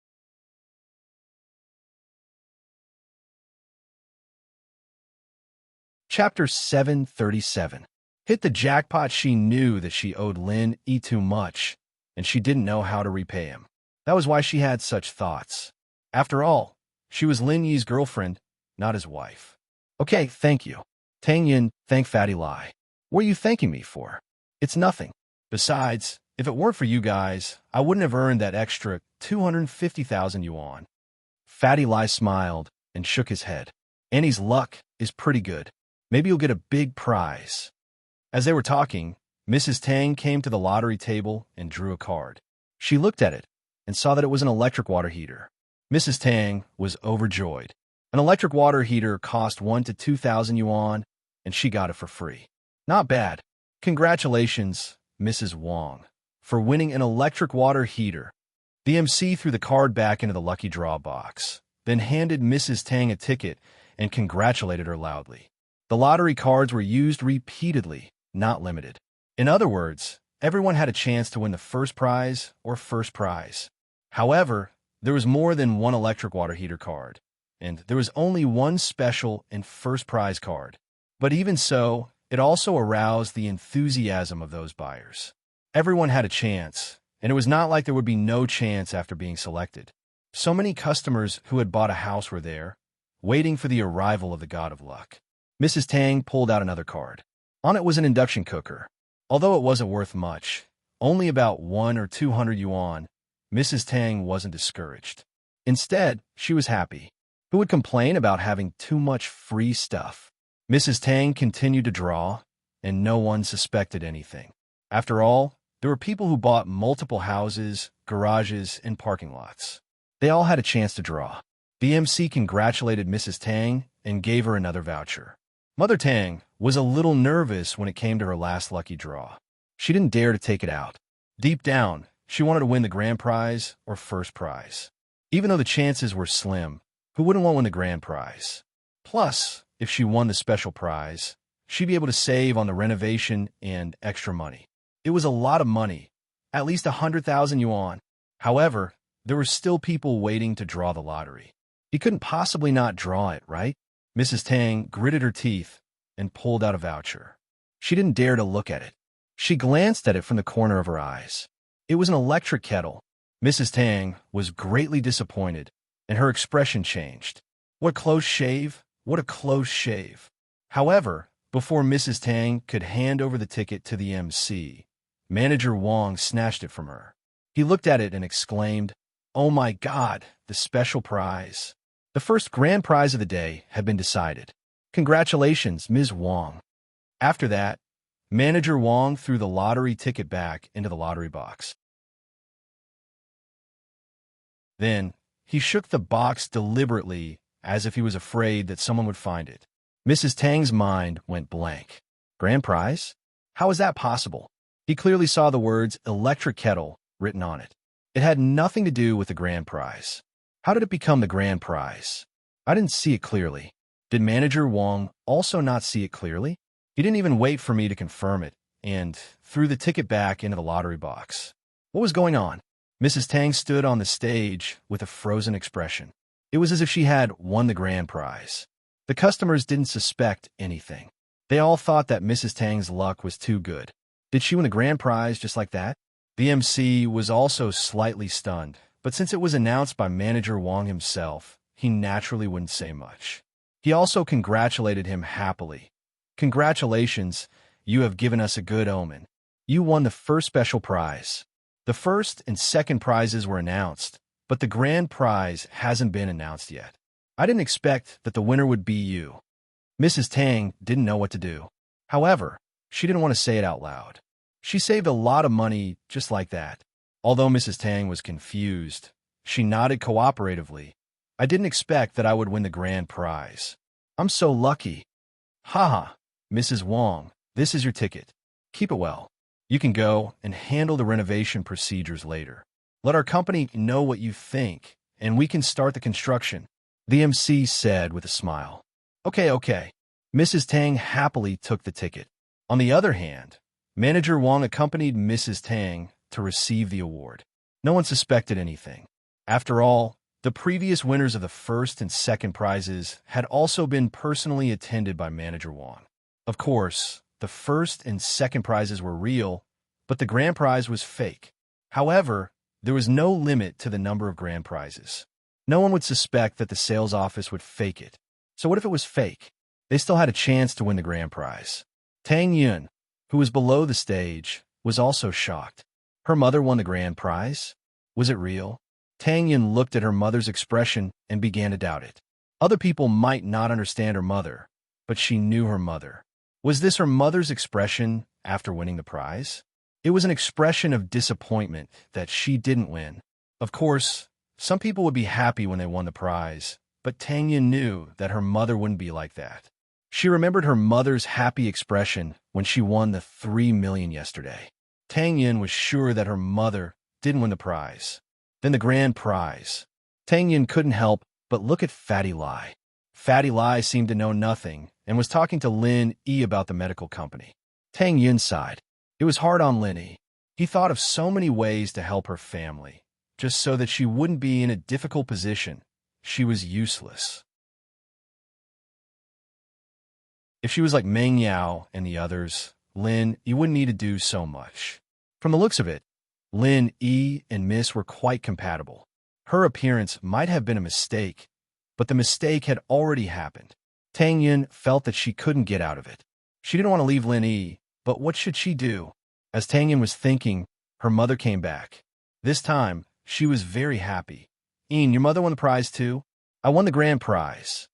Chapter 737. Hit the jackpot. She knew that she owed Lin Yi too much, and she didn't know how to repay him. That was why she had such thoughts. After all, she was Lin Yi's girlfriend, not his wife. "Okay, thank you." Tang Yin thanked Fatty Lai. "What are you thanking me for?" "It's nothing. Besides, if it weren't for you guys, I wouldn't have earned that extra 250,000 yuan. Fatty Lai smiled and shook his head. "Annie's luck is pretty good. Maybe you'll get a big prize." As they were talking, Mrs. Tang came to the lottery table and drew a card. She looked at it and saw that it was an electric water heater. Mrs. Tang was overjoyed. An electric water heater cost 1 to 2,000 yuan, and she got it for free. Not bad. Congratulations, Mrs. Wang, for winning an electric water heater. The MC threw the card back into the lucky draw box, then handed Mrs. Tang a ticket and congratulated her loudly. The lottery cards were used repeatedly, not limited. In other words, everyone had a chance to win the first prize or first prize. However, there was more than one electric water heater card, and there was only one special and first prize card. But even so, it also aroused the enthusiasm of those buyers. Everyone had a chance, and it was not like there would be no chance after being selected. So many customers who had bought a house were there, waiting for the arrival of the god of luck. Mrs. Tang pulled out another card. On it was an induction cooker. Although it wasn't worth much, only about 100 or 200 yuan, Mrs. Tang wasn't discouraged. Instead, she was happy. Who would complain about having too much free stuff? Mrs. Tang continued to draw, and no one suspected anything. After all, there were people who bought multiple houses, garages, and parking lots. They all had a chance to draw. The MC congratulated Mrs. Tang and gave her another voucher. Mother Tang was a little nervous when it came to her last lucky draw. She didn't dare to take it out. Deep down, she wanted to win the grand prize or first prize. Even though the chances were slim, who wouldn't want to win the grand prize? Plus, if she won the special prize, she'd be able to save on the renovation and extra money. It was a lot of money, at least 100,000 yuan. However, there were still people waiting to draw the lottery. He couldn't possibly not draw it, right? Mrs. Tang gritted her teeth and pulled out a voucher. She didn't dare to look at it. She glanced at it from the corner of her eyes. It was an electric kettle. Mrs. Tang was greatly disappointed, and her expression changed. What a close shave! What a close shave! However, before Mrs. Tang could hand over the ticket to the MC, Manager Wang snatched it from her. He looked at it and exclaimed, "Oh my God, the special prize!" The first grand prize of the day had been decided. "Congratulations, Ms. Wang." After that, Manager Wang threw the lottery ticket back into the lottery box. Then, he shook the box deliberately as if he was afraid that someone would find it. Mrs. Tang's mind went blank. Grand prize? How is that possible? He clearly saw the words electric kettle written on it. It had nothing to do with the grand prize. How did it become the grand prize? I didn't see it clearly. Did Manager Wang also not see it clearly? He didn't even wait for me to confirm it and threw the ticket back into the lottery box. What was going on? Mrs. Tang stood on the stage with a frozen expression. It was as if she had won the grand prize. The customers didn't suspect anything. They all thought that Mrs. Tang's luck was too good. Did she win the grand prize just like that? The MC was also slightly stunned, but since it was announced by Manager Wang himself, he naturally wouldn't say much. He also congratulated him happily. "Congratulations, you have given us a good omen. You won the first special prize." The first and second prizes were announced, but the grand prize hasn't been announced yet. I didn't expect that the winner would be you. Mrs. Tang didn't know what to do. However, she didn't want to say it out loud. She saved a lot of money just like that. Although Mrs. Tang was confused, she nodded cooperatively. I didn't expect that I would win the grand prize. I'm so lucky. Haha, Mrs. Wong, this is your ticket. Keep it well. You can go and handle the renovation procedures later. Let our company know what you think, and we can start the construction, the MC said with a smile. Okay. Mrs. Tang happily took the ticket. On the other hand, Manager Wong accompanied Mrs. Tang to receive the award. No one suspected anything. After all, the previous winners of the first and second prizes had also been personally attended by Manager Wong. Of course, the first and second prizes were real, but the grand prize was fake. However, there was no limit to the number of grand prizes. No one would suspect that the sales office would fake it. So what if it was fake? They still had a chance to win the grand prize. Tang Yun, who was below the stage, was also shocked. Her mother won the grand prize? Was it real? Tang Yun looked at her mother's expression and began to doubt it. Other people might not understand her mother, but she knew her mother. Was this her mother's expression after winning the prize? It was an expression of disappointment that she didn't win. Of course, some people would be happy when they won the prize, but Tang Yun knew that her mother wouldn't be like that. She remembered her mother's happy expression when she won the 3 million yesterday. Tang Yun was sure that her mother didn't win the prize. Then the grand prize. Tang Yun couldn't help but look at Fatty Lai. Fatty Lai seemed to know nothing and was talking to Lin Yi about the medical company. Tang Yun sighed. It was hard on Lin Yi. He thought of so many ways to help her family, just so that she wouldn't be in a difficult position. She was useless. If she was like Meng Yao and the others, Lin Yi wouldn't need to do so much. From the looks of it, Lin Yi and Miss were quite compatible. Her appearance might have been a mistake, but the mistake had already happened. Tang Yun felt that she couldn't get out of it. She didn't want to leave Lin Yi, but what should she do? As Tang Yun was thinking, her mother came back. This time, she was very happy. Your mother won the prize too? I won the grand prize.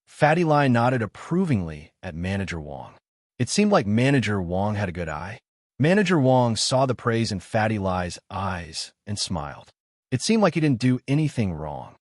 Fatty Lai nodded approvingly at Manager Wong. It seemed like Manager Wong had a good eye. Manager Wong saw the praise in Fatty Lai's eyes and smiled. It seemed like he didn't do anything wrong.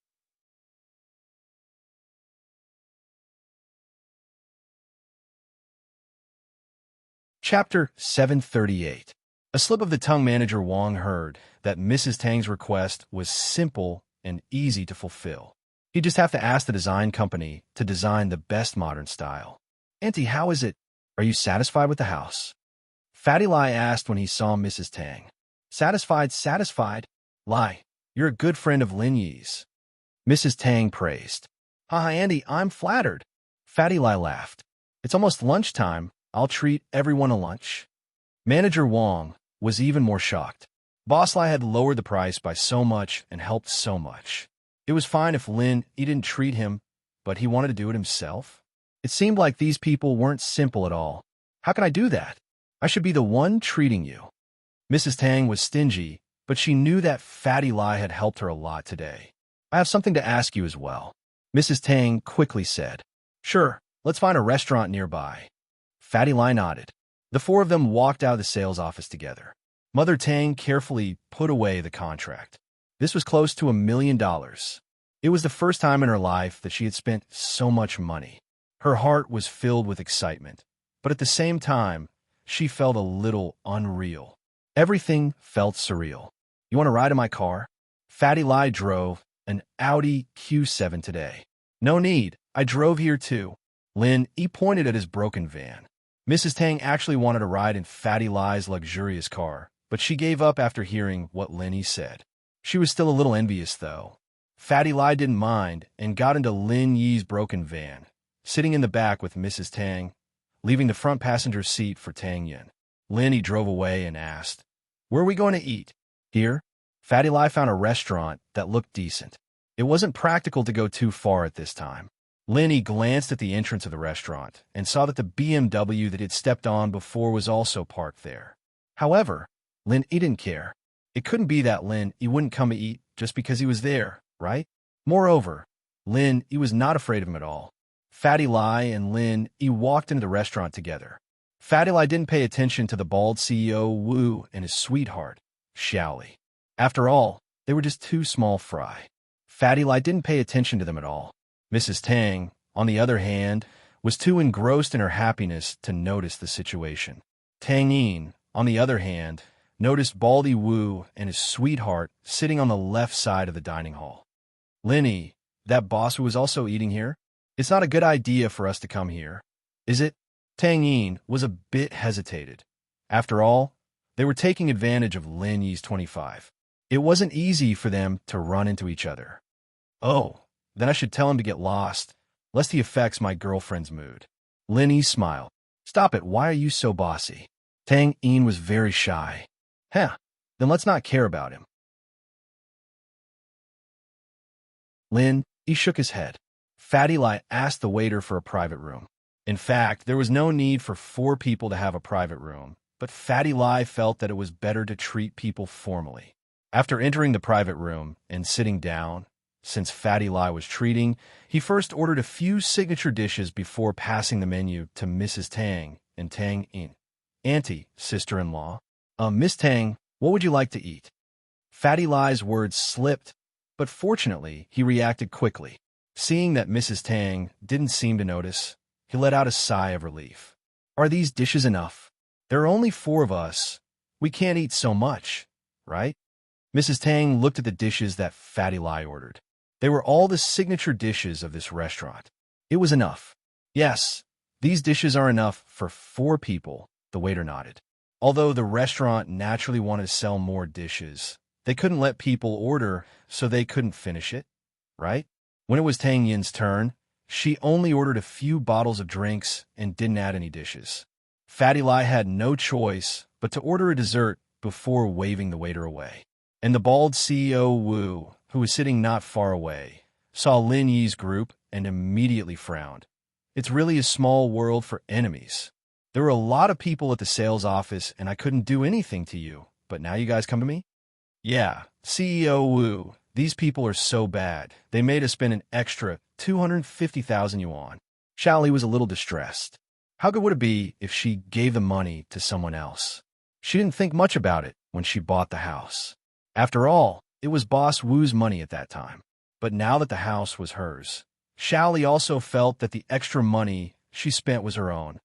Chapter 738. A slip of the tongue. Manager Wong heard that Mrs. Tang's request was simple and easy to fulfill. He'd just have to ask the design company to design the best modern style. Auntie, how is it? Are you satisfied with the house? Fatty Lai asked when he saw Mrs. Tang. Satisfied. Lai, you're a good friend of Lin Yi's. Mrs. Tang praised. Haha, Andy, I'm flattered. Fatty Lai laughed. It's almost lunchtime. I'll treat everyone to lunch. Manager Wong was even more shocked. Boss Lai had lowered the price by so much and helped so much. It was fine if Lin Yi didn't treat him, but he wanted to do it himself. It seemed like these people weren't simple at all. How can I do that? I should be the one treating you. Mrs. Tang was stingy, but she knew that Fatty Lai had helped her a lot today. I have something to ask you as well. Mrs. Tang quickly said. Sure, let's find a restaurant nearby. Fatty Lai nodded. The four of them walked out of the sales office together. Mother Tang carefully put away the contract. This was close to $1 million. It was the first time in her life that she had spent so much money. Her heart was filled with excitement, but at the same time, she felt a little unreal. Everything felt surreal. You want to ride in my car? Fatty Lai drove an Audi Q7 today. No need. I drove here too. Lin Yi pointed at his broken van. Mrs. Tang actually wanted to ride in Fatty Lai's luxurious car, but she gave up after hearing what Lin Yi said. She was still a little envious, though. Fatty Lai didn't mind and got into Lin Yi's broken van, sitting in the back with Mrs. Tang, leaving the front passenger seat for Tang Yun. Lin Yi drove away and asked, Where are we going to eat? Here? Fatty Lai found a restaurant that looked decent. It wasn't practical to go too far at this time. Lin Yi glanced at the entrance of the restaurant and saw that the BMW that he'd stepped on before was also parked there. However, Lin Yi didn't care. It couldn't be that Lin Yi wouldn't come to eat just because he was there, right? Moreover, Lin Yi was not afraid of him at all. Fatty Lai and Lin Yi walked into the restaurant together. Fatty Lai didn't pay attention to the bald CEO Wu and his sweetheart, Xiaoli. After all, they were just two small fry. Fatty Lai didn't pay attention to them at all. Mrs. Tang, on the other hand, was too engrossed in her happiness to notice the situation. Tang Yin, on the other hand, noticed Baldy Wu and his sweetheart sitting on the left side of the dining hall. Linny, that boss who was also eating here? It's not a good idea for us to come here, is it? Tang Yin was a bit hesitated. After all, they were taking advantage of Lin Yi's 25. It wasn't easy for them to run into each other. Oh, then I should tell him to get lost, lest he affects my girlfriend's mood. Lin Yi smiled. Stop it, why are you so bossy? Tang Yin was very shy. Then let's not care about him. Lin Yi shook his head. Fatty Lai asked the waiter for a private room. In fact, there was no need for 4 people to have a private room, but Fatty Lai felt that it was better to treat people formally. After entering the private room and sitting down, since Fatty Lai was treating, he first ordered a few signature dishes before passing the menu to Mrs. Tang and Tang Yin. Auntie, sister-in-law. Miss Tang, what would you like to eat? Fatty Lai's words slipped, but fortunately, he reacted quickly. Seeing that Mrs. Tang didn't seem to notice, he let out a sigh of relief. Are these dishes enough? There are only 4 of us. We can't eat so much, right? Mrs. Tang looked at the dishes that Fatty Lai ordered. They were all the signature dishes of this restaurant. It was enough. Yes, these dishes are enough for 4 people, the waiter nodded. Although the restaurant naturally wanted to sell more dishes, they couldn't let people order, so they couldn't finish it, right? When it was Tang Yin's turn, she only ordered a few bottles of drinks and didn't add any dishes. Fatty Lai had no choice but to order a dessert before waving the waiter away. And the bald CEO Wu, who was sitting not far away, saw Lin Yi's group and immediately frowned. It's really a small world for enemies. There were a lot of people at the sales office and I couldn't do anything to you, but now you guys come to me? Yeah, CEO Wu, these people are so bad. They made us spend an extra 250,000 yuan. Xiaoli was a little distressed. How good would it be if she gave the money to someone else? She didn't think much about it when she bought the house. After all, it was Boss Wu's money at that time. But now that the house was hers, Xiaoli also felt that the extra money she spent was her own.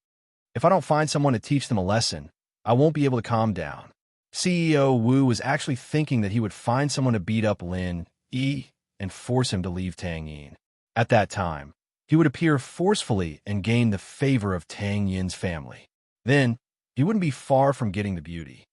If I don't find someone to teach them a lesson, I won't be able to calm down. CEO Wu was actually thinking that he would find someone to beat up Lin Yi and force him to leave Tang Yin. At that time, he would appear forcefully and gain the favor of Tang Yin's family. Then, he wouldn't be far from getting the beauty.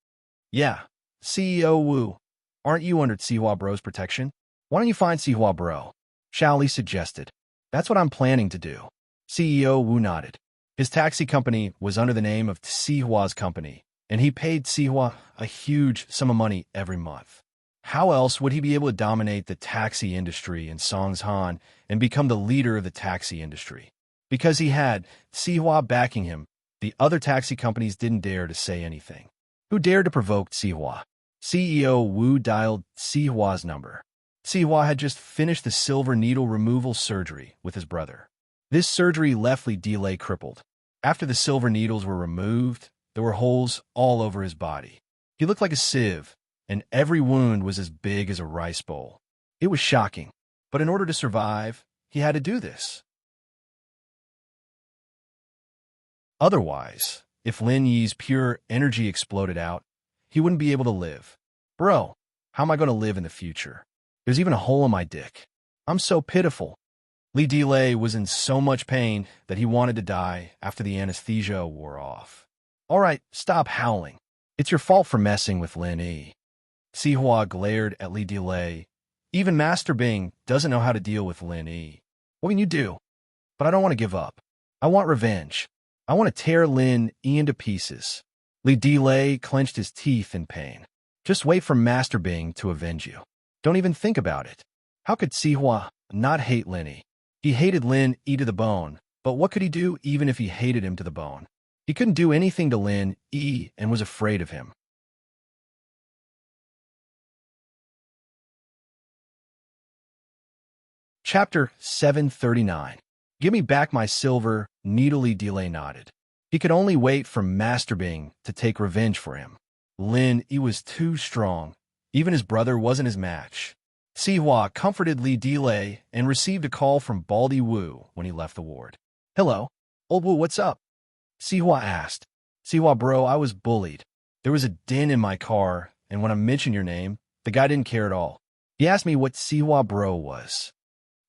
Yeah, CEO Wu, aren't you under Sihua Bro's protection? Why don't you find Sihua Bro? Xiaoli suggested. That's what I'm planning to do. CEO Wu nodded. His taxi company was under the name of Sihua's company, and he paid Sihua a huge sum of money every month. How else would he be able to dominate the taxi industry in Songshan and become the leader of the taxi industry? Because he had Sihua backing him, the other taxi companies didn't dare to say anything. Who dared to provoke Sihua? CEO Wu dialed Sihua's number. Sihua had just finished the silver needle removal surgery with his brother. This surgery left Li Delay crippled. After the silver needles were removed, there were holes all over his body. He looked like a sieve, and every wound was as big as a rice bowl. It was shocking, but in order to survive, he had to do this. Otherwise, if Lin Yi's pure energy exploded out, he wouldn't be able to live. Bro, how am I going to live in the future? There's even a hole in my dick. I'm so pitiful. Li Delay was in so much pain that he wanted to die after the anesthesia wore off. All right, stop howling. It's your fault for messing with Lin Yi. Sihua glared at Li Delay. Even Master Bing doesn't know how to deal with Lin Yi. What can you do? But I don't want to give up. I want revenge. I want to tear Lin Yi into pieces. Li Delay clenched his teeth in pain. Just wait for Master Bing to avenge you. Don't even think about it. How could Sihua not hate Lin Yi? He hated Lin Yi to the bone, but what could he do even if he hated him to the bone? He couldn't do anything to Lin Yi and was afraid of him. Chapter 739. Give me back my silver, needly Delay nodded. He could only wait for Master Bing to take revenge for him. Lin Yi was too strong. Even his brother wasn't his match. Sihua comforted Li Delay and received a call from Baldy Wu when he left the ward. "Hello, old Wu, what's up?" Sihua asked. "Sihua bro, I was bullied. There was a din in my car, and when I mentioned your name, the guy didn't care at all. He asked me what Sihua bro was."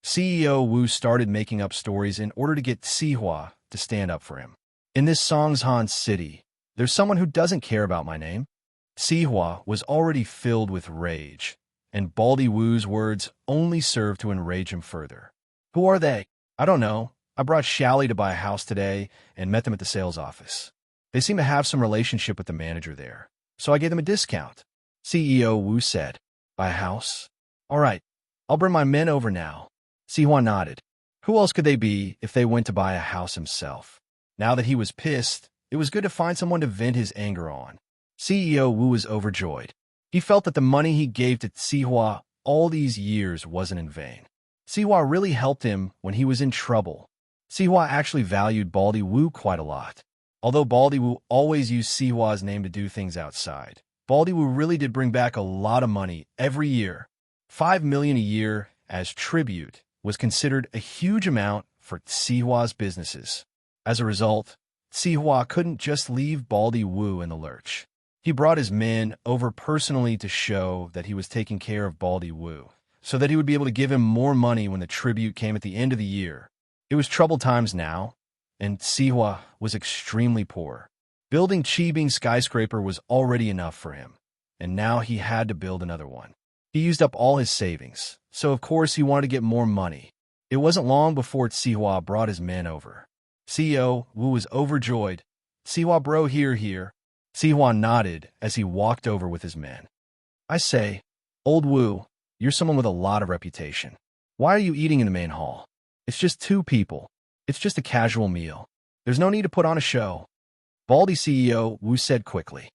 CEO Wu started making up stories in order to get Sihua to stand up for him. "In this Songshan city, there's someone who doesn't care about my name." Sihua was already filled with rage, and Baldy Wu's words only served to enrage him further. "Who are they?" "I don't know. I brought Xiaoli to buy a house today and met them at the sales office. They seem to have some relationship with the manager there, so I gave them a discount." CEO Wu said. "Buy a house? All right, I'll bring my men over now." Sihua nodded. Who else could they be if they went to buy a house himself? Now that he was pissed, it was good to find someone to vent his anger on. CEO Wu was overjoyed. He felt that the money he gave to Sihua all these years wasn't in vain. Sihua really helped him when he was in trouble. Sihua actually valued Baldy Wu quite a lot. Although Baldy Wu always used Sihua's name to do things outside, Baldy Wu really did bring back a lot of money every year. 5 million a year as tribute was considered a huge amount for Sihua's businesses. As a result, Sihua couldn't just leave Baldy Wu in the lurch. He brought his men over personally to show that he was taking care of Baldy Wu, so that he would be able to give him more money when the tribute came at the end of the year. It was troubled times now, and Sihua was extremely poor. Building Qibing skyscraper was already enough for him, and now he had to build another one. He used up all his savings, so of course he wanted to get more money. It wasn't long before Sihua brought his men over. CEO Wu was overjoyed. "Sihua bro, here." Sihua nodded as he walked over with his men. "I say, old Wu, you're someone with a lot of reputation. Why are you eating in the main hall? It's just 2 people. It's just a casual meal. There's no need to put on a show." Baldy CEO Wu said quickly.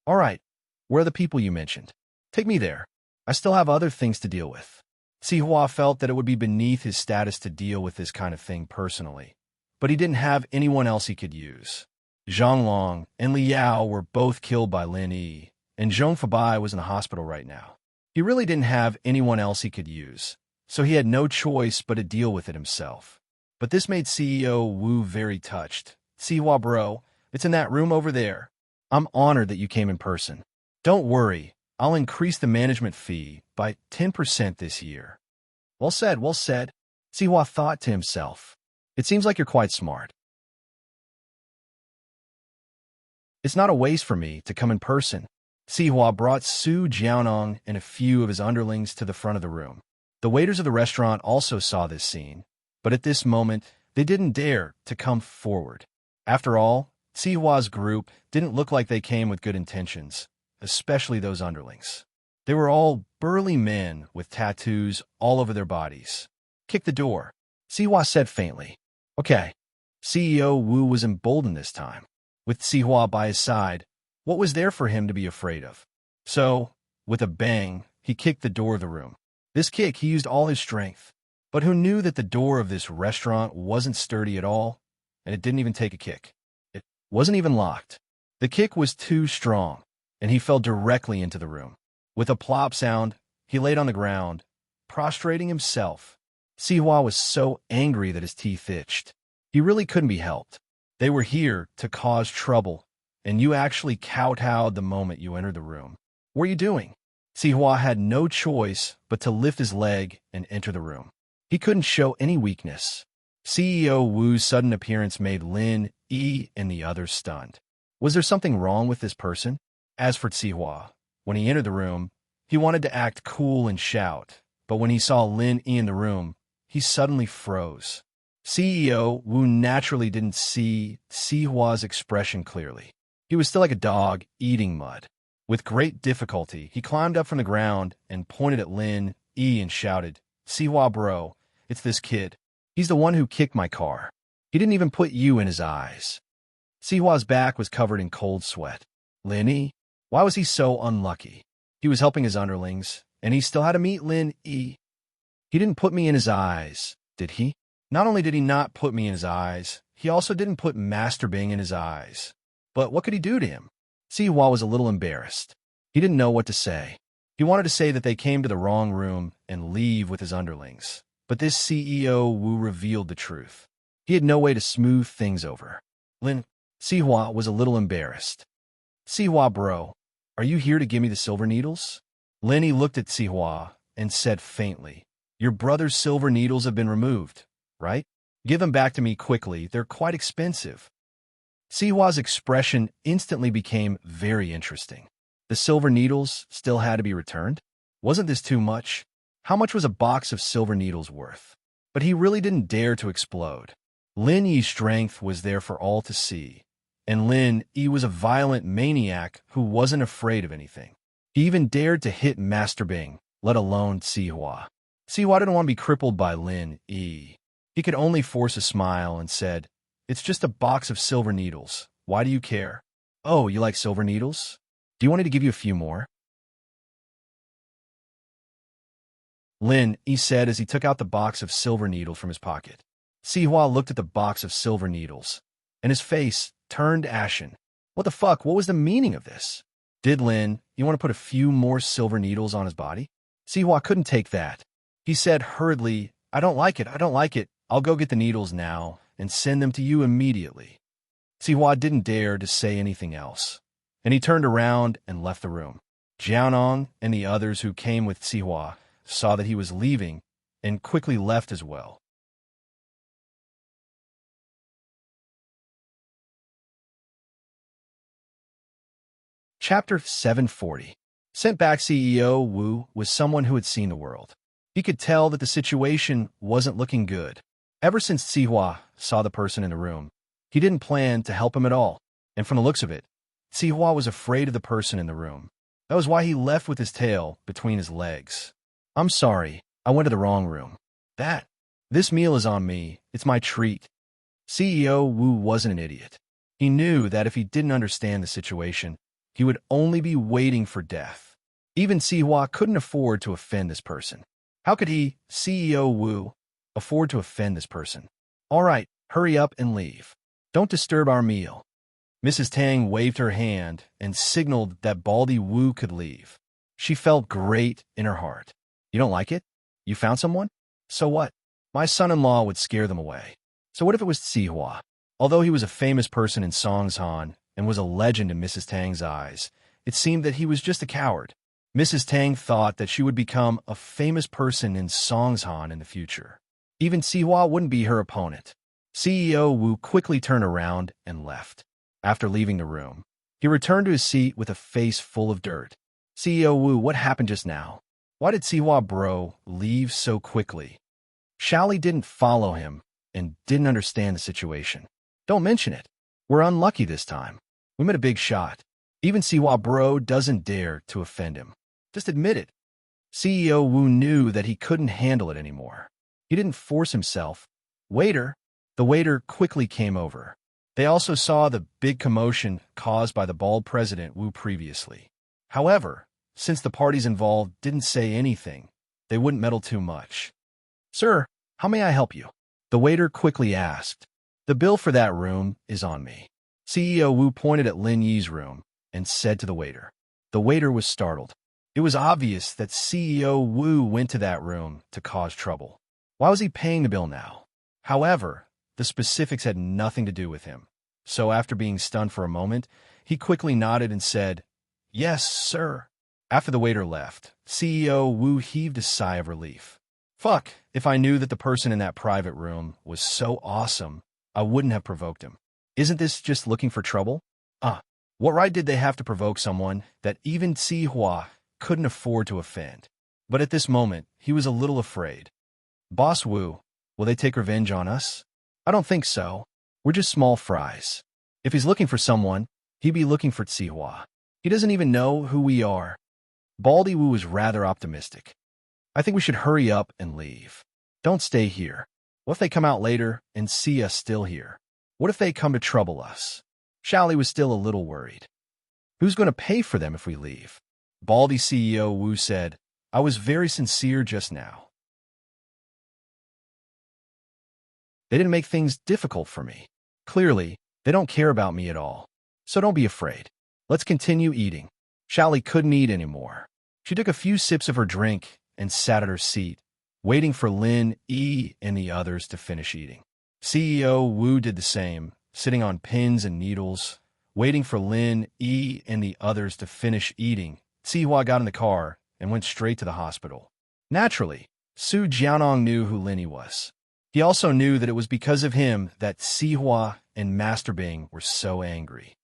"All right, where are the people you mentioned? Take me there. I still have other things to deal with." Sihua felt that it would be beneath his status to deal with this kind of thing personally, but he didn't have anyone else he could use. Zhang Long and Li Yao were both killed by Lin Yi, and Zhong Fabai was in the hospital right now. He really didn't have anyone else he could use, so he had no choice but to deal with it himself. But this made CEO Wu very touched. "Sihua bro, it's in that room over there. I'm honored that you came in person. Don't worry, I'll increase the management fee by 10% this year." Well said, well said. Sihua thought to himself. It seems like you're quite smart. It's not a waste for me to come in person. Sihua brought Su Jiaonong and a few of his underlings to the front of the room. The waiters of the restaurant also saw this scene, but at this moment, they didn't dare to come forward. After all, Sihua's group didn't look like they came with good intentions, especially those underlings. They were all burly men with tattoos all over their bodies. "Kick the door," Sihua said faintly. "Okay." CEO Wu was emboldened this time. With Sihua by his side, what was there for him to be afraid of? So, with a bang, he kicked the door of the room. This kick, he used all his strength. But who knew that the door of this restaurant wasn't sturdy at all, and it didn't even take a kick? It wasn't even locked. The kick was too strong, and he fell directly into the room. With a plop sound, he laid on the ground, prostrating himself. Sihua was so angry that his teeth itched. He really couldn't be helped. They were here to cause trouble, and you actually kowtowed the moment you entered the room. What are you doing? Sihua had no choice but to lift his leg and enter the room. He couldn't show any weakness. CEO Wu's sudden appearance made Lin Yi and the others stunned. Was there something wrong with this person? As for Sihua, when he entered the room, he wanted to act cool and shout, but when he saw Lin Yi in the room, he suddenly froze. CEO Wu naturally didn't see Sihua's expression clearly. He was still like a dog eating mud. With great difficulty, he climbed up from the ground and pointed at Lin Yi and shouted, "Sihua bro, it's this kid. He's the one who kicked my car. He didn't even put you in his eyes." Sihua's back was covered in cold sweat. Lin Yi? Why was he so unlucky? He was helping his underlings, and he still had to meet Lin Yi. "He didn't put me in his eyes, did he?" Not only did he not put me in his eyes, He also didn't put masturbating in his eyes. But what could he do to him? Sihua was a little embarrassed. He didn't know what to say. He wanted to say that they came to the wrong room and leave with his underlings. But this CEO Wu revealed the truth. He had no way to smooth things over. Lin, Sihua was a little embarrassed. Sihua bro, are you here to give me the silver needles? Linny looked at Sihua and said faintly, your brother's silver needles have been removed, right? Give them back to me quickly, they're quite expensive. Sihua's expression instantly became very interesting. The silver needles still had to be returned? Wasn't this too much? How much was a box of silver needles worth? But he really didn't dare to explode. Lin Yi's strength was there for all to see, and Lin Yi was a violent maniac who wasn't afraid of anything. He even dared to hit Master Bing, let alone Sihua. Sihua didn't want to be crippled by Lin Yi. He could only force a smile and said, it's just a box of silver needles. Why do you care? Oh, you like silver needles? Do you want me to give you a few more? Lin Yi said as he took out the box of silver needles from his pocket. Sihua looked at the box of silver needles, and his face turned ashen. What the fuck? What was the meaning of this? Did Lin Yi want to put a few more silver needles on his body? Sihua couldn't take that. He said hurriedly, I don't like it, I don't like it. I'll go get the needles now and send them to you immediately. Sihua didn't dare to say anything else, and he turned around and left the room. Jiaonong and the others who came with Sihua saw that he was leaving and quickly left as well. Chapter 740. Sent back CEO Wu was someone who had seen the world. He could tell that the situation wasn't looking good. Ever since Sihua saw the person in the room, he didn't plan to help him at all, and from the looks of it, Sihua was afraid of the person in the room. That was why he left with his tail between his legs. I'm sorry, I went to the wrong room. This meal is on me, it's my treat. CEO Wu wasn't an idiot. He knew that if he didn't understand the situation, he would only be waiting for death. Even Sihua couldn't afford to offend this person. How could he, CEO Wu, afford to offend this person? All right, hurry up and leave. Don't disturb our meal. Mrs. Tang waved her hand and signaled that Baldy Wu could leave. She felt great in her heart. You don't like it? You found someone? So what? My son-in-law would scare them away. So what if it was Sihua? Although he was a famous person in Songshan and was a legend in Mrs. Tang's eyes, it seemed that he was just a coward. Mrs. Tang thought that she would become a famous person in Songshan in the future. Even Sihua wouldn't be her opponent. CEO Wu quickly turned around and left. After leaving the room, he returned to his seat with a face full of dirt. CEO Wu, what happened just now? Why did Sihua bro leave so quickly? Shaoli didn't follow him and didn't understand the situation. Don't mention it. We're unlucky this time. We made a big shot. Even Sihua bro doesn't dare to offend him. Just admit it. CEO Wu knew that he couldn't handle it anymore. He didn't force himself. Waiter. The waiter quickly came over. They also saw the big commotion caused by the bald President Wu previously. However, since the parties involved didn't say anything, they wouldn't meddle too much. Sir, how may I help you? The waiter quickly asked. The bill for that room is on me. CEO Wu pointed at Lin Yi's room and said to the waiter. The waiter was startled. It was obvious that CEO Wu went to that room to cause trouble. Why was he paying the bill now? However, the specifics had nothing to do with him. So after being stunned for a moment, he quickly nodded and said, Yes, sir. After the waiter left, CEO Wu heaved a sigh of relief. Fuck, if I knew that the person in that private room was so awesome, I wouldn't have provoked him. Isn't this just looking for trouble? What right did they have to provoke someone that even Sihua couldn't afford to offend? But at this moment, he was a little afraid. Boss Wu, will they take revenge on us? I don't think so. We're just small fries. If he's looking for someone, he'd be looking for Sihua. He doesn't even know who we are. Baldy Wu was rather optimistic. I think we should hurry up and leave. Don't stay here. What if they come out later and see us still here? What if they come to trouble us? Shaoli was still a little worried. Who's going to pay for them if we leave? Baldy CEO Wu said, I was very sincere just now. They didn't make things difficult for me. Clearly, they don't care about me at all. So don't be afraid. Let's continue eating. Shally couldn't eat anymore. She took a few sips of her drink and sat at her seat, waiting for Lin Yi and the others to finish eating. CEO Wu did the same, sitting on pins and needles, waiting for Lin Yi and the others to finish eating. Sihua got in the car and went straight to the hospital. Naturally, Su Jianong knew who Lin Yi was. He also knew that it was because of him that Sihua and Master Bing were so angry.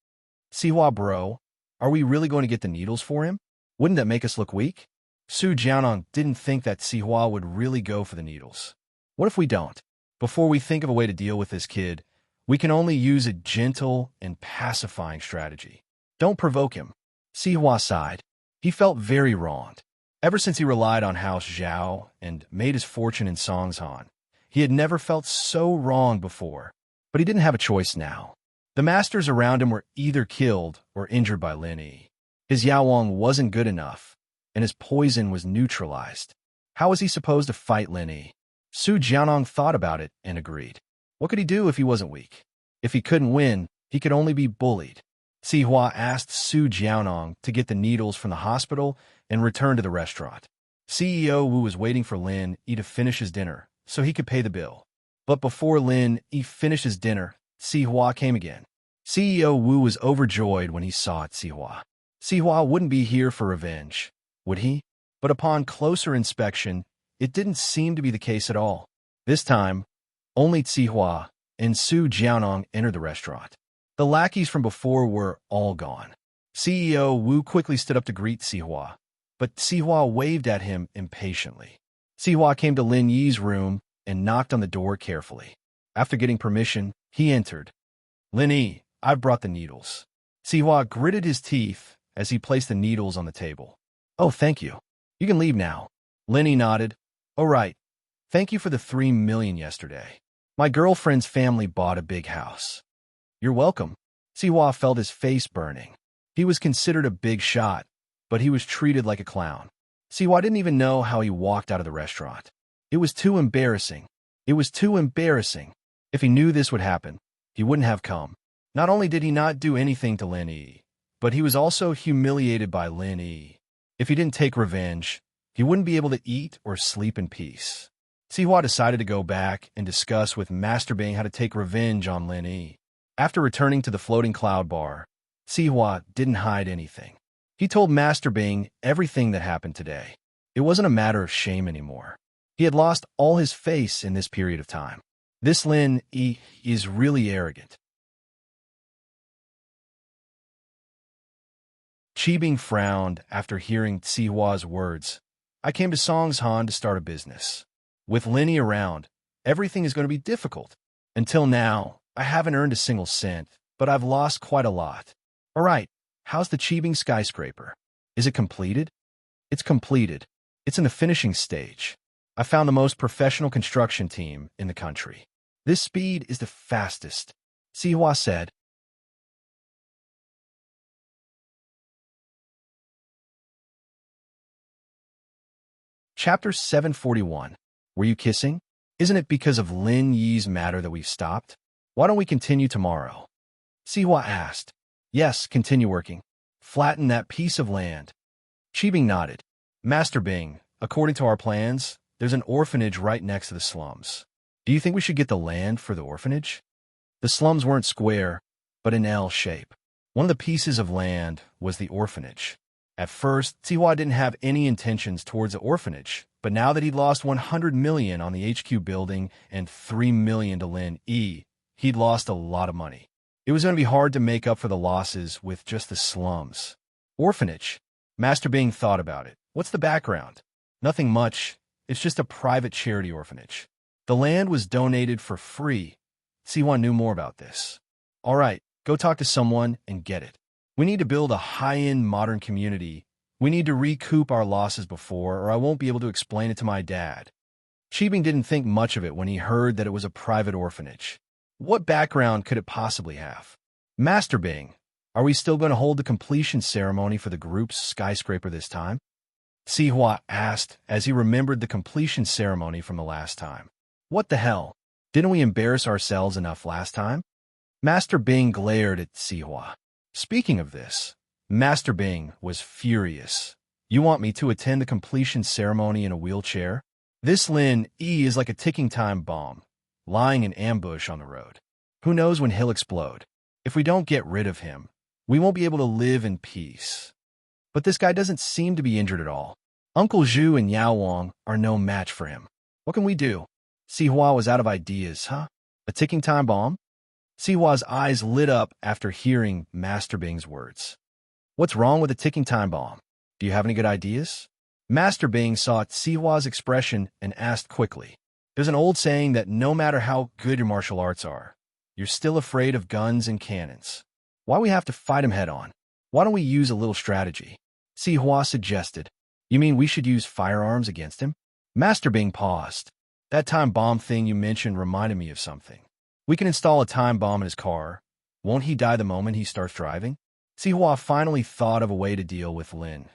Sihua bro, are we really going to get the needles for him? Wouldn't that make us look weak? Su Jianong didn't think that Sihua would really go for the needles. What if we don't? Before we think of a way to deal with this kid, we can only use a gentle and pacifying strategy. Don't provoke him. Sihua sighed. He felt very wronged. Ever since he relied on House Zhao and made his fortune in Songshan, he had never felt so wronged before. But he didn't have a choice now. The masters around him were either killed or injured by Lin Yi. His Yaowang wasn't good enough, and his poison was neutralized. How was he supposed to fight Lin Yi? Su Jianong thought about it and agreed. What could he do if he wasn't weak? If he couldn't win, he could only be bullied. Sihua asked Su Jianong to get the needles from the hospital and return to the restaurant. CEO Wu was waiting for Lin Yi to finish his dinner so he could pay the bill. But before Lin Yi finished his dinner, Sihua came again. CEO Wu was overjoyed when he saw Sihua. Sihua wouldn't be here for revenge, would he? But upon closer inspection, it didn't seem to be the case at all. This time, only Sihua and Su Jianong entered the restaurant. The lackeys from before were all gone. CEO Wu quickly stood up to greet Sihua, but Sihua waved at him impatiently. Sihua came to Lin Yi's room and knocked on the door carefully. After getting permission, he entered. Lin Yi, I've brought the needles. Sihua gritted his teeth as he placed the needles on the table. Oh, thank you. You can leave now. Lin Yi nodded. Oh, right. Thank you for the 3 million yesterday. My girlfriend's family bought a big house. You're welcome. Sihua felt his face burning. He was considered a big shot, but he was treated like a clown. Sihua didn't even know how he walked out of the restaurant. It was too embarrassing. It was too embarrassing. If he knew this would happen, he wouldn't have come. Not only did he not do anything to Lin Yi, but he was also humiliated by Lin Yi. If he didn't take revenge, he wouldn't be able to eat or sleep in peace. Sihua decided to go back and discuss with Master Bing how to take revenge on Lin Yi. After returning to the floating cloud bar, Sihua didn't hide anything. He told Master Bing everything that happened today. It wasn't a matter of shame anymore. He had lost all his face in this period of time. This Lin Yi is really arrogant. Qibing frowned after hearing Sihua's words. I came to Songshan to start a business. With Lin Yi around, everything is going to be difficult. Until now, I haven't earned a single cent, but I've lost quite a lot. All right, how's the Qibing skyscraper? Is it completed? It's completed. It's in the finishing stage. I found the most professional construction team in the country. This speed is the fastest, Sihua said. Chapter 741. Were you kissing? Isn't it because of Lin Yi's matter that we've stopped? Why don't we continue tomorrow? Sihua asked. Yes, continue working. Flatten that piece of land. Qibing nodded. Master Bing, according to our plans, there's an orphanage right next to the slums. Do you think we should get the land for the orphanage? The slums weren't square, but an L shape. One of the pieces of land was the orphanage. At first, Sihua didn't have any intentions towards the orphanage, but now that he'd lost 100 million on the HQ building and 3 million to Lin Yi, he'd lost a lot of money. It was going to be hard to make up for the losses with just the slums. Orphanage. Master Bing thought about it. What's the background? Nothing much. It's just a private charity orphanage. The land was donated for free. Sihua knew more about this. All right, go talk to someone and get it. We need to build a high-end modern community. We need to recoup our losses before, or I won't be able to explain it to my dad. Qibing didn't think much of it when he heard that it was a private orphanage. What background could it possibly have? Master Bing, are we still going to hold the completion ceremony for the group's skyscraper this time? Sihua asked as he remembered the completion ceremony from the last time. What the hell? Didn't we embarrass ourselves enough last time? Master Bing glared at Sihua. Speaking of this, Master Bing was furious. You want me to attend the completion ceremony in a wheelchair? This Lin Yi is like a ticking time bomb, lying in ambush on the road. Who knows when he'll explode? If we don't get rid of him, we won't be able to live in peace. But this guy doesn't seem to be injured at all. Uncle Zhu and Yao Wang are no match for him. What can we do? Sihua was out of ideas, huh? A ticking time bomb? Sihua's eyes lit up after hearing Master Bing's words. What's wrong with a ticking time bomb? Do you have any good ideas? Master Bing saw Sihua's expression and asked quickly. There's an old saying that no matter how good your martial arts are, you're still afraid of guns and cannons. Why we have to fight him head on? Why don't we use a little strategy? Sihua suggested. You mean we should use firearms against him? Master Bing paused. That time bomb thing you mentioned reminded me of something. We can install a time bomb in his car. Won't he die the moment he starts driving? Sihua finally thought of a way to deal with Lin.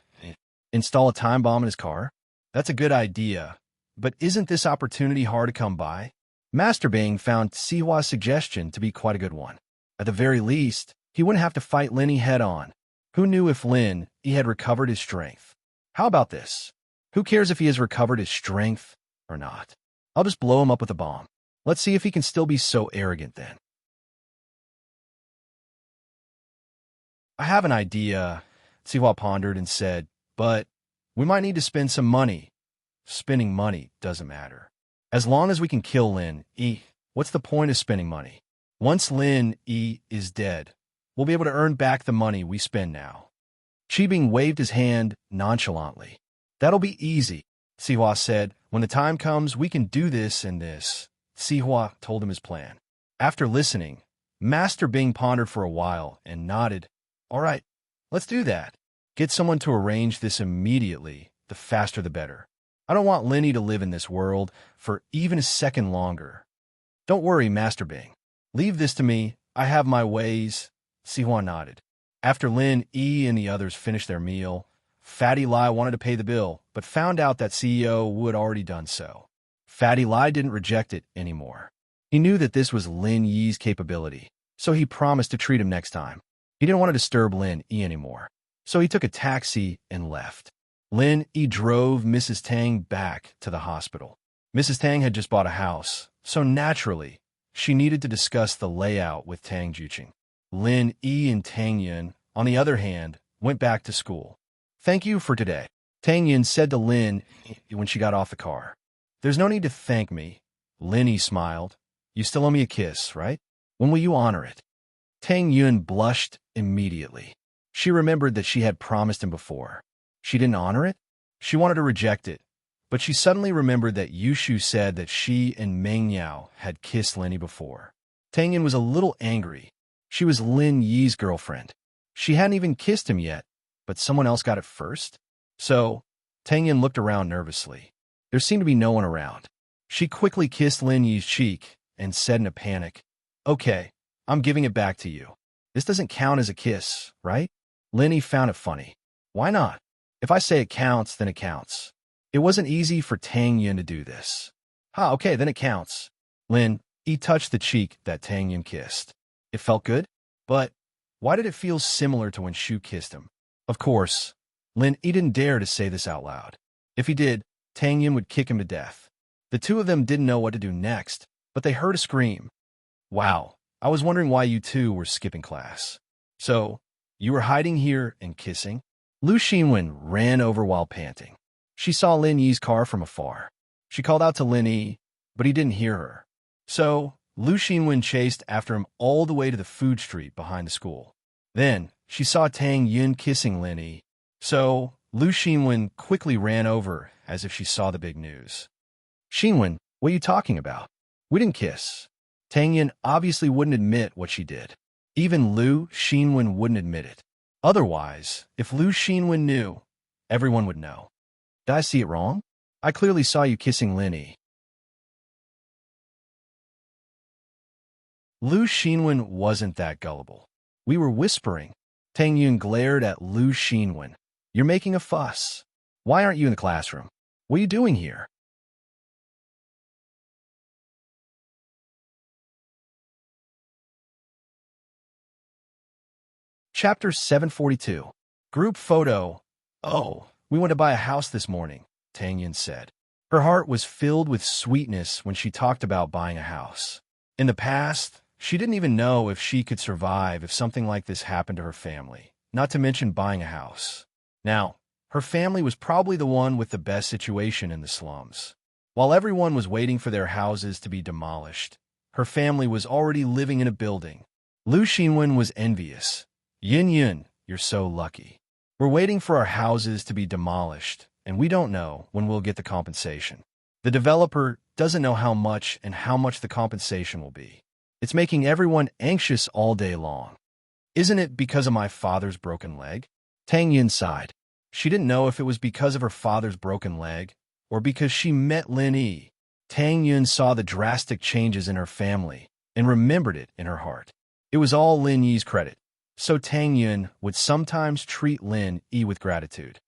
Install a time bomb in his car? That's a good idea, but isn't this opportunity hard to come by? Master Bing found Sihua's suggestion to be quite a good one. At the very least, he wouldn't have to fight Lin Yi head on. Who knew if Lin Yi had recovered his strength? How about this? Who cares if he has recovered his strength or not? I'll just blow him up with a bomb. Let's see if he can still be so arrogant then. I have an idea, Sihua pondered and said, but we might need to spend some money. Spending money doesn't matter. As long as we can kill Lin Yi, what's the point of spending money? Once Lin Yi is dead, we'll be able to earn back the money we spend now. Qibing waved his hand nonchalantly. That'll be easy, Sihua said. When the time comes, we can do this and this. Sihua told him his plan. After listening, Master Bing pondered for a while and nodded. All right, let's do that. Get someone to arrange this immediately. The faster the better. I don't want Lin Yi to live in this world for even a second longer. Don't worry, Master Bing. Leave this to me. I have my ways. Sihua nodded. After Lin Yi and the others finished their meal, Fatty Lai wanted to pay the bill, but found out that CEO would already done so. Fatty Lai didn't reject it anymore. He knew that this was Lin Yi's capability, so he promised to treat him next time. He didn't want to disturb Lin Yi anymore, so he took a taxi and left. Lin Yi drove Mrs. Tang back to the hospital. Mrs. Tang had just bought a house, so naturally, she needed to discuss the layout with Tang Juqing. Lin Yi and Tang Yun, on the other hand, went back to school. Thank you for today, Tang Yun said to Lin when she got off the car. There's no need to thank me. Lin Yi smiled. You still owe me a kiss, right? When will you honor it? Tang Yun blushed immediately. She remembered that she had promised him before. She didn't honor it? She wanted to reject it, but she suddenly remembered that Yushu said that she and Meng Yao had kissed Lin Yi before. Tang Yun was a little angry. She was Lin Yi's girlfriend. She hadn't even kissed him yet, but someone else got it first? So, Tang Yun looked around nervously. There seemed to be no one around. She quickly kissed Lin Yi's cheek and said in a panic, Okay, I'm giving it back to you. This doesn't count as a kiss, right? Lin Yi found it funny. Why not? If I say it counts, then it counts. It wasn't easy for Tang Yun to do this. Okay, then it counts. Lin Yi touched the cheek that Tang Yun kissed. It felt good, but why did it feel similar to when Shu kissed him? Of course, Lin Yi didn't dare to say this out loud. If he did, Tang Yun would kick him to death. The two of them didn't know what to do next, but they heard a scream. Wow, I was wondering why you two were skipping class. So, you were hiding here and kissing? Lu Xinwen ran over while panting. She saw Lin Yi's car from afar. She called out to Lin Yi, but he didn't hear her. So, Lu Xinwen chased after him all the way to the food street behind the school. Then, she saw Tang Yun kissing Lin Yi. So, Lu Xinwen quickly ran over as if she saw the big news. Xinwen, what are you talking about? We didn't kiss. Tang Yun obviously wouldn't admit what she did. Even Lu Xinwen wouldn't admit it. Otherwise, if Lu Xinwen knew, everyone would know. Did I see it wrong? I clearly saw you kissing Lin Yi. Lu Xinwen wasn't that gullible. We were whispering. Tang Yun glared at Lu Xinwen. You're making a fuss. Why aren't you in the classroom? What are you doing here? Chapter 742. Group Photo. Oh, we went to buy a house this morning, Tang Yin said. Her heart was filled with sweetness when she talked about buying a house. In the past, she didn't even know if she could survive if something like this happened to her family, not to mention buying a house. Now, her family was probably the one with the best situation in the slums. While everyone was waiting for their houses to be demolished, her family was already living in a building. Lu Xinwen was envious. Yin Yin, you're so lucky. We're waiting for our houses to be demolished, and we don't know when we'll get the compensation. The developer doesn't know how much the compensation will be. It's making everyone anxious all day long. Isn't it because of my father's broken leg? Tang Yin sighed. She didn't know if it was because of her father's broken leg or because she met Lin Yi. Tang Yin saw the drastic changes in her family and remembered it in her heart. It was all Lin Yi's credit. So Tang Yin would sometimes treat Lin Yi with gratitude.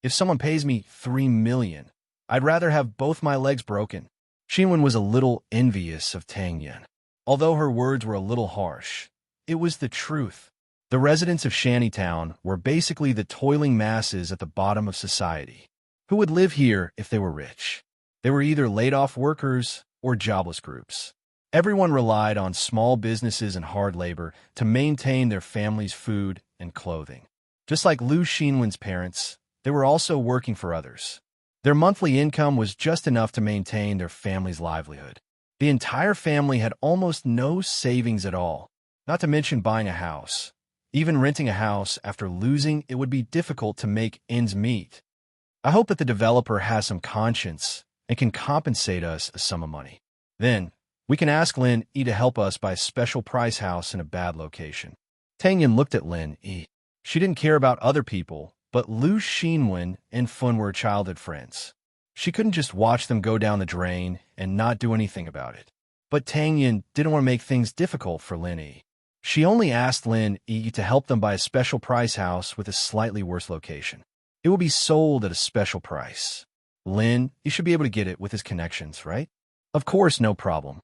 If someone pays me 3 million, I'd rather have both my legs broken. Xinwen was a little envious of Tang Yin. Although her words were a little harsh, it was the truth. The residents of Shantytown were basically the toiling masses at the bottom of society. Who would live here if they were rich? They were either laid-off workers or jobless groups. Everyone relied on small businesses and hard labor to maintain their family's food and clothing. Just like Lu Xinwen's parents, they were also working for others. Their monthly income was just enough to maintain their family's livelihood. The entire family had almost no savings at all, not to mention buying a house. Even renting a house after losing it would be difficult to make ends meet. I hope that the developer has some conscience and can compensate us a sum of money. Then, we can ask Lin Yi to help us buy a special price house in a bad location. Tang Yin looked at Lin Yi. She didn't care about other people, but Lu Xinwen and Fun were childhood friends. She couldn't just watch them go down the drain and not do anything about it. But Tang Yin didn't want to make things difficult for Lin Yi. She only asked Lin Yi to help them buy a special price house with a slightly worse location. It will be sold at a special price. Lin Yi should be able to get it with his connections, right? Of course, no problem.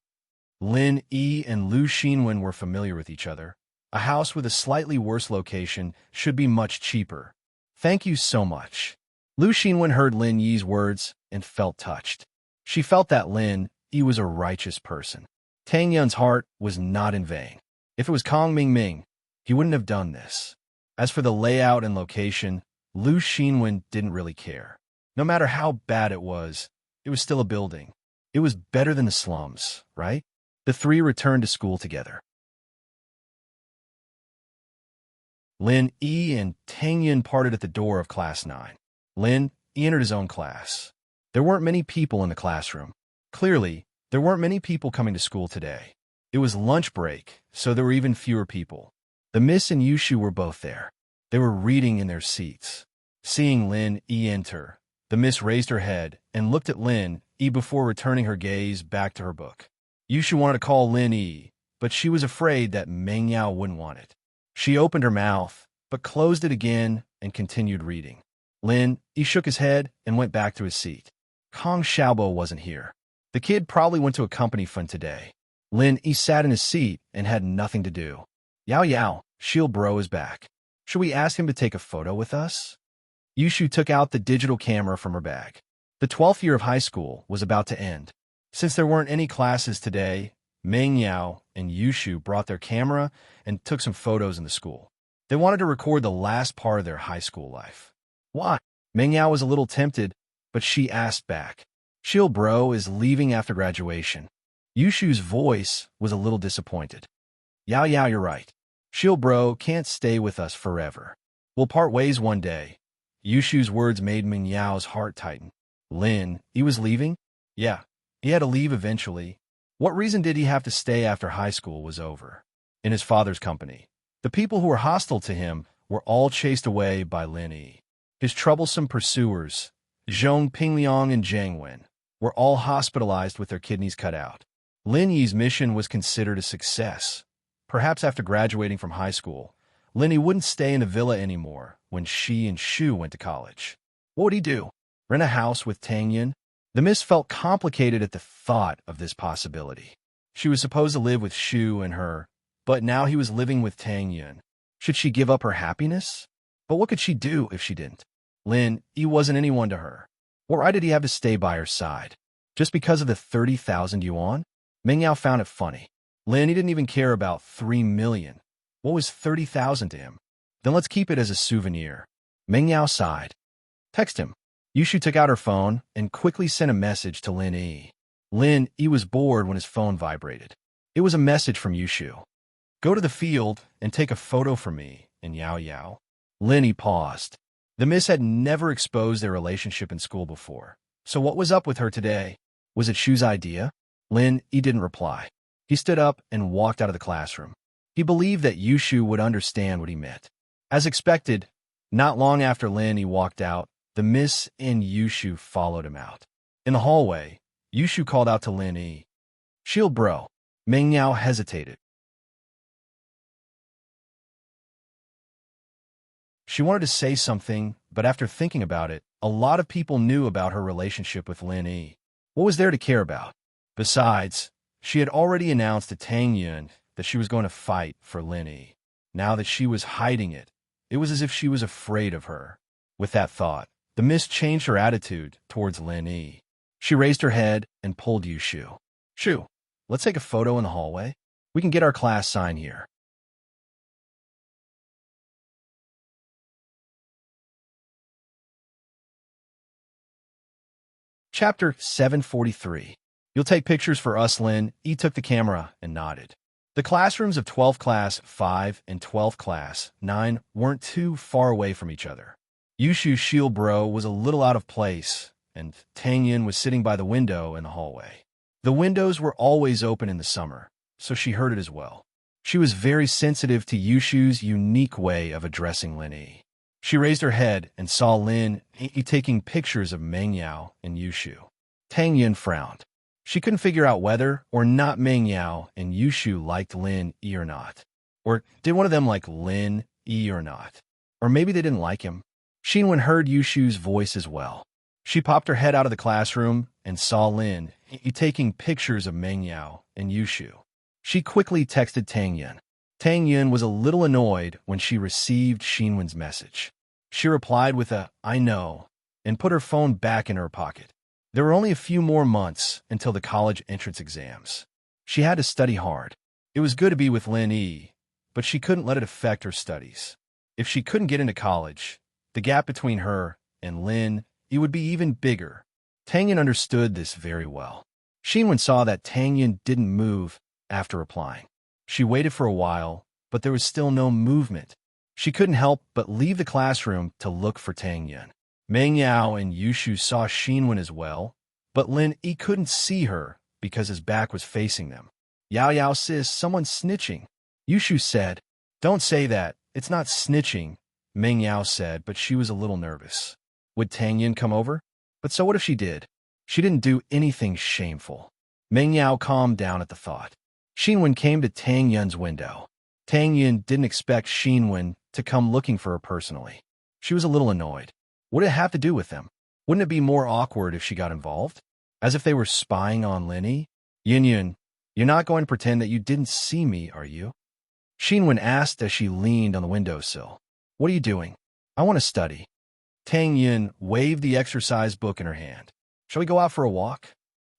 Lin Yi and Lu Xinwen were familiar with each other. A house with a slightly worse location should be much cheaper. Thank you so much. Lu Xinwen heard Lin Yi's words and felt touched. She felt that Lin Yi was a righteous person. Tang Yun's heart was not in vain. If it was Kong Mingming, he wouldn't have done this. As for the layout and location, Lu Xinwen didn't really care. No matter how bad it was still a building. It was better than the slums, right? The three returned to school together. Lin Yi and Tang Yin parted at the door of Class 9. Lin Yi entered his own class. There weren't many people in the classroom. Clearly, there weren't many people coming to school today. It was lunch break, so there were even fewer people. The Miss and Yushu were both there. They were reading in their seats. Seeing Lin Yi enter, the Miss raised her head and looked at Lin Yi before returning her gaze back to her book. Yushu wanted to call Lin Yi, but she was afraid that Meng Yao wouldn't want it. She opened her mouth, but closed it again and continued reading. Lin Yi shook his head and went back to his seat. Kong Xiaobo wasn't here. The kid probably went to a company fun today. Lin Yi sat in his seat and had nothing to do. Yao Yao, Shield Bro is back. Should we ask him to take a photo with us? Yushu took out the digital camera from her bag. The 12th year of high school was about to end. Since there weren't any classes today, Meng Yao and Yushu brought their camera and took some photos in the school. They wanted to record the last part of their high school life. Why? Meng Yao was a little tempted, but she asked back. Shield Bro is leaving after graduation. Yushu's voice was a little disappointed. Yao Yao, you're right. Shield Bro can't stay with us forever. We'll part ways one day. Yushu's words made Meng Yao's heart tighten. Lin, he was leaving? Yeah, he had to leave eventually. What reason did he have to stay after high school was over? In his father's company, the people who were hostile to him were all chased away by Lin Yi. His troublesome pursuers, Zhong Pingliang and Zhang Wen, were all hospitalized with their kidneys cut out. Lin Yi's mission was considered a success. Perhaps after graduating from high school, Lin Yi wouldn't stay in the villa anymore when she and Shu went to college. What would he do? Rent a house with Tang Yin? The miss felt complicated at the thought of this possibility. She was supposed to live with Shu and her, but now he was living with Tang Yin. Should she give up her happiness? But what could she do if she didn't? Lin, he wasn't anyone to her. Why did he have to stay by her side? Just because of the 30,000 yuan? Meng Yao found it funny. Lin, he didn't even care about 3 million. What was 30,000 to him? Then let's keep it as a souvenir. Meng Yao sighed. Text him. Yushu took out her phone and quickly sent a message to Lin Yi. Lin Yi was bored when his phone vibrated. It was a message from Yushu. Go to the field and take a photo for me and Yao Yao. Lin Yi paused. The miss had never exposed their relationship in school before. So what was up with her today? Was it Shu's idea? Lin Yi didn't reply. He stood up and walked out of the classroom. He believed that Yushu would understand what he meant. As expected, not long after Lin Yi walked out, the miss and Yushu followed him out. In the hallway, Yushu called out to Lin Yi. Shield bro. Meng Yao hesitated. She wanted to say something, but after thinking about it, a lot of people knew about her relationship with Lin Yi. What was there to care about? Besides, she had already announced to Tang Yun that she was going to fight for Lin Yi. Now that she was hiding it, it was as if she was afraid of her. With that thought, the miss changed her attitude towards Lin Yi. She raised her head and pulled Yushu. Shu, let's take a photo in the hallway. We can get our class sign here. Chapter 743. You'll take pictures for us, Lin. Yi took the camera and nodded. The classrooms of 12th Class 5 and 12th Class 9 weren't too far away from each other. Yushu's shield bro was a little out of place, and Tang Yun was sitting by the window in the hallway. The windows were always open in the summer, so she heard it as well. She was very sensitive to Yushu's unique way of addressing Lin Yi. She raised her head and saw Lin Yi taking pictures of Meng Yao and Yushu. Tang Yun frowned. She couldn't figure out whether or not Meng Yao and Yushu liked Lin Yi or not. Or did one of them like Lin Yi or not? Or maybe they didn't like him. Xinwen heard Yushu's voice as well. She popped her head out of the classroom and saw Lin Yi taking pictures of Meng Yao and Yushu. She quickly texted Tang Yun. Tang Yun was a little annoyed when she received Xinwen's message. She replied with a, I know, and put her phone back in her pocket. There were only a few more months until the college entrance exams. She had to study hard. It was good to be with Lin Yi, but she couldn't let it affect her studies. If she couldn't get into college, the gap between her and Lin Yi would be even bigger. Tang Yun understood this very well. Xinwen saw that Tang Yun didn't move after replying. She waited for a while, but there was still no movement. She couldn't help but leave the classroom to look for Tang Yun. Meng Yao and Yushu saw Xinwen as well, but Lin Yi couldn't see her because his back was facing them. Yao Yao sis, someone's snitching. Yushu said, Don't say that, it's not snitching, Meng Yao said, but she was a little nervous. Would Tang Yun come over? But so what if she did? She didn't do anything shameful. Meng Yao calmed down at the thought. Xinwen came to Tang Yun's window. Tang Yun didn't expect Xinwen to come looking for her personally. She was a little annoyed. What did it have to do with them? Wouldn't it be more awkward if she got involved? As if they were spying on Lin Yi? Yun, you're not going to pretend that you didn't see me, are you? Xinwen asked as she leaned on the windowsill. What are you doing? I want to study. Tang Yun waved the exercise book in her hand. Shall we go out for a walk?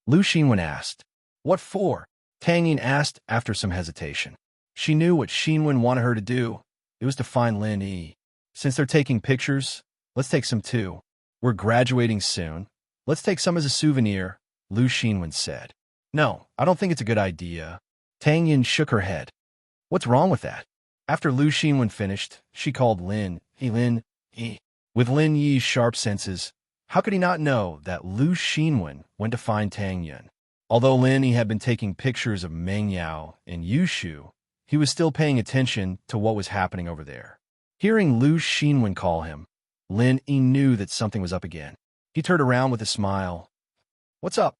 Lu Xinwen asked. What for? Tang Yun asked after some hesitation. She knew what Xinwen wanted her to do. It was to find Lin Yi. Since they're taking pictures, let's take some too. We're graduating soon. Let's take some as a souvenir, Lu Xinwen said. No, I don't think it's a good idea. Tang Yun shook her head. What's wrong with that? After Lu Xinwen finished, she called Lin Yi. With Lin Yi's sharp senses, how could he not know that Lu Xinwen went to find Tang Yun? Although Lin Yi had been taking pictures of Meng Yao and Yushu, he was still paying attention to what was happening over there. Hearing Lu Xinwen call him, Lin Yi knew that something was up again. He turned around with a smile. What's up?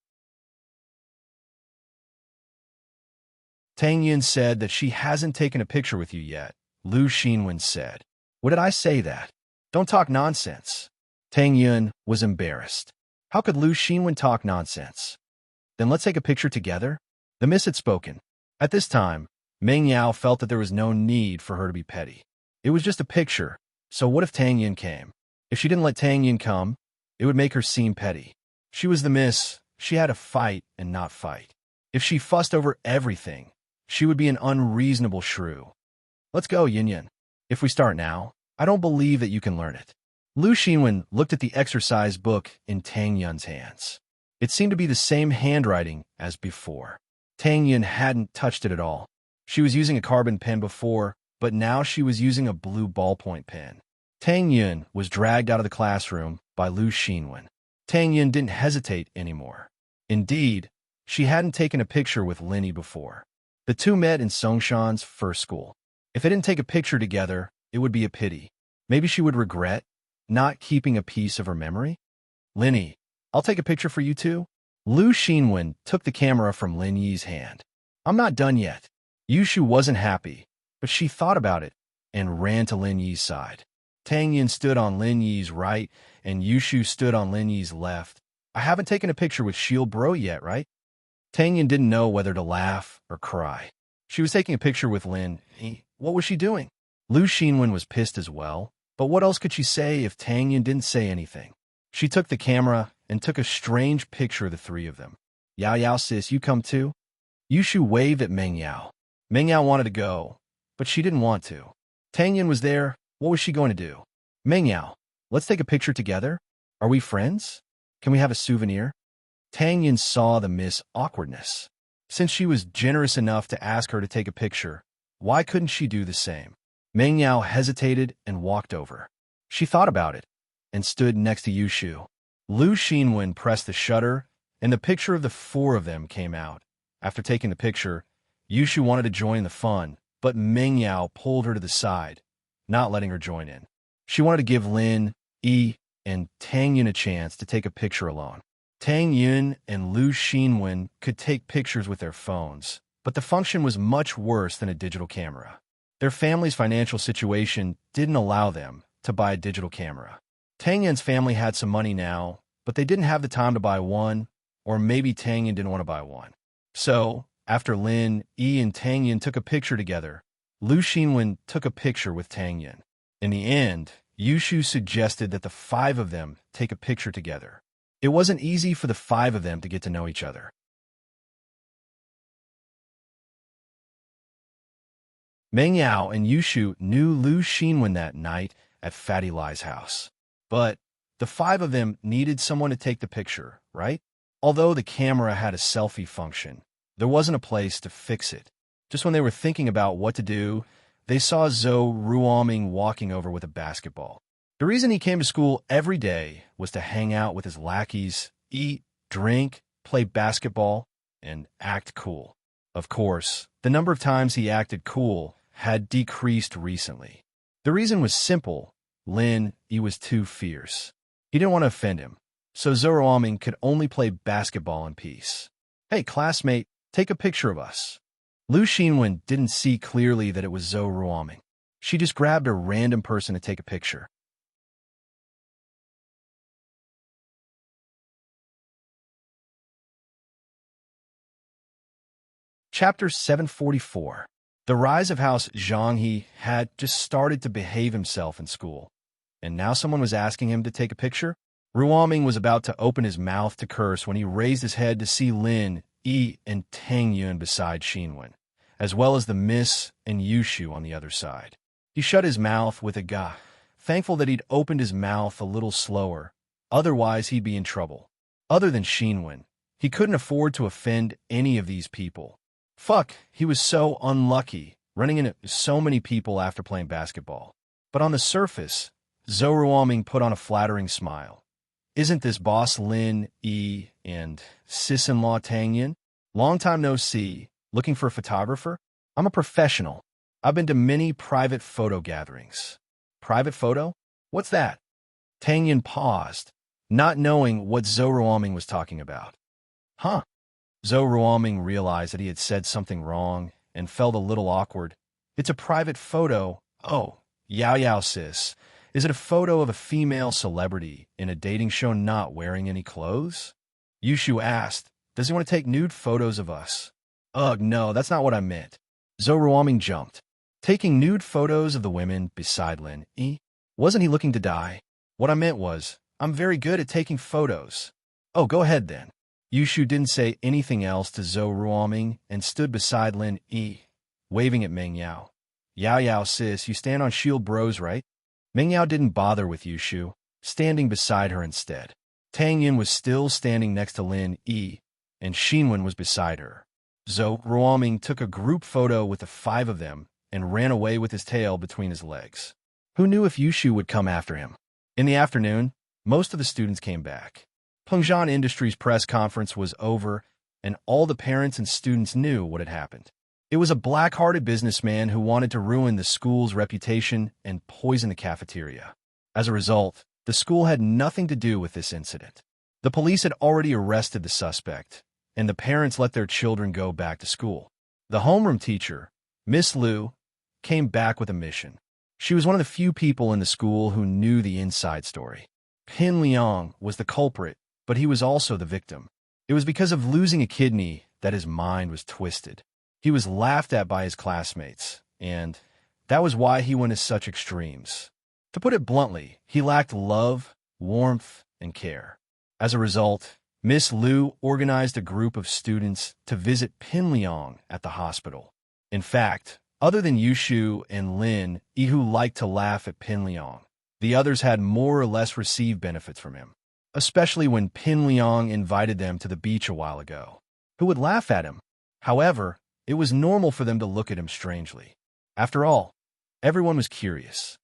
Tang Yun said that she hasn't taken a picture with you yet, Lu Xinwen said. What did I say that? Don't talk nonsense. Tang Yun was embarrassed. How could Lu Xinwen talk nonsense? Then let's take a picture together? The miss had spoken. At this time, Meng Yao felt that there was no need for her to be petty. It was just a picture, so what if Tang Yin came? If she didn't let Tang Yin come, it would make her seem petty. She was the miss, she had to fight and not fight. If she fussed over everything, she would be an unreasonable shrew. Let's go, Yin Yin. If we start now, I don't believe that you can learn it. Lu Xinwen looked at the exercise book in Tang Yun's hands. It seemed to be the same handwriting as before. Tang Yun hadn't touched it at all. She was using a carbon pen before, but now she was using a blue ballpoint pen. Tang Yun was dragged out of the classroom by Lu Xinwen. Tang Yun didn't hesitate anymore. Indeed, she hadn't taken a picture with Linny before. The two met in Songshan's first school. If they didn't take a picture together, it would be a pity. Maybe she would regret not keeping a piece of her memory. Linny, I'll take a picture for you too. Lu Xinwen took the camera from Lin Yi's hand. I'm not done yet. Yushu wasn't happy, but she thought about it and ran to Lin Yi's side. Tang Yin stood on Lin Yi's right, and Yushu stood on Lin Yi's left. I haven't taken a picture with Shield Bro yet, right? Tang Yin didn't know whether to laugh or cry. She was taking a picture with Lin Yi. What was she doing? Lu Xinwen was pissed as well, but what else could she say if Tang Yin didn't say anything? She took the camera and took a strange picture of the three of them. Yao Yao sis, you come too? Yushu waved at Meng Yao. Meng Yao wanted to go, but she didn't want to. Tang Yin was there. What was she going to do? Meng Yao, let's take a picture together. Are we friends? Can we have a souvenir? Tang Yin saw the Miss awkwardness. Since she was generous enough to ask her to take a picture, why couldn't she do the same? Meng Yao hesitated and walked over. She thought about it and stood next to Yushu. Lu Xinwen pressed the shutter, and the picture of the four of them came out. After taking the picture, Yushu wanted to join the fun, but Meng Yao pulled her to the side, not letting her join in. She wanted to give Lin Yi and Tang Yun a chance to take a picture alone. Tang Yun and Lu Xinwen could take pictures with their phones, but the function was much worse than a digital camera. Their family's financial situation didn't allow them to buy a digital camera. Tang Yun's family had some money now, but they didn't have the time to buy one, or maybe Tang Yun didn't want to buy one. So, after Lin Yi and Tang Yun took a picture together, Lu Xinwen took a picture with Tang Yun. In the end, Yushu suggested that the five of them take a picture together. It wasn't easy for the five of them to get to know each other. Meng Yao and Yushu knew Lu Xinwen that night at Fatty Lai's house. But the five of them needed someone to take the picture, right? Although the camera had a selfie function, there wasn't a place to fix it. Just when they were thinking about what to do, they saw Zhou Ruoming walking over with a basketball. The reason he came to school every day was to hang out with his lackeys, eat, drink, play basketball, and act cool. Of course, the number of times he acted cool had decreased recently. The reason was simple. Lin Yi was too fierce. He didn't want to offend him, so Zhou Ruoming could only play basketball in peace. Hey, classmate, take a picture of us. Lu Xinwen didn't see clearly that it was Zhou Ruoming. She just grabbed a random person to take a picture. Chapter 744. The rise of House Zhanghe had just started to behave himself in school, and now someone was asking him to take a picture? Ruoming was about to open his mouth to curse when he raised his head to see Lin Yi and Tang Yun beside Xinwen, as well as the Miss and Yushu on the other side. He shut his mouth with a gah, thankful that he'd opened his mouth a little slower, otherwise he'd be in trouble. Other than Xinwen, he couldn't afford to offend any of these people. Fuck, he was so unlucky, running into so many people after playing basketball. But on the surface, Zhou Ruoming put on a flattering smile. Isn't this boss Lin Yi and sis-in-law Tang Yun? Long time no see. Looking for a photographer? I'm a professional. I've been to many private photo gatherings. Private photo? What's that? Tang Yun paused, not knowing what Zhou Ruoming was talking about. Huh? Zhou Ruoming realized that he had said something wrong and felt a little awkward. It's a private photo. Oh, Yao Yao sis. Is it a photo of a female celebrity in a dating show not wearing any clothes? Yushu asked, does he want to take nude photos of us? Ugh, no, that's not what I meant. Zhou Ruoming jumped. taking nude photos of the women beside Lin. Wasn't he looking to die? What I meant was, I'm very good at taking photos. Oh, go ahead then. Yushu didn't say anything else to Zhou Ruoming and stood beside Lin, waving at Meng Yao. Yao Yao sis, you stand on Shield Bros, right? Meng Yao didn't bother with Yushu, standing beside her instead. Tang Yin was still standing next to Lin, and Xinwen was beside her. Zhou Ruoming took a group photo with the 5 of them and ran away with his tail between his legs. Who knew if Yushu would come after him? In the afternoon, most of the students came back. Pengzhan Industries' press conference was over, and all the parents and students knew what had happened. It was a black-hearted businessman who wanted to ruin the school's reputation and poison the cafeteria. As a result, the school had nothing to do with this incident. The police had already arrested the suspect, and the parents let their children go back to school. The homeroom teacher, Miss Liu, came back with a mission. She was one of the few people in the school who knew the inside story. Pin Liang was the culprit, but he was also the victim. It was because of losing a kidney that his mind was twisted. He was laughed at by his classmates, and that was why he went to such extremes. To put it bluntly, he lacked love, warmth, and care. As a result, Miss Liu organized a group of students to visit Pin Liang at the hospital. In fact, other than Yushu and Lin, who liked to laugh at Pin Liang, the others had more or less received benefits from him, especially when Pin Liang invited them to the beach a while ago. Who would laugh at him? However, it was normal for them to look at him strangely. After all, everyone was curious.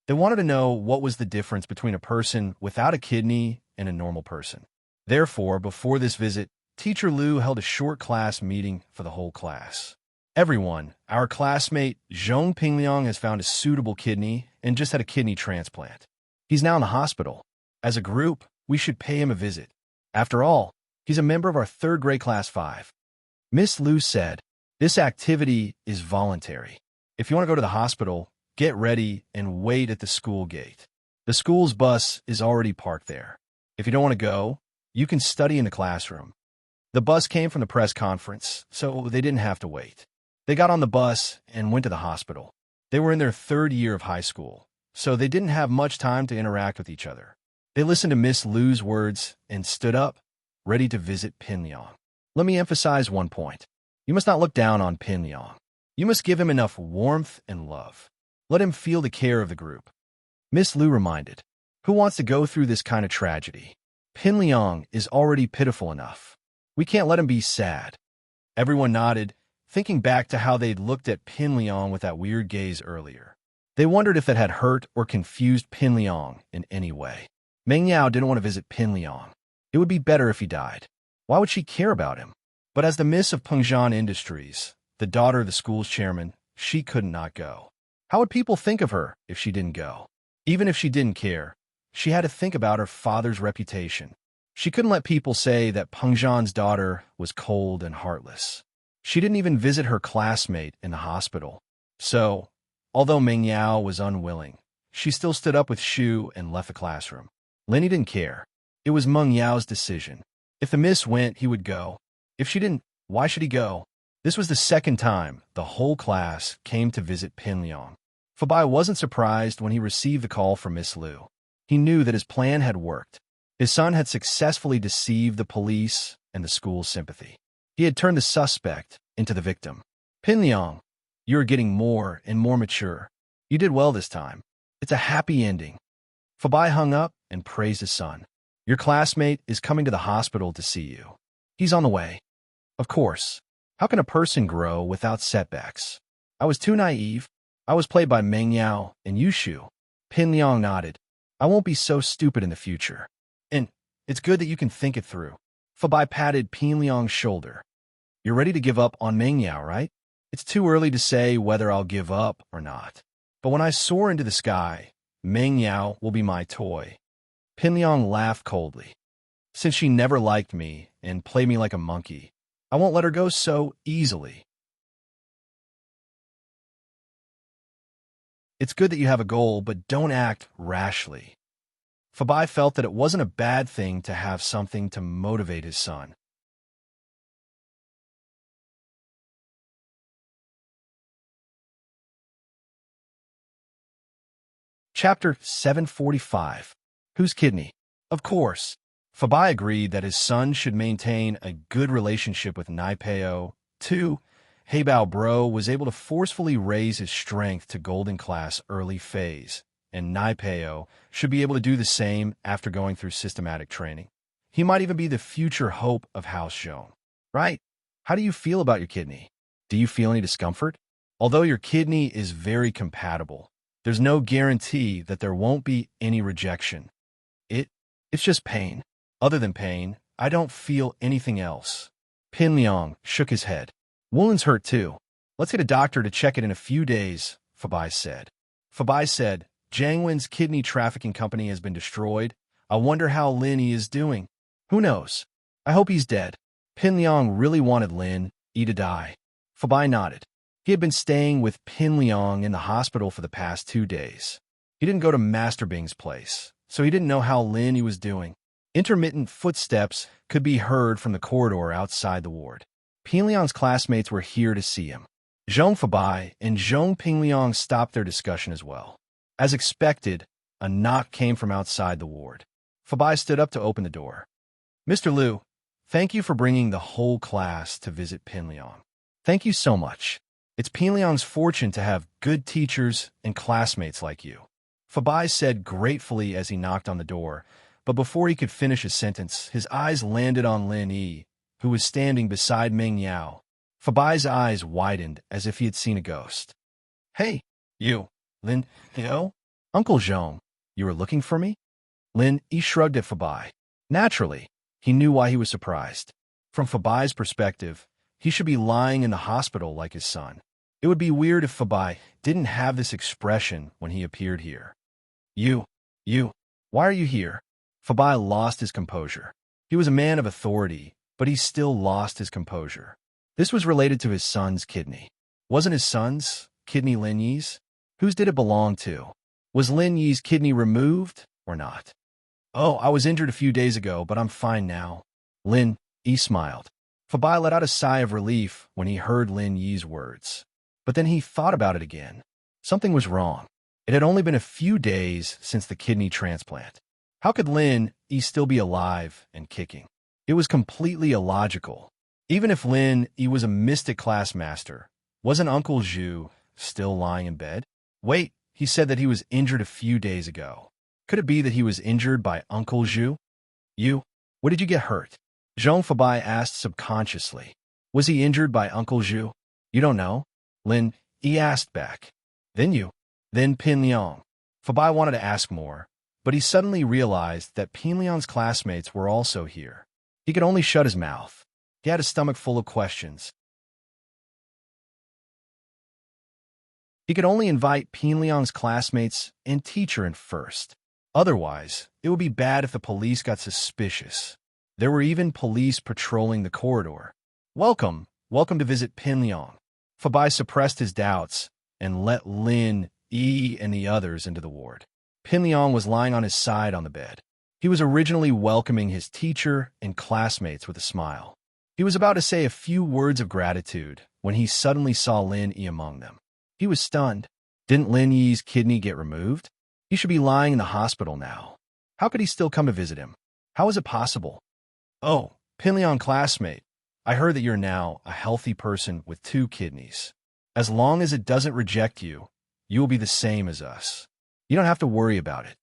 They wanted to know what was the difference between a person without a kidney and a normal person. Therefore, before this visit, Teacher Liu held a short class meeting for the whole class. Everyone, our classmate Zhong Pingliang has found a suitable kidney and just had a kidney transplant. He's now in the hospital. As a group, we should pay him a visit. After all, he's a member of our 3rd grade class 5. Miss Liu said, this activity is voluntary. If you want to go to the hospital, get ready and wait at the school gate. The school's bus is already parked there. If you don't want to go, you can study in the classroom. The bus came from the press conference, so they didn't have to wait. They got on the bus and went to the hospital. They were in their 3rd year of high school, so they didn't have much time to interact with each other. They listened to Miss Liu's words and stood up, ready to visit Pin Liang. Let me emphasize one point. You must not look down on Pin Liang. You must give him enough warmth and love. Let him feel the care of the group. Miss Liu reminded, who wants to go through this kind of tragedy? Pin Liang is already pitiful enough. We can't let him be sad. Everyone nodded, thinking back to how they'd looked at Pin Liang with that weird gaze earlier. They wondered if that had hurt or confused Pin Liang in any way. Meng Yao didn't want to visit Pin Liang. It would be better if he died. Why would she care about him? But as the miss of Pengzhan Industries, the daughter of the school's chairman, she could not go. How would people think of her if she didn't go? Even if she didn't care, she had to think about her father's reputation. She couldn't let people say that Pengzhan's daughter was cold and heartless. She didn't even visit her classmate in the hospital. So, although Meng Yao was unwilling, she still stood up with Shu and left the classroom. Lenny didn't care. It was Meng Yao's decision. If the miss went, he would go. If she didn't, why should he go? This was the 2nd time the whole class came to visit Pin Liang. Fabai wasn't surprised when he received the call from Miss Liu. He knew that his plan had worked. His son had successfully deceived the police and the school's sympathy. He had turned the suspect into the victim. Pin Liang, you are getting more and more mature. You did well this time. It's a happy ending. Fabai hung up and praised his son. Your classmate is coming to the hospital to see you. He's on the way. Of course. How can a person grow without setbacks? I was too naive. I was played by Meng Yao and Yushu. Pin Liang nodded. I won't be so stupid in the future. And it's good that you can think it through. Fabai patted Pin Liang's shoulder. You're ready to give up on Meng Yao, right? It's too early to say whether I'll give up or not. But when I soar into the sky, Meng Yao will be my toy. Pin Liang laughed coldly. Since she never liked me and played me like a monkey, I won't let her go so easily. It's good that you have a goal, but don't act rashly. Fabai felt that it wasn't a bad thing to have something to motivate his son. Chapter 745. Whose kidney? Of course. Fabai agreed that his son should maintain a good relationship with Naipeo. 2. Heibao Bro was able to forcefully raise his strength to Golden Class early phase, and Naipeo should be able to do the same after going through systematic training. He might even be the future hope of House Zhong. Right? How do you feel about your kidney? Do you feel any discomfort? Although your kidney is very compatible, there's no guarantee that there won't be any rejection. It's just pain. Other than pain, I don't feel anything else. Pin Liang shook his head. Woolen's hurt too. Let's get a doctor to check it in a few days, Fabai said. Fabai said, Jiangwen's kidney trafficking company has been destroyed. I wonder how Lin Yi is doing. Who knows? I hope he's dead. Pin Liang really wanted Lin Yi to die. Fabai nodded. He had been staying with Pin Liang in the hospital for the past 2 days. He didn't go to Master Bing's place, so he didn't know how Lin Yi was doing. Intermittent footsteps could be heard from the corridor outside the ward. Pin Liang's classmates were here to see him. Zhong Fabai and Zhong Ping Liang stopped their discussion as well. As expected, a knock came from outside the ward. Fabai stood up to open the door. Mr. Liu, thank you for bringing the whole class to visit Pin Liang. Thank you so much. It's Pin Liang's fortune to have good teachers and classmates like you. Fabai said gratefully as he knocked on the door, but before he could finish his sentence, his eyes landed on Lin Yi, who was standing beside Meng Yao. Fabai's eyes widened as if he had seen a ghost. Hey, you, Lin Yi? Uncle Zhong, you were looking for me? Lin Yi shrugged at Fabai. Naturally, he knew why he was surprised. From Fabai's perspective, he should be lying in the hospital like his son. It would be weird if Fabai didn't have this expression when he appeared here. You, why are you here? Fabai lost his composure. He was a man of authority, but he still lost his composure. This was related to his son's kidney. Wasn't his son's kidney Lin Yi's? Whose did it belong to? Was Lin Yi's kidney removed or not? Oh, I was injured a few days ago, but I'm fine now. Lin Yi smiled. Fabai let out a sigh of relief when he heard Lin Yi's words. But then he thought about it again. Something was wrong. It had only been a few days since the kidney transplant. How could Lin Yi still be alive and kicking? It was completely illogical. Even if Lin Yi was a mystic class master, wasn't Uncle Zhu still lying in bed? Wait, he said that he was injured a few days ago. Could it be that he was injured by Uncle Zhu? What did you get hurt? Zhong Fabai asked subconsciously. Was he injured by Uncle Zhu? You don't know? Lin Yi asked back. Then Pin Liang. Fabai wanted to ask more, but he suddenly realized that Pin Liang's classmates were also here. He could only shut his mouth. He had a stomach full of questions. He could only invite Pin Liang's classmates and teacher in first. Otherwise, it would be bad if the police got suspicious. There were even police patrolling the corridor. Welcome to visit Pin Liang. Fabai suppressed his doubts and let Lin Yi and the others into the ward. Pin Liang was lying on his side on the bed. He was originally welcoming his teacher and classmates with a smile. He was about to say a few words of gratitude when he suddenly saw Lin Yi among them. He was stunned. Didn't Lin Yi's kidney get removed? He should be lying in the hospital now. How could he still come to visit him? How is it possible? Oh, Pin Liang classmate, I heard that you're now a healthy person with 2 kidneys. As long as it doesn't reject you, you will be the same as us. You don't have to worry about it.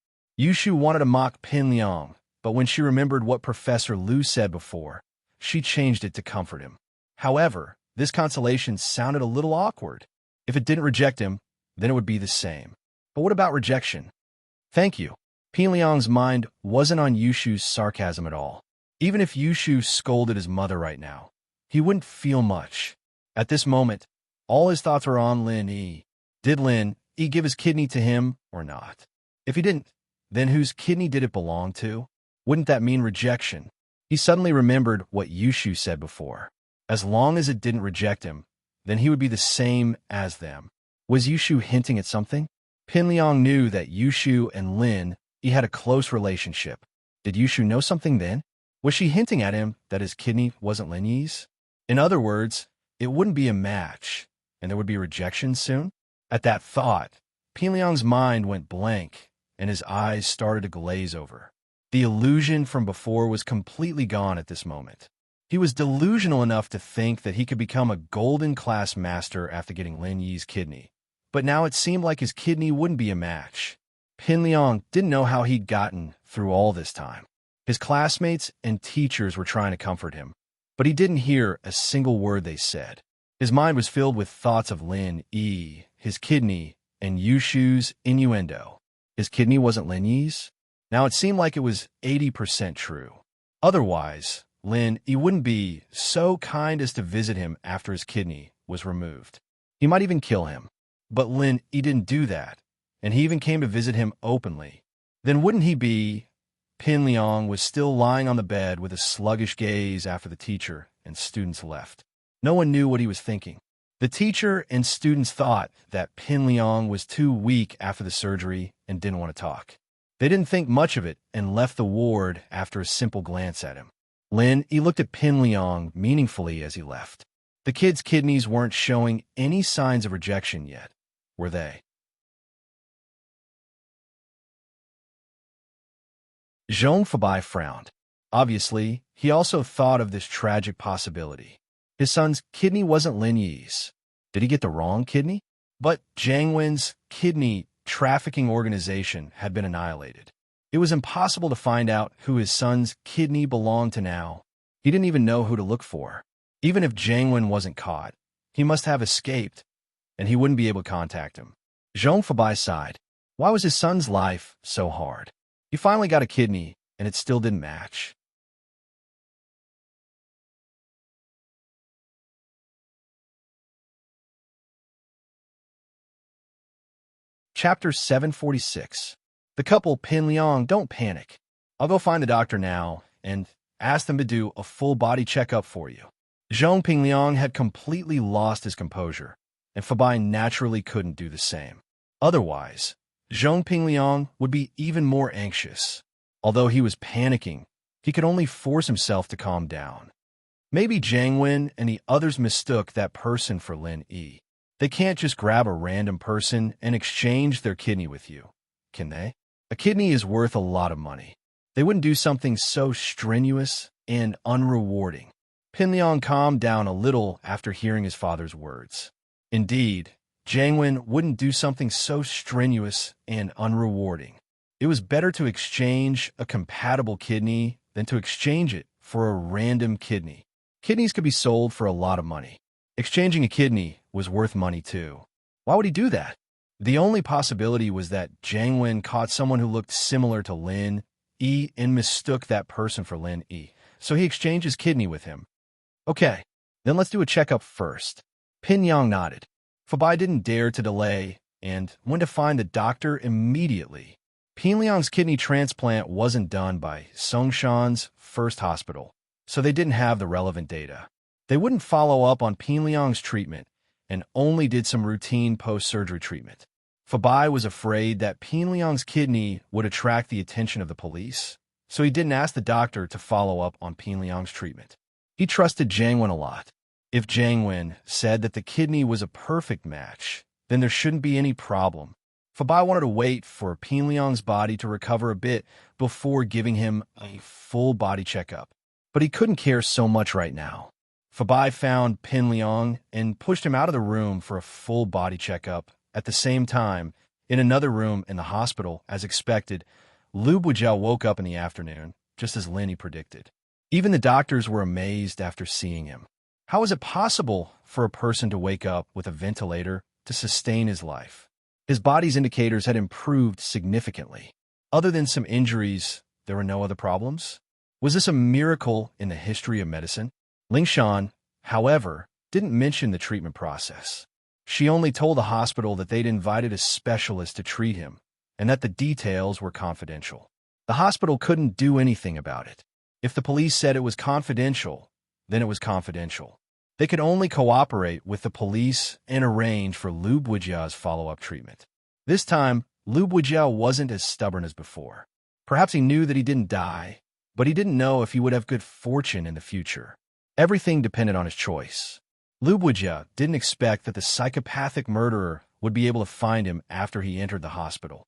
Yushu wanted to mock Pin Liang, but when she remembered what Professor Liu said before, she changed it to comfort him. However, this consolation sounded a little awkward. If it didn't reject him, then it would be the same. But what about rejection? Thank you. Pin Liang's mind wasn't on Yushu's sarcasm at all. Even if Yushu scolded his mother right now, he wouldn't feel much. At this moment, all his thoughts were on Lin Yi. Did Lin Yi give his kidney to him or not? If he didn't, then whose kidney did it belong to? Wouldn't that mean rejection? He suddenly remembered what Yushu said before. As long as it didn't reject him, then he would be the same as them. Was Yushu hinting at something? Pin Liang knew that Yushu and Lin Yi had a close relationship. Did Yushu know something then? Was she hinting at him that his kidney wasn't Lin Yi's? In other words, it wouldn't be a match, and there would be rejection soon? At that thought, Pinliang's mind went blank, and his eyes started to glaze over. The illusion from before was completely gone at this moment. He was delusional enough to think that he could become a golden-class master after getting Lin Yi's kidney. But now it seemed like his kidney wouldn't be a match. Pinliang didn't know how he'd gotten through all this time. His classmates and teachers were trying to comfort him, but he didn't hear a single word they said. His mind was filled with thoughts of Lin Yi, his kidney, and Yushu's innuendo. His kidney wasn't Lin Yi's? Now it seemed like it was 80% true. Otherwise, Lin Yi wouldn't be so kind as to visit him after his kidney was removed. He might even kill him. But Lin Yi didn't do that, and he even came to visit him openly. Then wouldn't he be? Pinliang was still lying on the bed with a sluggish gaze after the teacher and students left. No one knew what he was thinking. The teacher and students thought that Pinliang was too weak after the surgery and didn't want to talk. They didn't think much of it and left the ward after a simple glance at him. Lin Yi looked at Pinliang meaningfully as he left. The kid's kidneys weren't showing any signs of rejection yet, were they? Zhong Fabai frowned. Obviously, he also thought of this tragic possibility. His son's kidney wasn't Lin Yi's. Did he get the wrong kidney? But Jiang Wen's kidney trafficking organization had been annihilated. It was impossible to find out who his son's kidney belonged to now. He didn't even know who to look for. Even if Jiang Wen wasn't caught, he must have escaped, and he wouldn't be able to contact him. Zhong Fabai sighed. Why was his son's life so hard? He finally got a kidney, and it still didn't match. Chapter 746. The couple Pinliang don't panic. I'll go find the doctor now and ask them to do a full body checkup for you. Zhong Pinliang had completely lost his composure, and Fabai naturally couldn't do the same. Otherwise, Zhong Pinliang would be even more anxious. Although he was panicking, he could only force himself to calm down. Maybe Jiang Wen and the others mistook that person for Lin Yi. They can't just grab a random person and exchange their kidney with you, can they? A kidney is worth a lot of money. They wouldn't do something so strenuous and unrewarding. Pinliang calmed down a little after hearing his father's words. Indeed, Jiang Wen wouldn't do something so strenuous and unrewarding. It was better to exchange a compatible kidney than to exchange it for a random kidney. Kidneys could be sold for a lot of money. Exchanging a kidney was worth money too. Why would he do that? The only possibility was that Jiang Wen caught someone who looked similar to Lin Yi and mistook that person for Lin Yi, so he exchanged his kidney with him. Okay, then let's do a checkup first. Pinliang nodded. Fabai didn't dare to delay and went to find the doctor immediately. Pinliang's kidney transplant wasn't done by Songshan's first hospital, so they didn't have the relevant data. They wouldn't follow up on Pinliang's treatment and only did some routine post-surgery treatment. Fabai was afraid that Pinliang's kidney would attract the attention of the police, so he didn't ask the doctor to follow up on Pinliang's treatment. He trusted Jiang Wen a lot. If Jiang Wen said that the kidney was a perfect match, then there shouldn't be any problem. Fabai wanted to wait for Pinliang's body to recover a bit before giving him a full body checkup. But he couldn't care so much right now. Fabai found Pinliang and pushed him out of the room for a full body checkup. At the same time, in another room in the hospital, as expected, Lu Bujiao woke up in the afternoon, just as Lin Yi predicted. Even the doctors were amazed after seeing him. How is it possible for a person to wake up with a ventilator to sustain his life? His body's indicators had improved significantly. Other than some injuries, there were no other problems? Was this a miracle in the history of medicine? Lingshan, however, didn't mention the treatment process. She only told the hospital that they'd invited a specialist to treat him, and that the details were confidential. The hospital couldn't do anything about it. If the police said it was confidential, then it was confidential. They could only cooperate with the police and arrange for Lu Bujiao's follow-up treatment. This time, Lu Bujiao wasn't as stubborn as before. Perhaps he knew that he didn't die, but he didn't know if he would have good fortune in the future. Everything depended on his choice. Lu Bujiao didn't expect that the psychopathic murderer would be able to find him after he entered the hospital.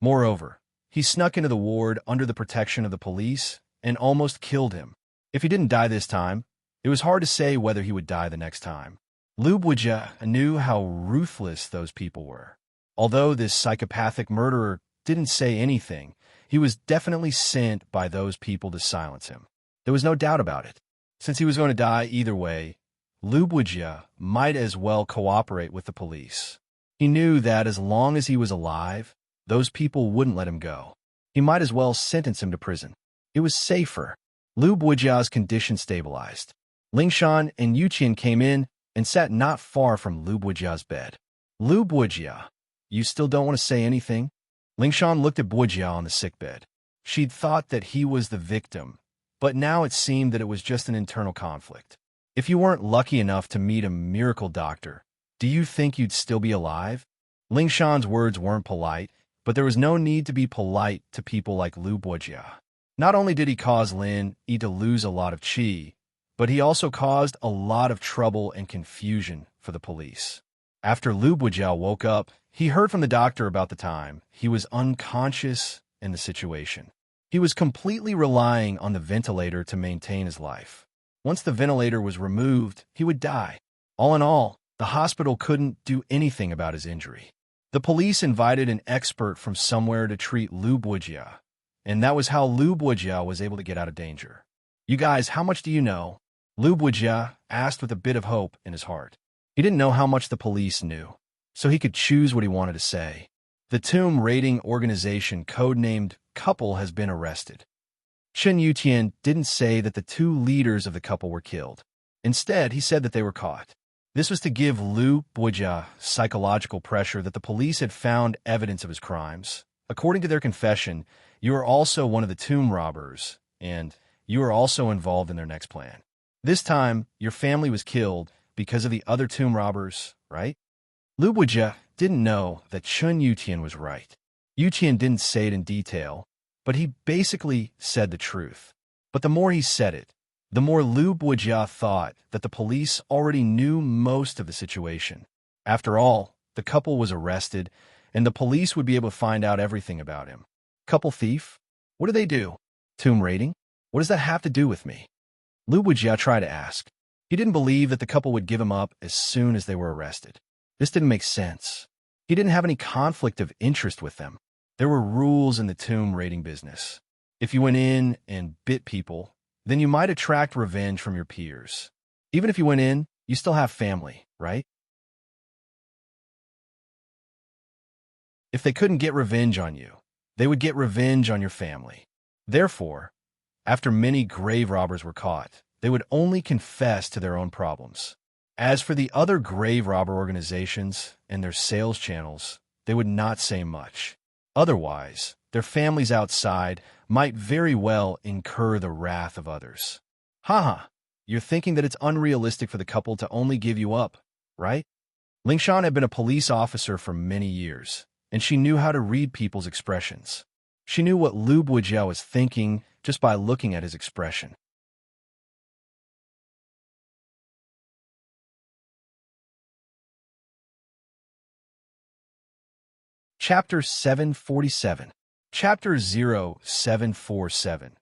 Moreover, he snuck into the ward under the protection of the police and almost killed him. If he didn't die this time, it was hard to say whether he would die the next time. Lubwija knew how ruthless those people were. Although this psychopathic murderer didn't say anything, he was definitely sent by those people to silence him. There was no doubt about it. Since he was going to die either way, Lubwija might as well cooperate with the police. He knew that as long as he was alive, those people wouldn't let him go. He might as well sentence him to prison. It was safer. Lubwija's condition stabilized. Lingshan and Yuqian came in and sat not far from Lubwija's bed. Lubwija, you still don't want to say anything? Lingshan looked at Bujia on the sickbed. She'd thought that he was the victim, but now it seemed that it was just an internal conflict. If you weren't lucky enough to meet a miracle doctor, do you think you'd still be alive? Lingshan's words weren't polite, but there was no need to be polite to people like Lubwija. Not only did he cause Lin Yi to lose a lot of qi, but he also caused a lot of trouble and confusion for the police. After Lubwija woke up, he heard from the doctor about the time he was unconscious in the situation. He was completely relying on the ventilator to maintain his life. Once the ventilator was removed, he would die. All in all, the hospital couldn't do anything about his injury. The police invited an expert from somewhere to treat Lubwija, and that was how Lubwija was able to get out of danger. You guys, how much do you know? Lubwija asked with a bit of hope in his heart. He didn't know how much the police knew, so he could choose what he wanted to say. The tomb raiding organization codenamed Couple has been arrested. Chen Yutian didn't say that the two leaders of the couple were killed. Instead, he said that they were caught. This was to give Lu Buija psychological pressure that the police had found evidence of his crimes. According to their confession, you are also one of the tomb robbers, and you are also involved in their next plan. This time, your family was killed because of the other tomb robbers, right? Lu Buija didn't know that Chen Yutian was right. Yutian didn't say it in detail, but he basically said the truth. But the more he said it, the more Lu Buija thought that the police already knew most of the situation. After all, the couple was arrested, and the police would be able to find out everything about him. Couple thief? What do they do? Tomb raiding? What does that have to do with me? Lu Buija tried to ask. He didn't believe that the couple would give him up as soon as they were arrested. This didn't make sense. He didn't have any conflict of interest with them. There were rules in the tomb raiding business. If you went in and bit people, then you might attract revenge from your peers. Even if you went in, you still have family, right? If they couldn't get revenge on you, they would get revenge on your family. Therefore, after many grave robbers were caught, they would only confess to their own problems. As for the other grave robber organizations and their sales channels, they would not say much. Otherwise, their families outside might very well incur the wrath of others. Haha, you're thinking that it's unrealistic for the couple to only give you up, right? Lingshan had been a police officer for many years, and she knew how to read people's expressions. She knew what Lu Buijia was thinking just by looking at his expression. Chapter 747. Chapter 0747.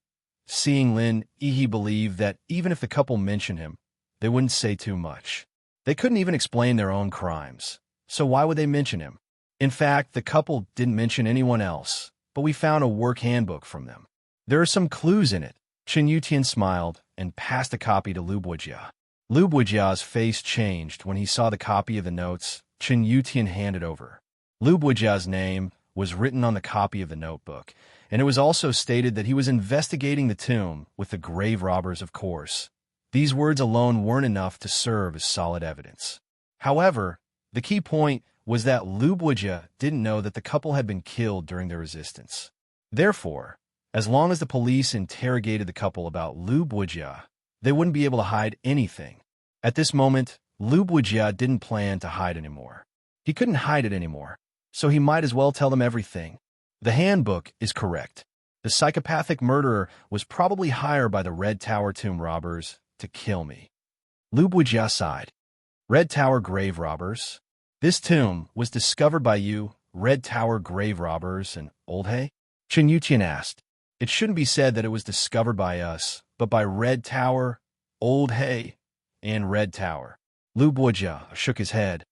Seeing Lin Yi, he believed that even if the couple mentioned him, they wouldn't say too much. They couldn't even explain their own crimes, so why would they mention him? In fact, the couple didn't mention anyone else, but we found a work handbook from them. There are some clues in it. Chen Yutian smiled and passed a copy to Lu Buijia. Lu Buijia's face changed when he saw the copy of the notes Chen Yutian handed over. Lu Buijia's name was written on the copy of the notebook, and it was also stated that he was investigating the tomb with the grave robbers, of course. These words alone weren't enough to serve as solid evidence. However, the key point was that Lu Buijia didn't know that the couple had been killed during their resistance. Therefore, as long as the police interrogated the couple about Lu Buijia, they wouldn't be able to hide anything. At this moment, Lu Buijia didn't plan to hide anymore. He couldn't hide it anymore, so he might as well tell them everything. The handbook is correct. The psychopathic murderer was probably hired by the Red Tower tomb robbers to kill me. Lu Buijia sighed. Red Tower grave robbers. This tomb was discovered by you, Red Tower grave robbers, and Old Hay? Chen Yuqian asked. It shouldn't be said that it was discovered by us, but by Red Tower, Old Hay, and Red Tower. Lu Buojia shook his head.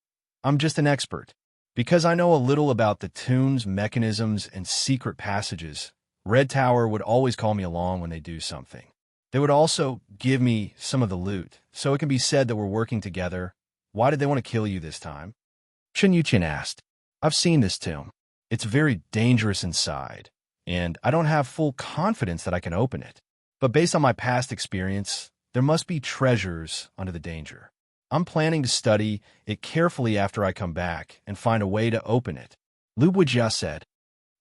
I'm just an expert. Because I know a little about the tomb's mechanisms and secret passages, Red Tower would always call me along when they do something. They would also give me some of the loot, so it can be said that we're working together. Why did they want to kill you this time? Chen Yuqian asked. I've seen this tomb. It's very dangerous inside, and I don't have full confidence that I can open it. But based on my past experience, there must be treasures under the danger. I'm planning to study it carefully after I come back and find a way to open it. Lu Buojia said.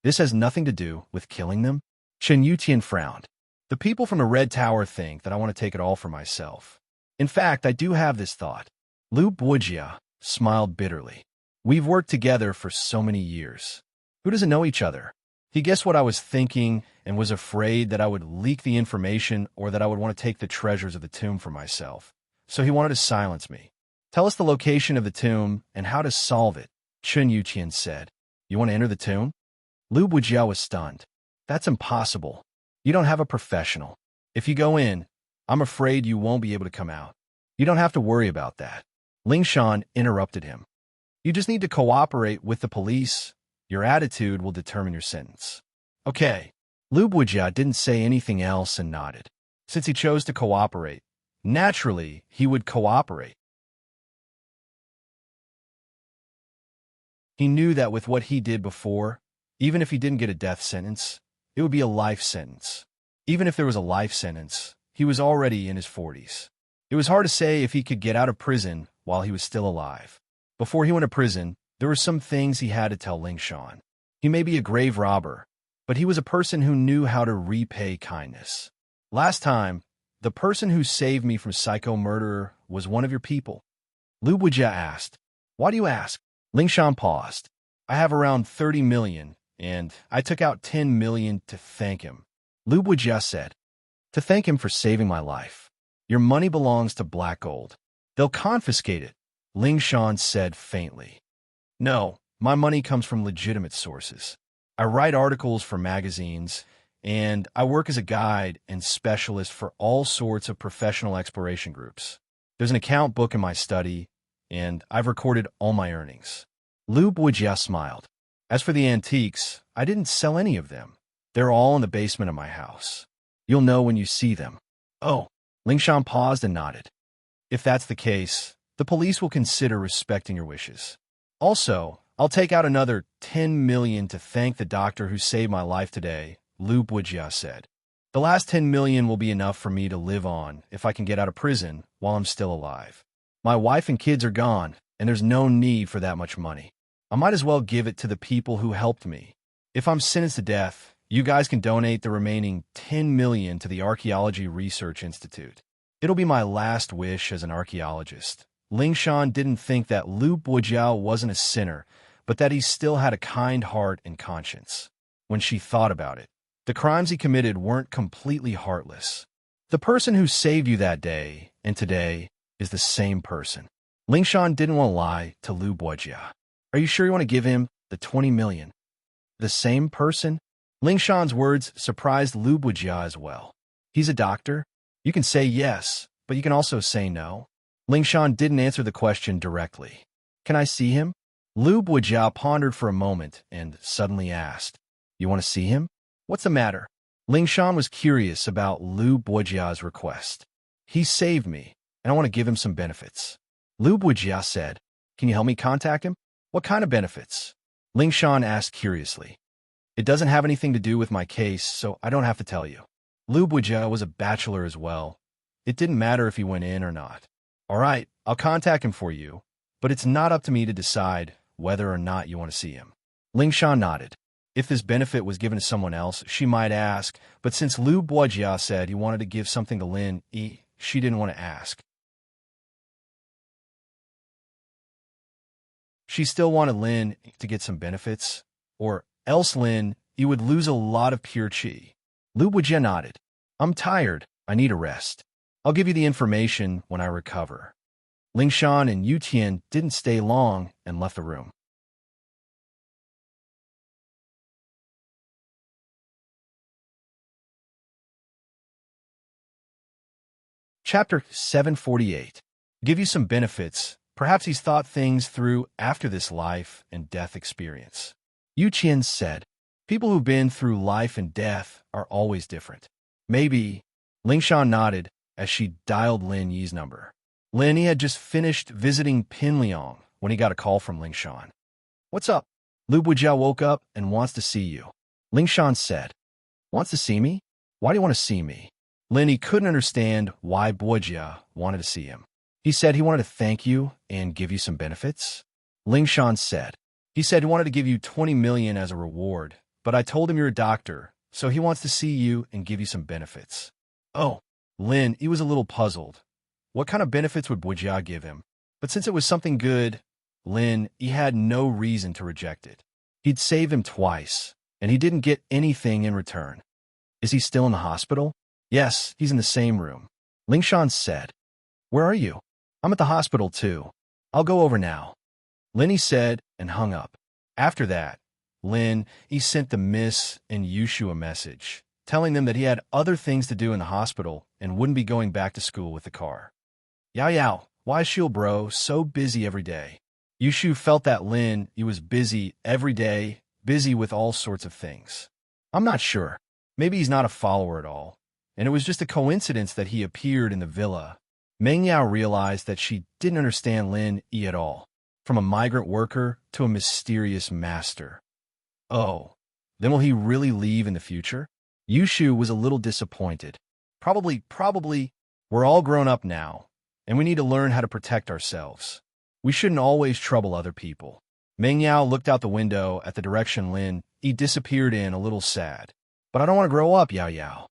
This has nothing to do with killing them? Chen Yuqian frowned. The people from the Red Tower think that I want to take it all for myself. In fact, I do have this thought. Lu Buojia smiled bitterly. We've worked together for so many years. Who doesn't know each other? He guessed what I was thinking and was afraid that I would leak the information or that I would want to take the treasures of the tomb for myself. So he wanted to silence me. Tell us the location of the tomb and how to solve it, Chen Yuqian said. You want to enter the tomb? Lu Buojia was stunned. That's impossible. You don't have a professional. If you go in, I'm afraid you won't be able to come out. You don't have to worry about that. Ling Shan interrupted him. You just need to cooperate with the police. Your attitude will determine your sentence. Okay. Lu Buojia didn't say anything else and nodded. Since he chose to cooperate, naturally, he would cooperate. He knew that with what he did before, even if he didn't get a death sentence, it would be a life sentence. Even if there was a life sentence, he was already in his 40s. It was hard to say if he could get out of prison while he was still alive. Before he went to prison, there were some things he had to tell Ling Shan. He may be a grave robber, but he was a person who knew how to repay kindness. Last time, the person who saved me from psycho murderer was one of your people. Lu Buojia asked. Why do you ask? Ling Shan paused. I have around 30 million, and I took out 10 million to thank him. Lu Buojia said. To thank him for saving my life. Your money belongs to Black Gold. They'll confiscate it, Ling Shan said faintly. No, my money comes from legitimate sources. I write articles for magazines, and I work as a guide and specialist for all sorts of professional exploration groups. There's an account book in my study, and I've recorded all my earnings. Lu Buojia smiled. As for the antiques, I didn't sell any of them. They're all in the basement of my house. You'll know when you see them. Oh, Ling Shan paused and nodded. If that's the case, the police will consider respecting your wishes. Also, I'll take out another 10 million to thank the doctor who saved my life today, Lu Buojia said. The last 10 million will be enough for me to live on if I can get out of prison while I'm still alive. My wife and kids are gone, and there's no need for that much money. I might as well give it to the people who helped me. If I'm sentenced to death, you guys can donate the remaining 10 million to the Archaeology Research Institute. It'll be my last wish as an archaeologist. Ling Shan didn't think that Lu Buojia wasn't a sinner, but that he still had a kind heart and conscience. When she thought about it, the crimes he committed weren't completely heartless. The person who saved you that day and today is the same person. Ling Shan didn't want to lie to Lu Buojia. Are you sure you want to give him the 20 million? The same person? Ling Shan's words surprised Lu Buojia as well. He's a doctor. You can say yes, but you can also say no. Ling Shan didn't answer the question directly. Can I see him? Lu Buojia pondered for a moment and suddenly asked, You want to see him? What's the matter? Ling Shan was curious about Lu Buojia's request. He saved me, and I want to give him some benefits. Lu Buojia said, Can you help me contact him? What kind of benefits? Ling Shan asked curiously. It doesn't have anything to do with my case, so I don't have to tell you. Lu Buojia was a bachelor as well. It didn't matter if he went in or not. All right, I'll contact him for you, but it's not up to me to decide whether or not you want to see him. Ling Shan nodded. If this benefit was given to someone else, she might ask, but since Lu Buojia said he wanted to give something to Lin Yi, she didn't want to ask. She still wanted Lin to get some benefits, or else Lin Yi would lose a lot of pure qi. Lu Buojia nodded. I'm tired. I need a rest. I'll give you the information when I recover. Lingshan and Yutian didn't stay long and left the room. Chapter 748. Give you some benefits. Perhaps he's thought things through after this life and death experience. Yu Qian said, people who've been through life and death are always different. Maybe. Lingshan nodded as she dialed Lin Yi's number. Lin Yi had just finished visiting Pinliang when he got a call from Lingshan. What's up? Lu Bujiao woke up and wants to see you. Lingshan said. Wants to see me? Why do you want to see me? Lin Yi couldn't understand why Bujiao wanted to see him. He said he wanted to thank you and give you some benefits. Lingshan said. He said he wanted to give you 20 million as a reward, but I told him you're a doctor, so he wants to see you and give you some benefits. Oh, Lin, he was a little puzzled. What kind of benefits would Bujiao give him? But since it was something good, Lin, he had no reason to reject it. He'd saved him twice, and he didn't get anything in return. Is he still in the hospital? Yes, he's in the same room. Lingshan said. Where are you? I'm at the hospital too. I'll go over now. Lin Yi said and hung up. After that, Lin Yi sent the Miss and Yushu a message, telling them that he had other things to do in the hospital and wouldn't be going back to school with the car. Yao Yao, why is Shield Bro so busy every day? Yushu felt that Lin Yi was busy every day, busy with all sorts of things. I'm not sure. Maybe he's not a follower at all, and it was just a coincidence that he appeared in the villa. Meng Yao realized that she didn't understand Lin Yi at all, from a migrant worker to a mysterious master. Oh, then will he really leave in the future? Yushu was a little disappointed. Probably, we're all grown up now, and we need to learn how to protect ourselves. We shouldn't always trouble other people. Meng Yao looked out the window at the direction Lin Yi disappeared in, a little sad. But I don't want to grow up, Yao Yao.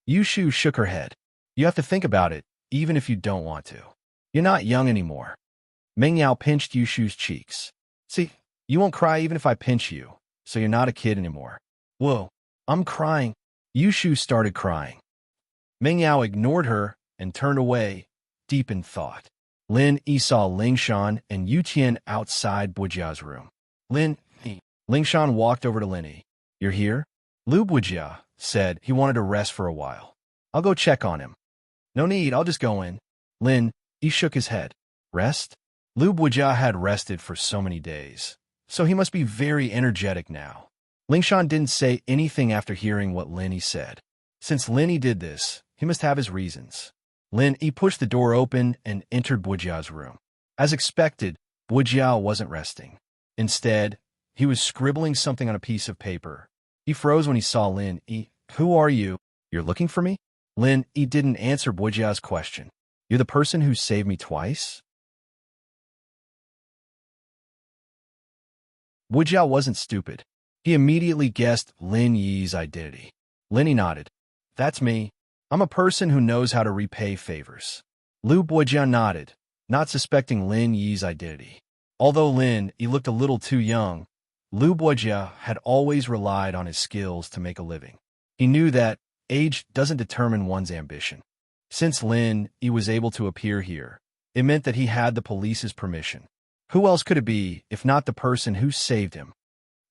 Yushu shook her head. You have to think about it, even if you don't want to. You're not young anymore. Meng Yao pinched Yushu's cheeks. See, you won't cry even if I pinch you, so you're not a kid anymore. Whoa, I'm crying. Yushu started crying. Meng Yao ignored her and turned away, deep in thought. Lin Yi saw Lingshan and Yutian outside Bujia's room. Lin Yi. Lingshan walked over to Lin Yi. You're here? Lu Bujia said he wanted to rest for a while. I'll go check on him. No need, I'll just go in. Lin Yi shook his head. Rest? Lu Bujia had rested for so many days, so he must be very energetic now. Lingshan didn't say anything after hearing what Lin Yi said. Since Lin Yi did this, he must have his reasons. Lin Yi pushed the door open and entered Bujia's room. As expected, Bujia wasn't resting. Instead, he was scribbling something on a piece of paper. He froze when he saw Lin Yi. Who are you? You're looking for me? Lin Yi didn't answer Bujia's question. You're the person who saved me twice? Bujia wasn't stupid. He immediately guessed Lin Yi's identity. Lin Yi nodded. That's me. I'm a person who knows how to repay favors. Lu Bujia nodded, not suspecting Lin Yi's identity. Although Lin Yi looked a little too young, Lu Bujia had always relied on his skills to make a living. He knew that age doesn't determine one's ambition. Since Lin Yi was able to appear here, it meant that he had the police's permission. Who else could it be if not the person who saved him?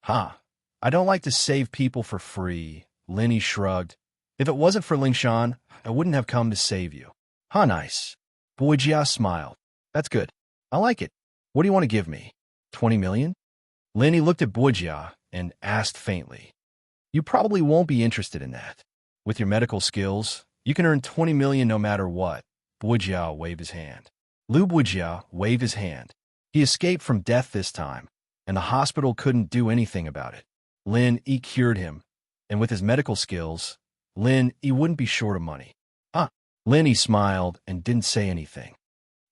I don't like to save people for free, Lin Yi shrugged. If it wasn't for Lingshan, I wouldn't have come to save you. Nice. Bujia smiled. That's good. I like it. What do you want to give me? 20 million? Lin Yi looked at Bujia and asked faintly. You probably won't be interested in that. With your medical skills, you can earn 20 million no matter what. Bujia waved his hand. Lu Bujia waved his hand. He escaped from death this time, and the hospital couldn't do anything about it. Lin Yi cured him, and with his medical skills, Lin Yi wouldn't be short of money. Lin Yi smiled and didn't say anything.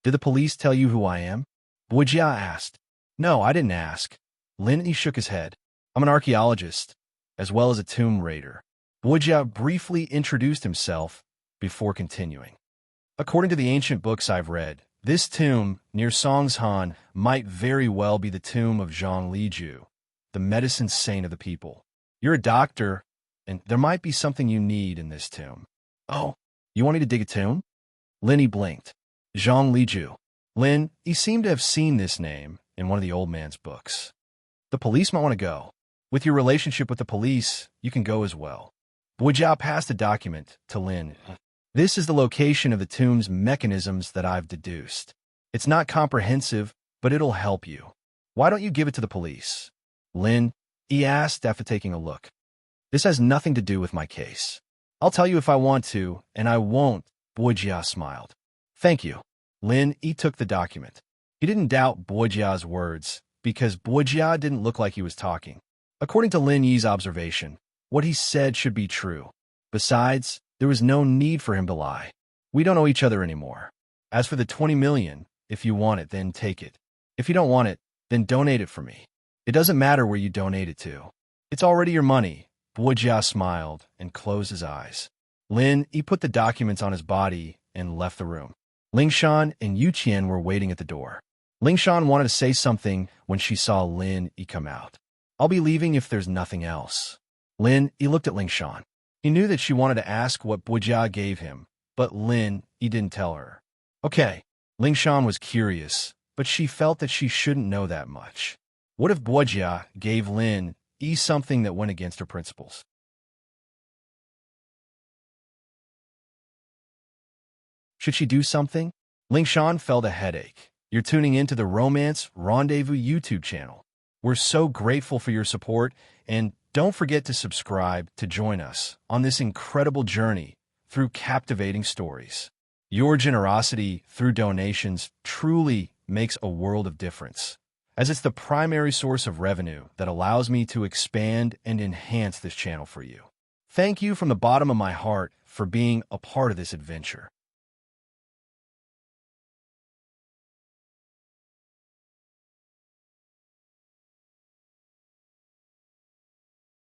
Did the police tell you who I am? Bujia asked. No, I didn't ask. Lin Yi shook his head. I'm an archaeologist, as well as a tomb raider. Bujia briefly introduced himself before continuing. According to the ancient books I've read, this tomb near Songshan might very well be the tomb of Zhang Liju, the medicine saint of the people. You're a doctor, and there might be something you need in this tomb. Oh, you want me to dig a tomb? Lin Yi blinked. Zhang Liju. Lin, he seemed to have seen this name in one of the old man's books. The police might want to go. With your relationship with the police, you can go as well. Boyjia passed the document to Lin. This is the location of the tomb's mechanisms that I've deduced. It's not comprehensive, but it'll help you. Why don't you give it to the police? Lin, he asked after taking a look. This has nothing to do with my case. I'll tell you if I want to, and I won't, Boyjia smiled. Thank you. Lin, he took the document. He didn't doubt Boyjia's words, because Boyjia didn't look like he was talking. According to Lin Yi's observation, what he said should be true. Besides, there was no need for him to lie. We don't know each other anymore. As for the 20 million, if you want it, then take it. If you don't want it, then donate it for me. It doesn't matter where you donate it to. It's already your money. Boyjia smiled and closed his eyes. Lin, he put the documents on his body and left the room. Lingshan and Yuqian were waiting at the door. Lingshan wanted to say something when she saw Lin he come out. I'll be leaving if there's nothing else. Lin, he looked at Lingshan. He knew that she wanted to ask what Boyjia gave him, but Lin, he didn't tell her. Okay. Lingshan was curious, but she felt that she shouldn't know that much. What if Boyjia gave Lin something that went against her principles? Should she do something? Lingshan felt a headache. You're tuning into the Romance Rendezvous YouTube channel. We're so grateful for your support, and don't forget to subscribe to join us on this incredible journey through captivating stories. Your generosity through donations truly makes a world of difference, as it's the primary source of revenue that allows me to expand and enhance this channel for you. Thank you from the bottom of my heart for being a part of this adventure.